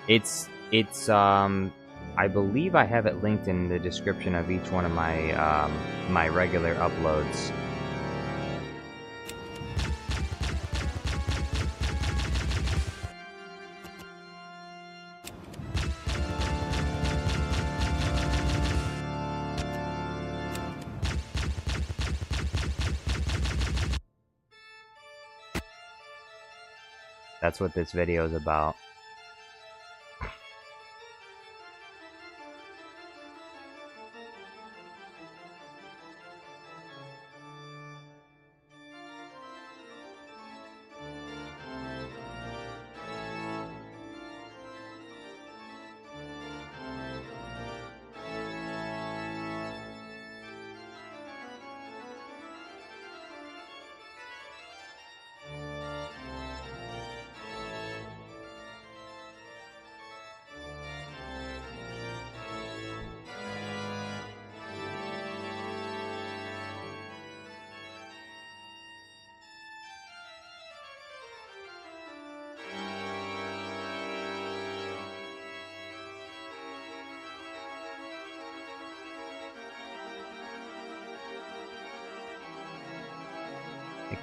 It's I believe I have it linked in the description of each one of my my regular uploads. That's what this video is about.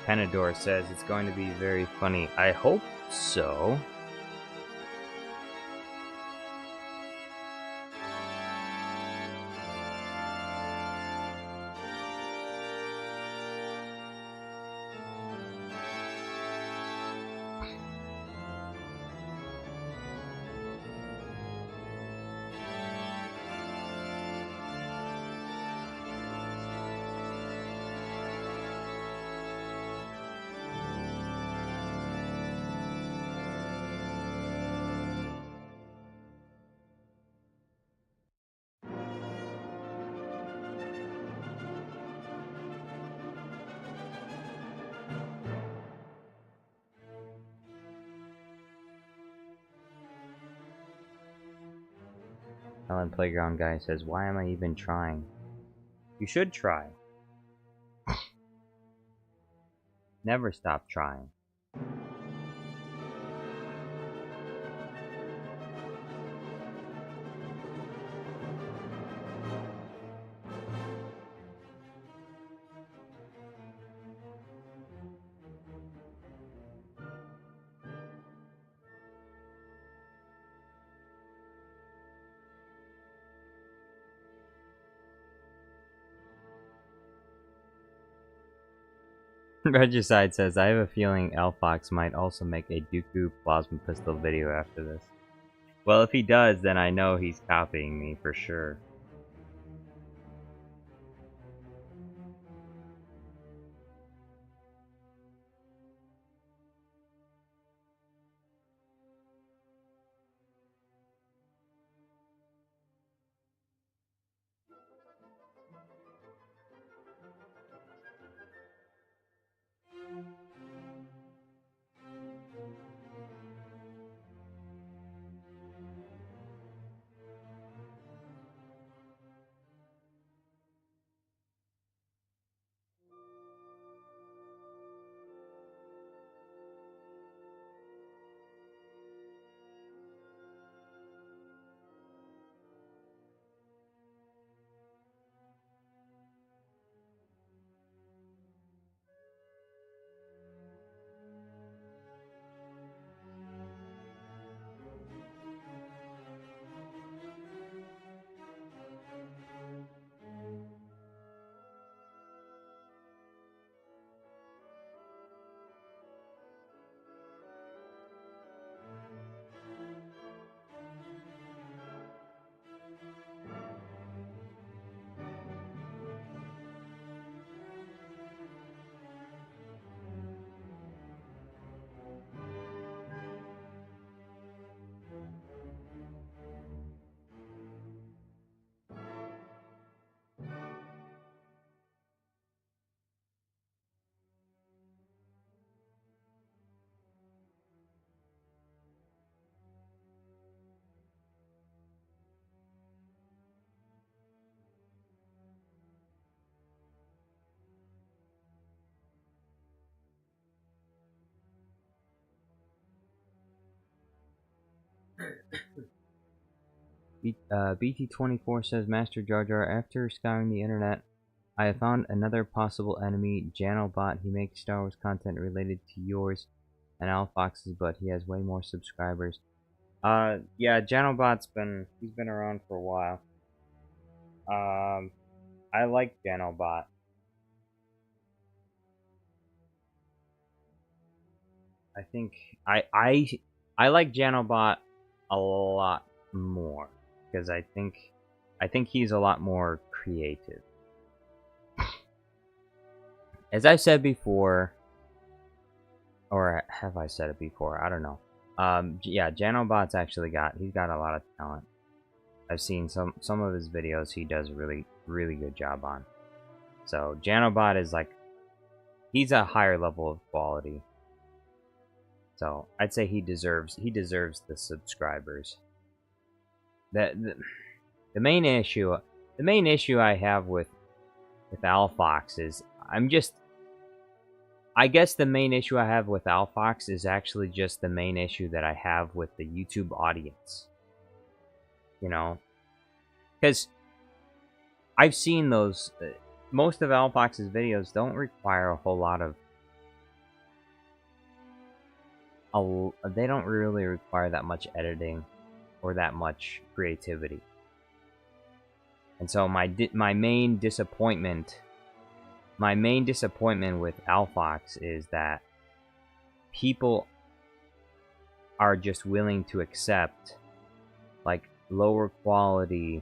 Penador says it's going to be very funny. I hope so. Ellen Playground Guy says, why am I even trying? You should try. Never stop trying. Regicide says, I have a feeling Alfox might also make a Dooku plasma pistol video after this. Well, if he does, then I know he's copying me for sure. BT24 says, Master Jar Jar, after scouring the internet, I have found another possible enemy, Janobot. He makes Star Wars content related to yours and Alfox's, but he has way more subscribers. Yeah, Janobot's he's been around for a while. I like Janobot. I think I like Janobot a lot more because I think he's a lot more creative. As I've said before, or have I said it before? I don't know. Yeah, Janobot's he's got a lot of talent. I've seen some of his videos. He does a really good job on. So Janobot is like, he's a higher level of quality. So I'd say he deserves the subscribers. The main issue I have with Alfox is I guess the main issue I have with Alfox is actually just the main issue that I have with the YouTube audience. You know, because I've seen those. Most of Alfox's videos don't require a whole lot of. They don't really require that much editing or that much creativity. And so my main disappointment with Alfox is that people are just willing to accept like lower quality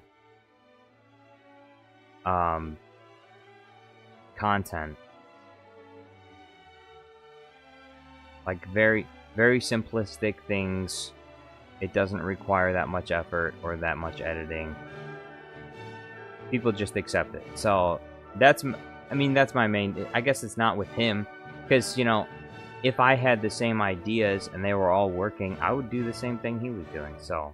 content, like very simplistic things. It doesn't require that much effort or that much editing. People just accept it. So that's my main. I guess it's not with him, because you know, if I had the same ideas and they were all working, I would do the same thing he was doing. So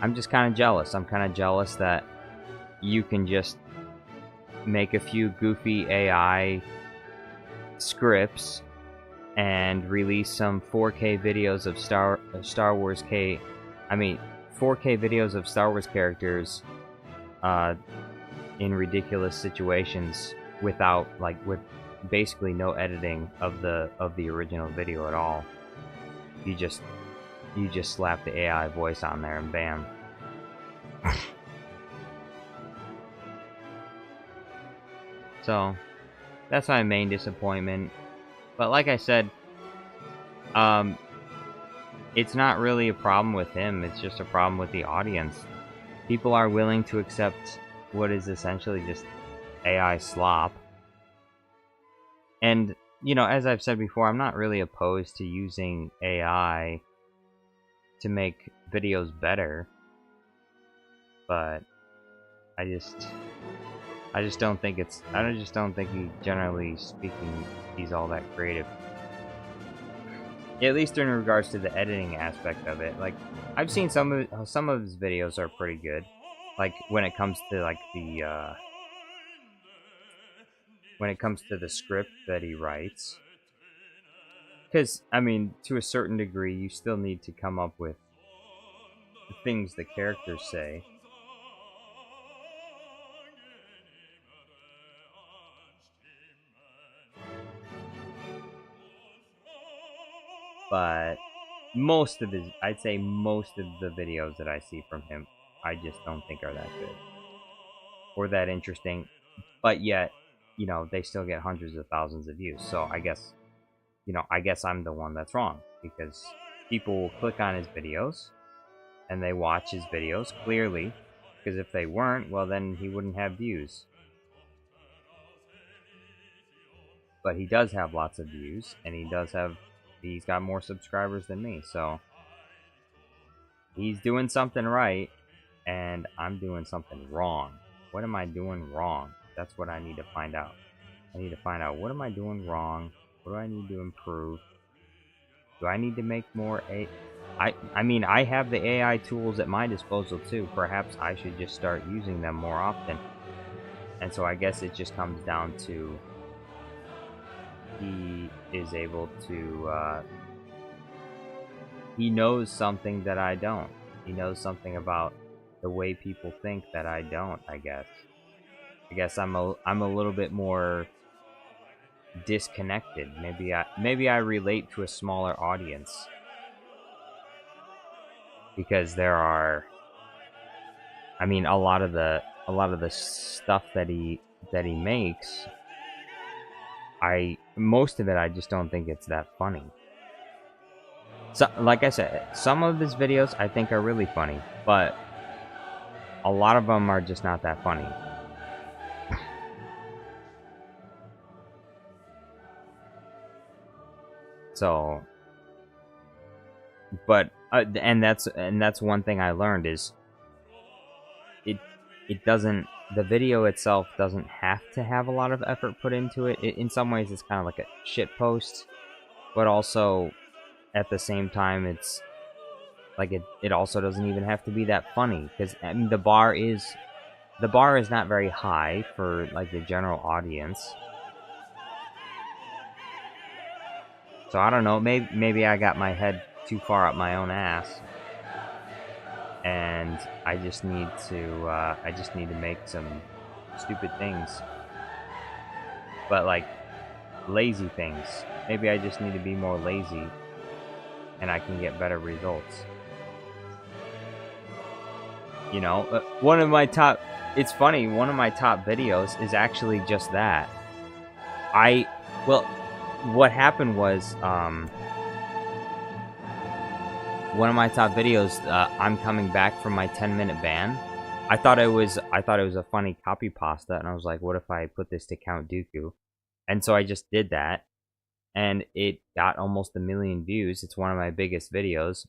I'm just kind of jealous. I'm kind of jealous that you can just make a few goofy AI scripts and release some 4K videos of 4K videos of Star Wars characters in ridiculous situations with basically no editing of the original video at all. You just slap the AI voice on there and bam. So that's my main disappointment. But like I said, it's not really a problem with him, it's just a problem with the audience. People are willing to accept what is essentially just AI slop. And, you know, as I've said before, I'm not really opposed to using AI to make videos better. But I just don't think generally speaking, he's all that creative. At least in regards to the editing aspect of it. Like, I've seen some of his videos are pretty good. Like when it comes to like the script that he writes. Because I mean, to a certain degree, you still need to come up with the things the characters say. But I'd say most of the videos that I see from him, I just don't think are that good or that interesting. But yet, you know, they still get hundreds of thousands of views. So I guess I'm the one that's wrong, because people will click on his videos and they watch his videos clearly, because if they weren't, well, then he wouldn't have views. But he does have lots of views, and he's got more subscribers than me, so he's doing something right, and I'm doing something wrong. What am I doing wrong? That's what I need to find out. I need to find out, what am I doing wrong? What do I need to improve? Do I need to make more I mean, I have the AI tools at my disposal too. Perhaps I should just start using them more often. And so I guess it just comes down to he he knows something that I don't. He knows something about the way people think that I don't, I guess. I guess I'm a little bit more disconnected. Maybe I relate to a smaller audience. Because there are, I mean, a lot of the stuff that he makes, most of it I just don't think it's that funny. So, like I said, some of his videos I think are really funny, but a lot of them are just not that funny. So, but and that's one thing I learned is it doesn't, the video itself doesn't have to have a lot of effort put into it. In some ways it's kind of like a shit post, but also at the same time it's like it also doesn't even have to be that funny, because I mean, the bar is not very high for like the general audience. So I don't know, maybe I got my head too far up my own ass, and I just need to make some stupid things, but like lazy things. Maybe I just need to be more lazy, and I can get better results. You know, one of my top videos is actually just that. Well, what happened was, one of my top videos, I'm coming back from my 10-minute ban. I thought it was a funny copy pasta, and I was like, what if I put this to Count Dooku? And so I just did that, and it got almost 1 million views. It's one of my biggest videos,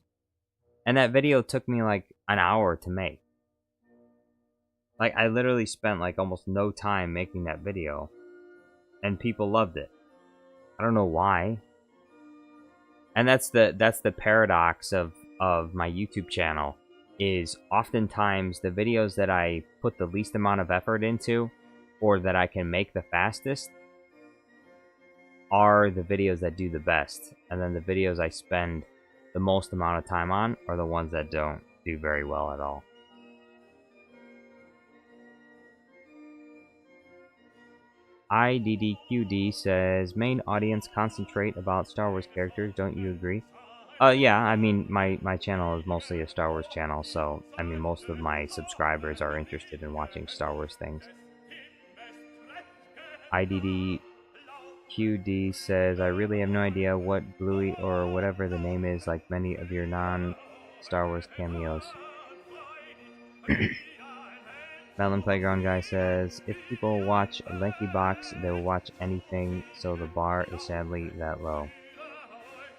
and that video took me like an hour to make. Like, I literally spent like almost no time making that video, and people loved it. I don't know why. And that's the paradox of my YouTube channel, is oftentimes the videos that I put the least amount of effort into, or that I can make the fastest, are the videos that do the best. And then the videos I spend the most amount of time on are the ones that don't do very well at all. IDDQD says, main audience concentrate about Star Wars characters, don't you agree? Yeah, I mean, my channel is mostly a Star Wars channel, so, I mean, most of my subscribers are interested in watching Star Wars things. IDDQD says, I really have no idea what Bluey or whatever the name is, like many of your non-Star Wars cameos. Melon Playground Guy says, if people watch a lengthy box, they will watch anything, so the bar is sadly that low.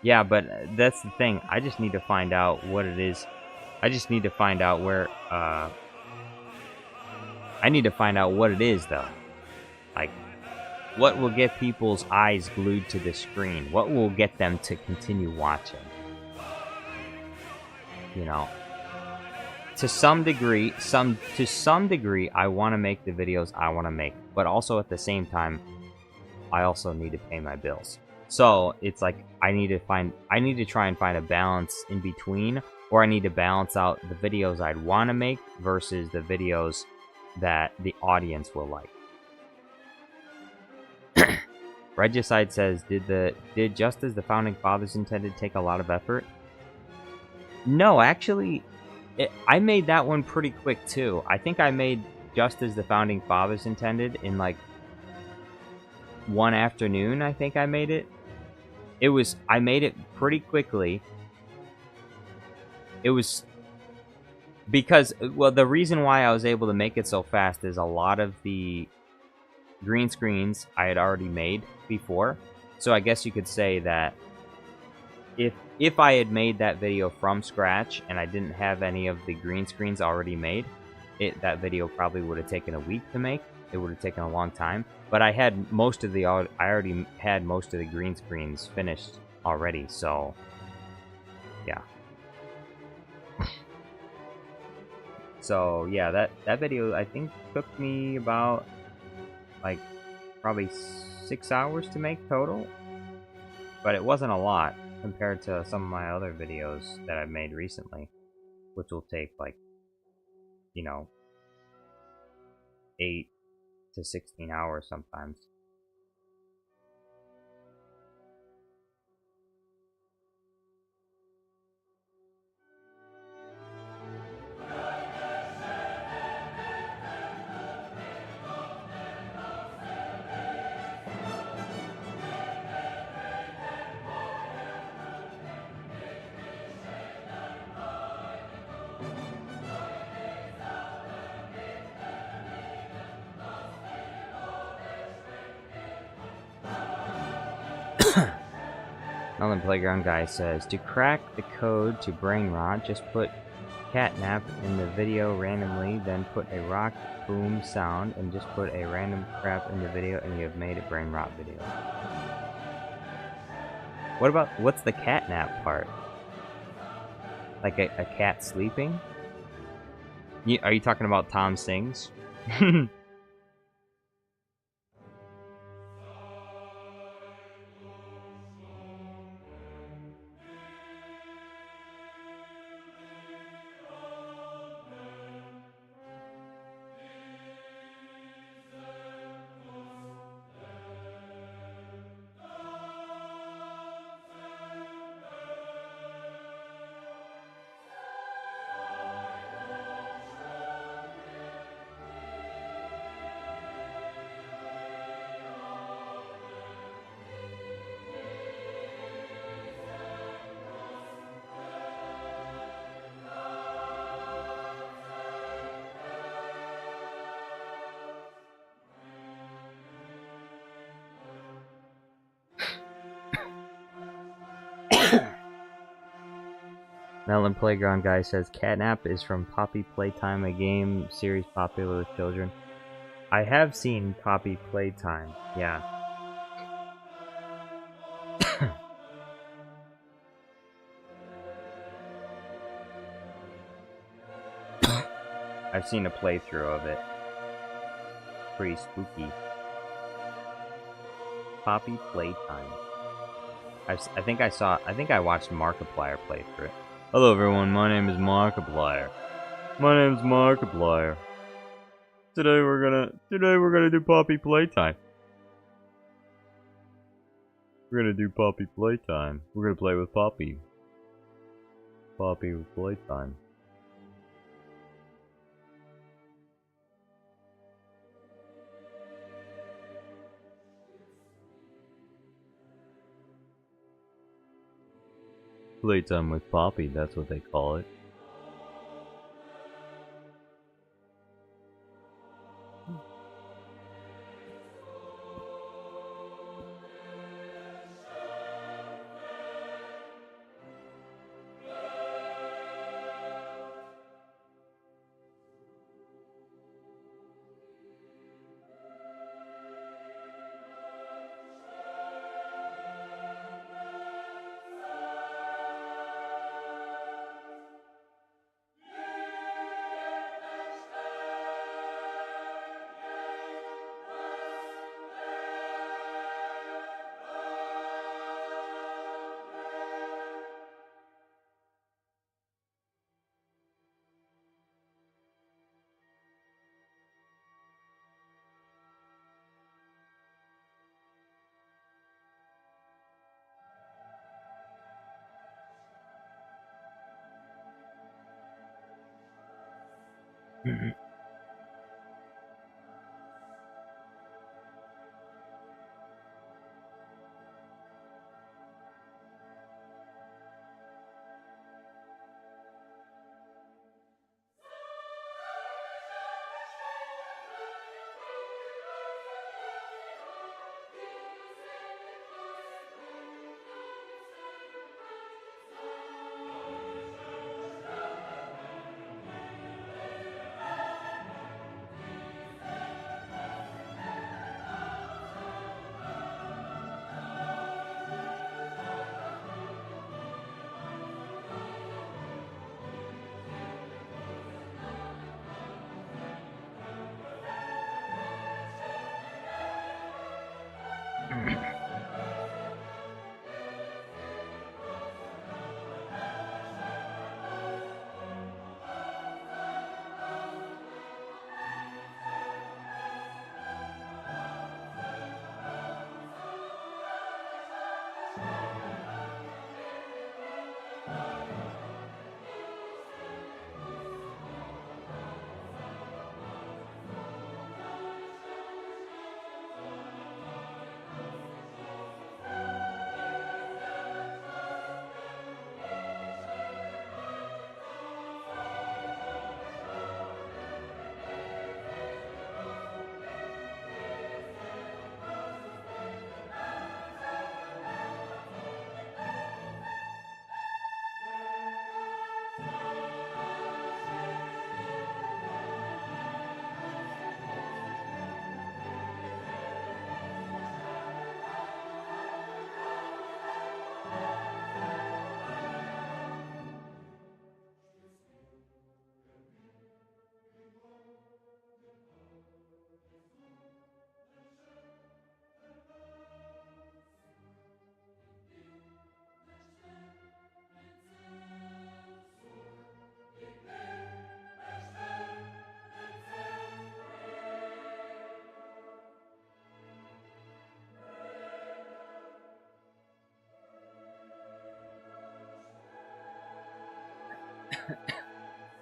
Yeah, but that's the thing. I just need to find out what it is. I just need to find out where, I need to find out what it is, though. Like, what will get people's eyes glued to the screen? What will get them to continue watching? You know? To some degree, I want to make the videos I want to make, but also at the same time, I also need to pay my bills. So it's like I need to try and find a balance in between, or I need to balance out the videos I'd want to make versus the videos that the audience will like. Regicide says, did just as the founding fathers intended take a lot of effort? No, actually. I made that one pretty quick, too. I think I made just as the Founding Fathers intended in, like, one afternoon, I think I made it. I made it pretty quickly. It was because, well, the reason why I was able to make it so fast is a lot of the green screens I had already made before. So I guess you could say that if I had made that video from scratch and I didn't have any of the green screens already made, that video probably would have taken a week to make. It would have taken a long time. But I already had most of the green screens finished already, so yeah. So yeah, that video I think took me about like probably 6 hours to make total. But it wasn't a lot. compared to some of my other videos that I've made recently, which will take like, you know, 8 to 16 hours sometimes. Melon Playground Guy says, to crack the code to brain rot, just put catnap in the video randomly, then put a rock boom sound, and just put a random crap in the video, and you have made a brain rot video. What's the catnap part? Like a cat sleeping? Are you talking about Tom Sings? Melon Playground Guy says, catnap is from Poppy Playtime, a game series popular with children. I have seen Poppy Playtime, yeah. I've seen a playthrough of it. Pretty spooky. Poppy Playtime. I think I watched Markiplier play through it. Hello everyone, my name is Markiplier. My name's Markiplier. Today we're gonna do Poppy Playtime. We're gonna do Poppy Playtime. We're gonna play with Poppy. Poppy Playtime. Playtime with Poppy, that's what they call it.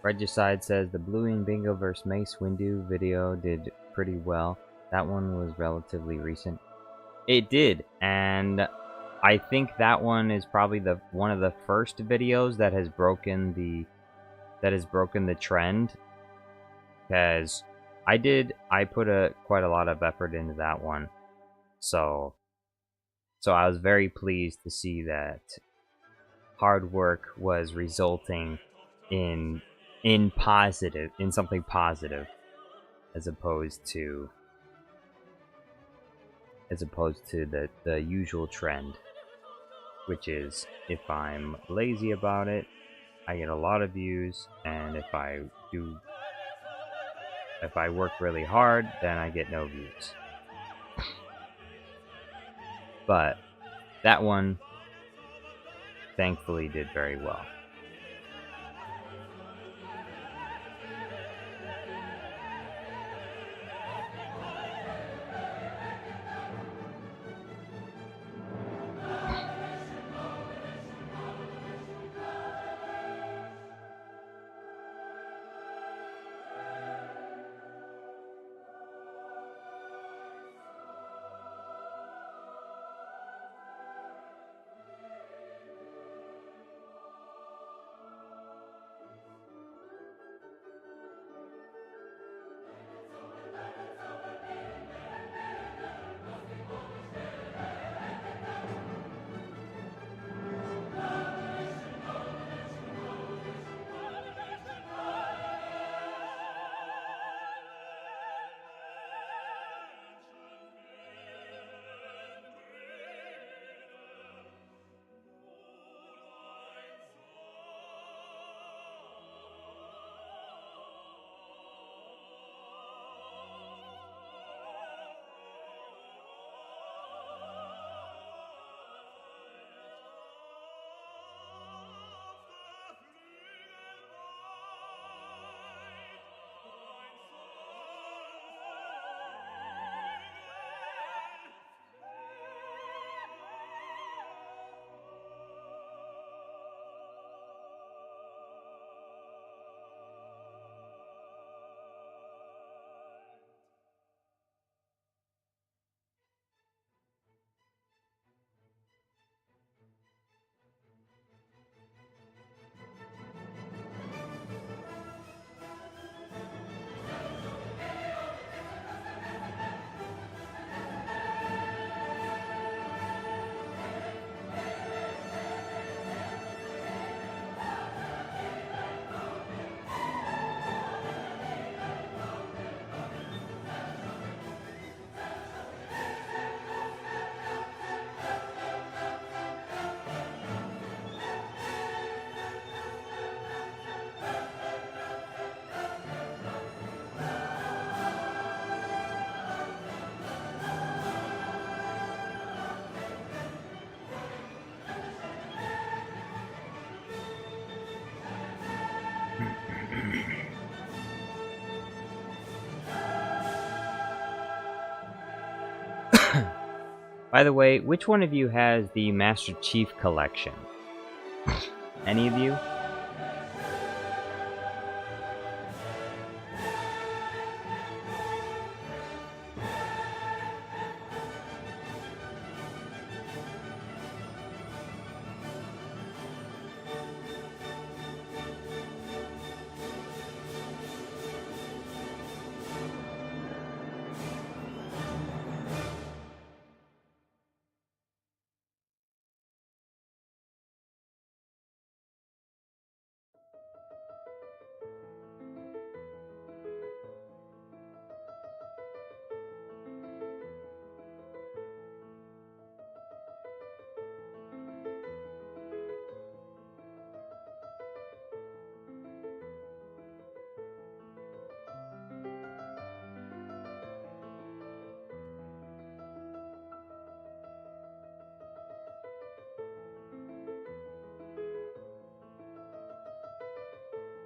Regicide says the Bluey Bingo vs Mace Windu video did pretty well. That one was relatively recent. It did, and I think that one is probably one of the first videos that has broken the trend. Because I put quite a lot of effort into that one, so I was very pleased to see that hard work was resulting in something positive, as opposed to the usual trend, which is if I'm lazy about it, I get a lot of views, and if I work really hard, then I get no views. But that one thankfully did very well. By the way, which one of you has the Master Chief Collection? Any of you?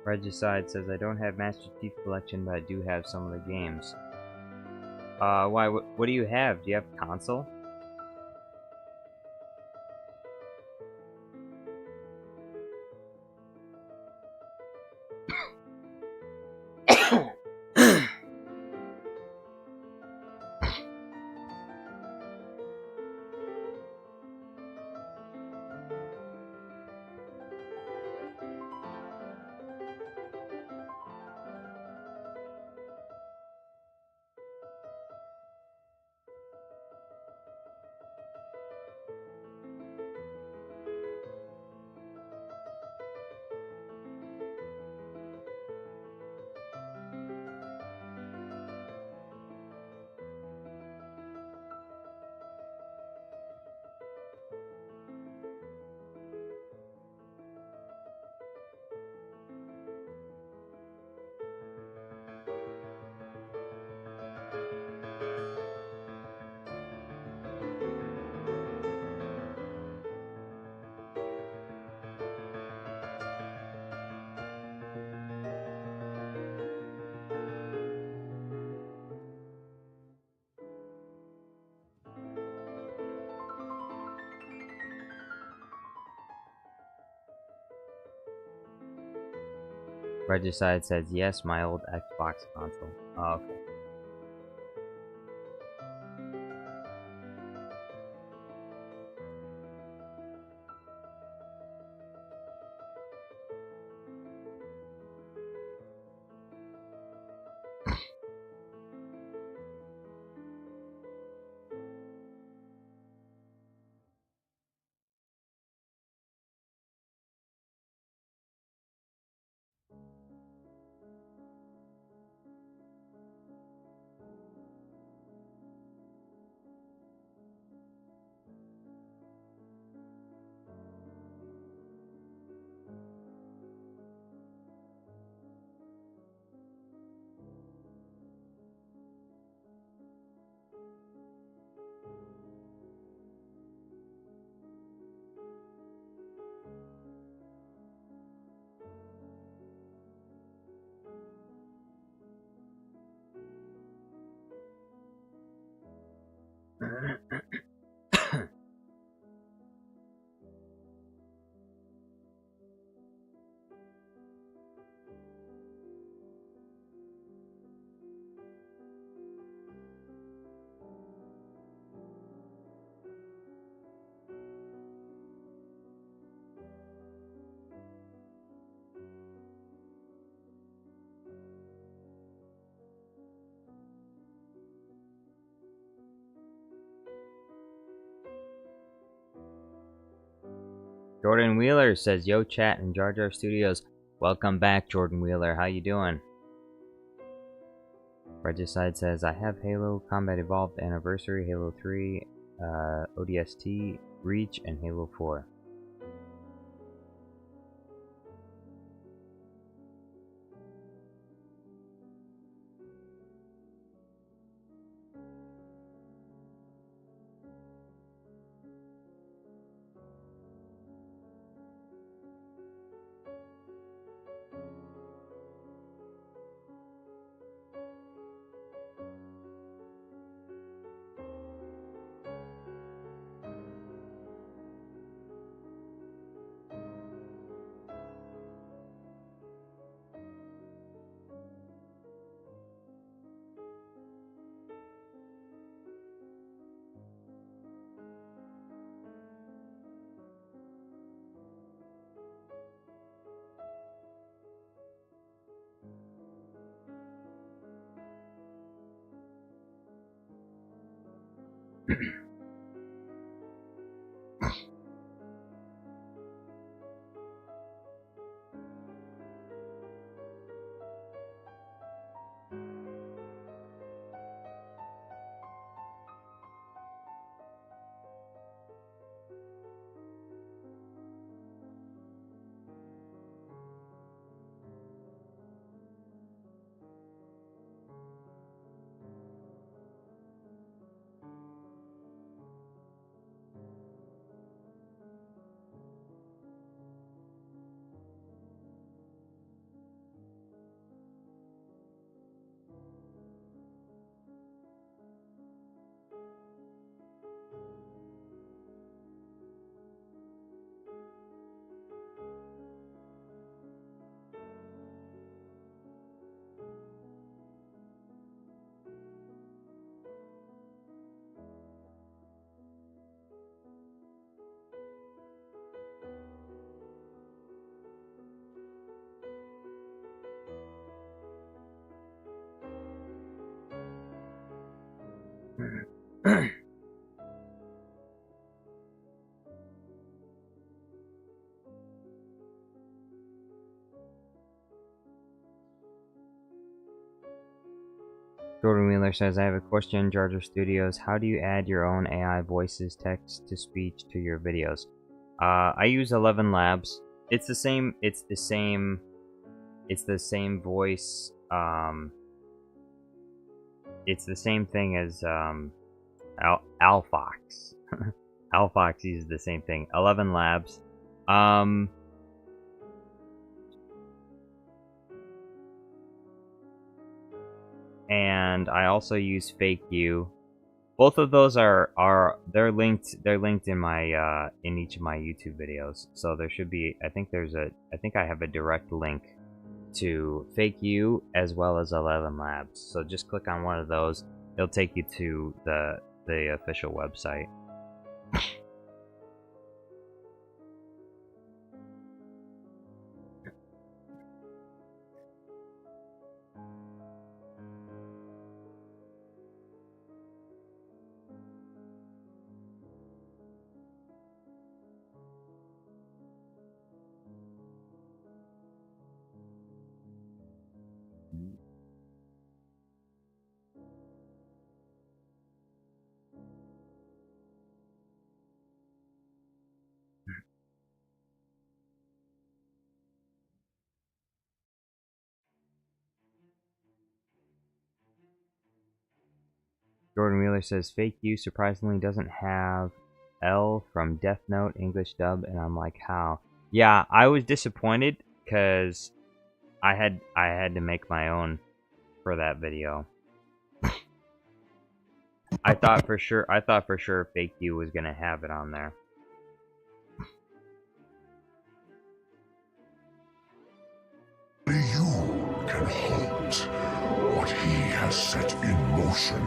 Regicide says, I don't have Master Chief Collection, but I do have some of the games. Why? What do you have? Do you have console? Regicide says, yes, my old Xbox console. Oh, okay. Jordan Wheeler says, yo chat and Jar Jar Studios. Welcome back, Jordan Wheeler. How you doing? Regicide says, I have Halo Combat Evolved Anniversary, Halo 3, ODST, Reach, and Halo 4. Jordan Wheeler says, I have a question, Jar Jar Studios. How do you add your own AI voices, text to speech to your videos? I use 11 Labs. It's the same voice, it's the same thing as Alfox. Alfox uses the same thing. 11 Labs. And I also use FakeU. Both of those they're linked in my in each of my YouTube videos. So there should be, I think I have a direct link to Fake You as well as 11 Labs. So just click on one of those. It'll take you to the official website. Jordan Wheeler says Fake You surprisingly doesn't have L from Death Note English dub, and I'm like, how? Yeah, I was disappointed because I had to make my own for that video. I thought for sure Fake You was gonna have it on there. You can halt what he has set in motion.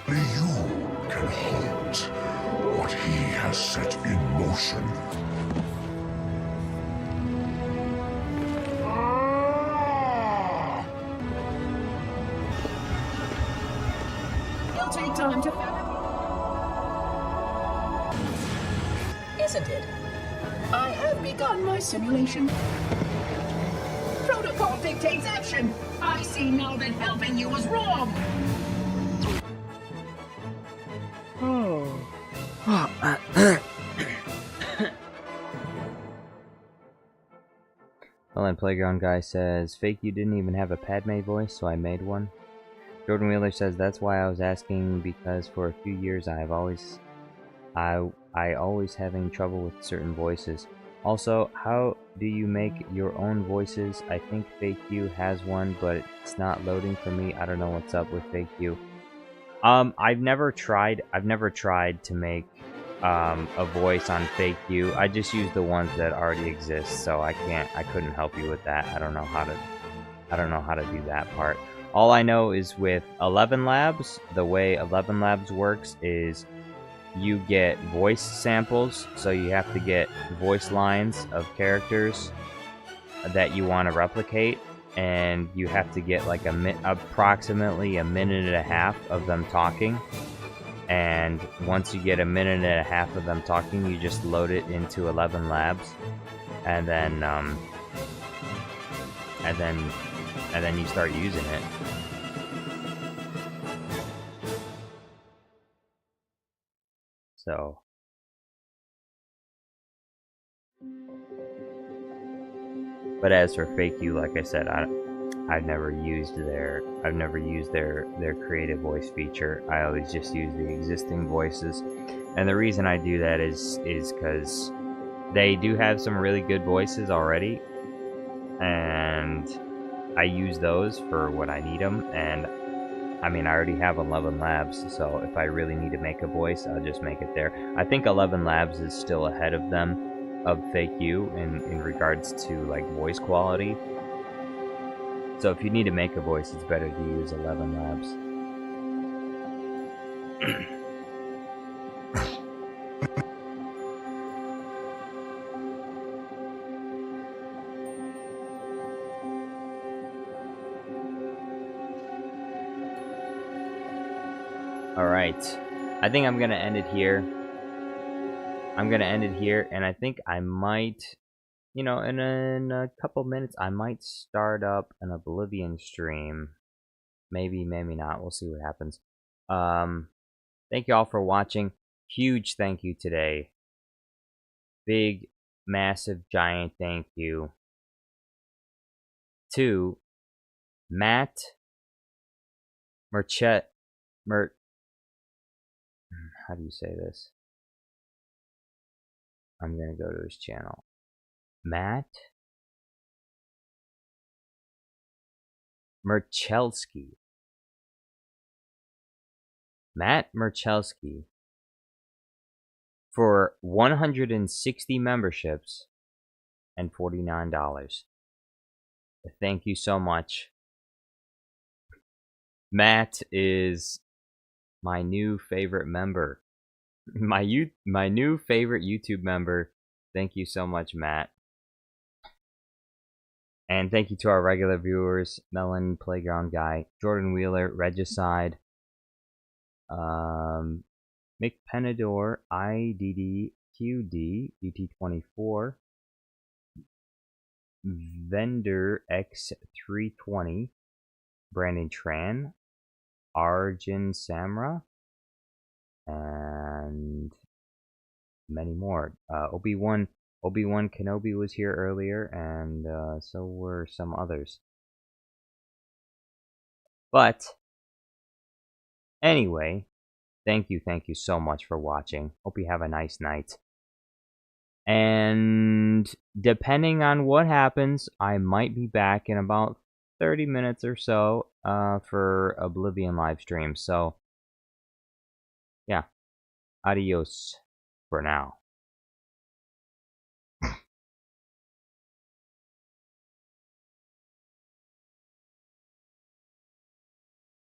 You can halt what he has set in motion. It'll take time to... Isn't it? I have begun my simulation. Protocol dictates action. I see now that helping you was wrong. Well, Playground Guy says, Fake You didn't even have a Padme voice, so I made one. Jordan Wheeler says, that's why I was asking, because for a few years I always having trouble with certain voices. Also, how do you make your own voices? I think Fake You has one, but it's not loading for me. I don't know what's up with Fake You. I've never tried to make a voice on Fake You. I just use the ones that already exist, so I couldn't help you with that. I don't know how to do that part. All I know is with 11 Labs, the way 11 Labs works is you get voice samples, so you have to get voice lines of characters that you want to replicate, and you have to get like approximately a minute and a half of them talking. And once you get a minute and a half of them talking, you just load it into 11 Labs, and then and then you start using it. So but as for Fake You, like I said, I've never used their creative voice feature. I always just use the existing voices. And the reason I do that is because they do have some really good voices already, and I use those for when I need them. And I mean, I already have 11 Labs, so if I really need to make a voice, I'll just make it there. I think 11 Labs is still ahead of them, of Fake You, in regards to like voice quality. So if you need to make a voice, it's better to use 11 Labs. Alright, I think I'm gonna end it here. And I think I might, you know, in a couple minutes, I might start up an Oblivion stream. Maybe, maybe not. We'll see what happens. Thank you all for watching. Huge thank you today. Big, massive, giant thank you to Matt how do you say this? I'm gonna go to his channel. Matt Merchelski. Matt Merchelski for 160 memberships and $49. Thank you so much. Matt is my new favorite member. My new favorite YouTube member. Thank you so much, Matt. And thank you to our regular viewers, Melon, Playground Guy, Jordan Wheeler, Regicide, Mick Penador, IDDQD, BT24, Vendor X320, Brandon Tran, Arjun Samra, and many more. Obi-Wan Kenobi was here earlier, and so were some others. But anyway, thank you so much for watching. Hope you have a nice night. And depending on what happens, I might be back in about 30 minutes or so for Oblivion live stream. So yeah, adios for now.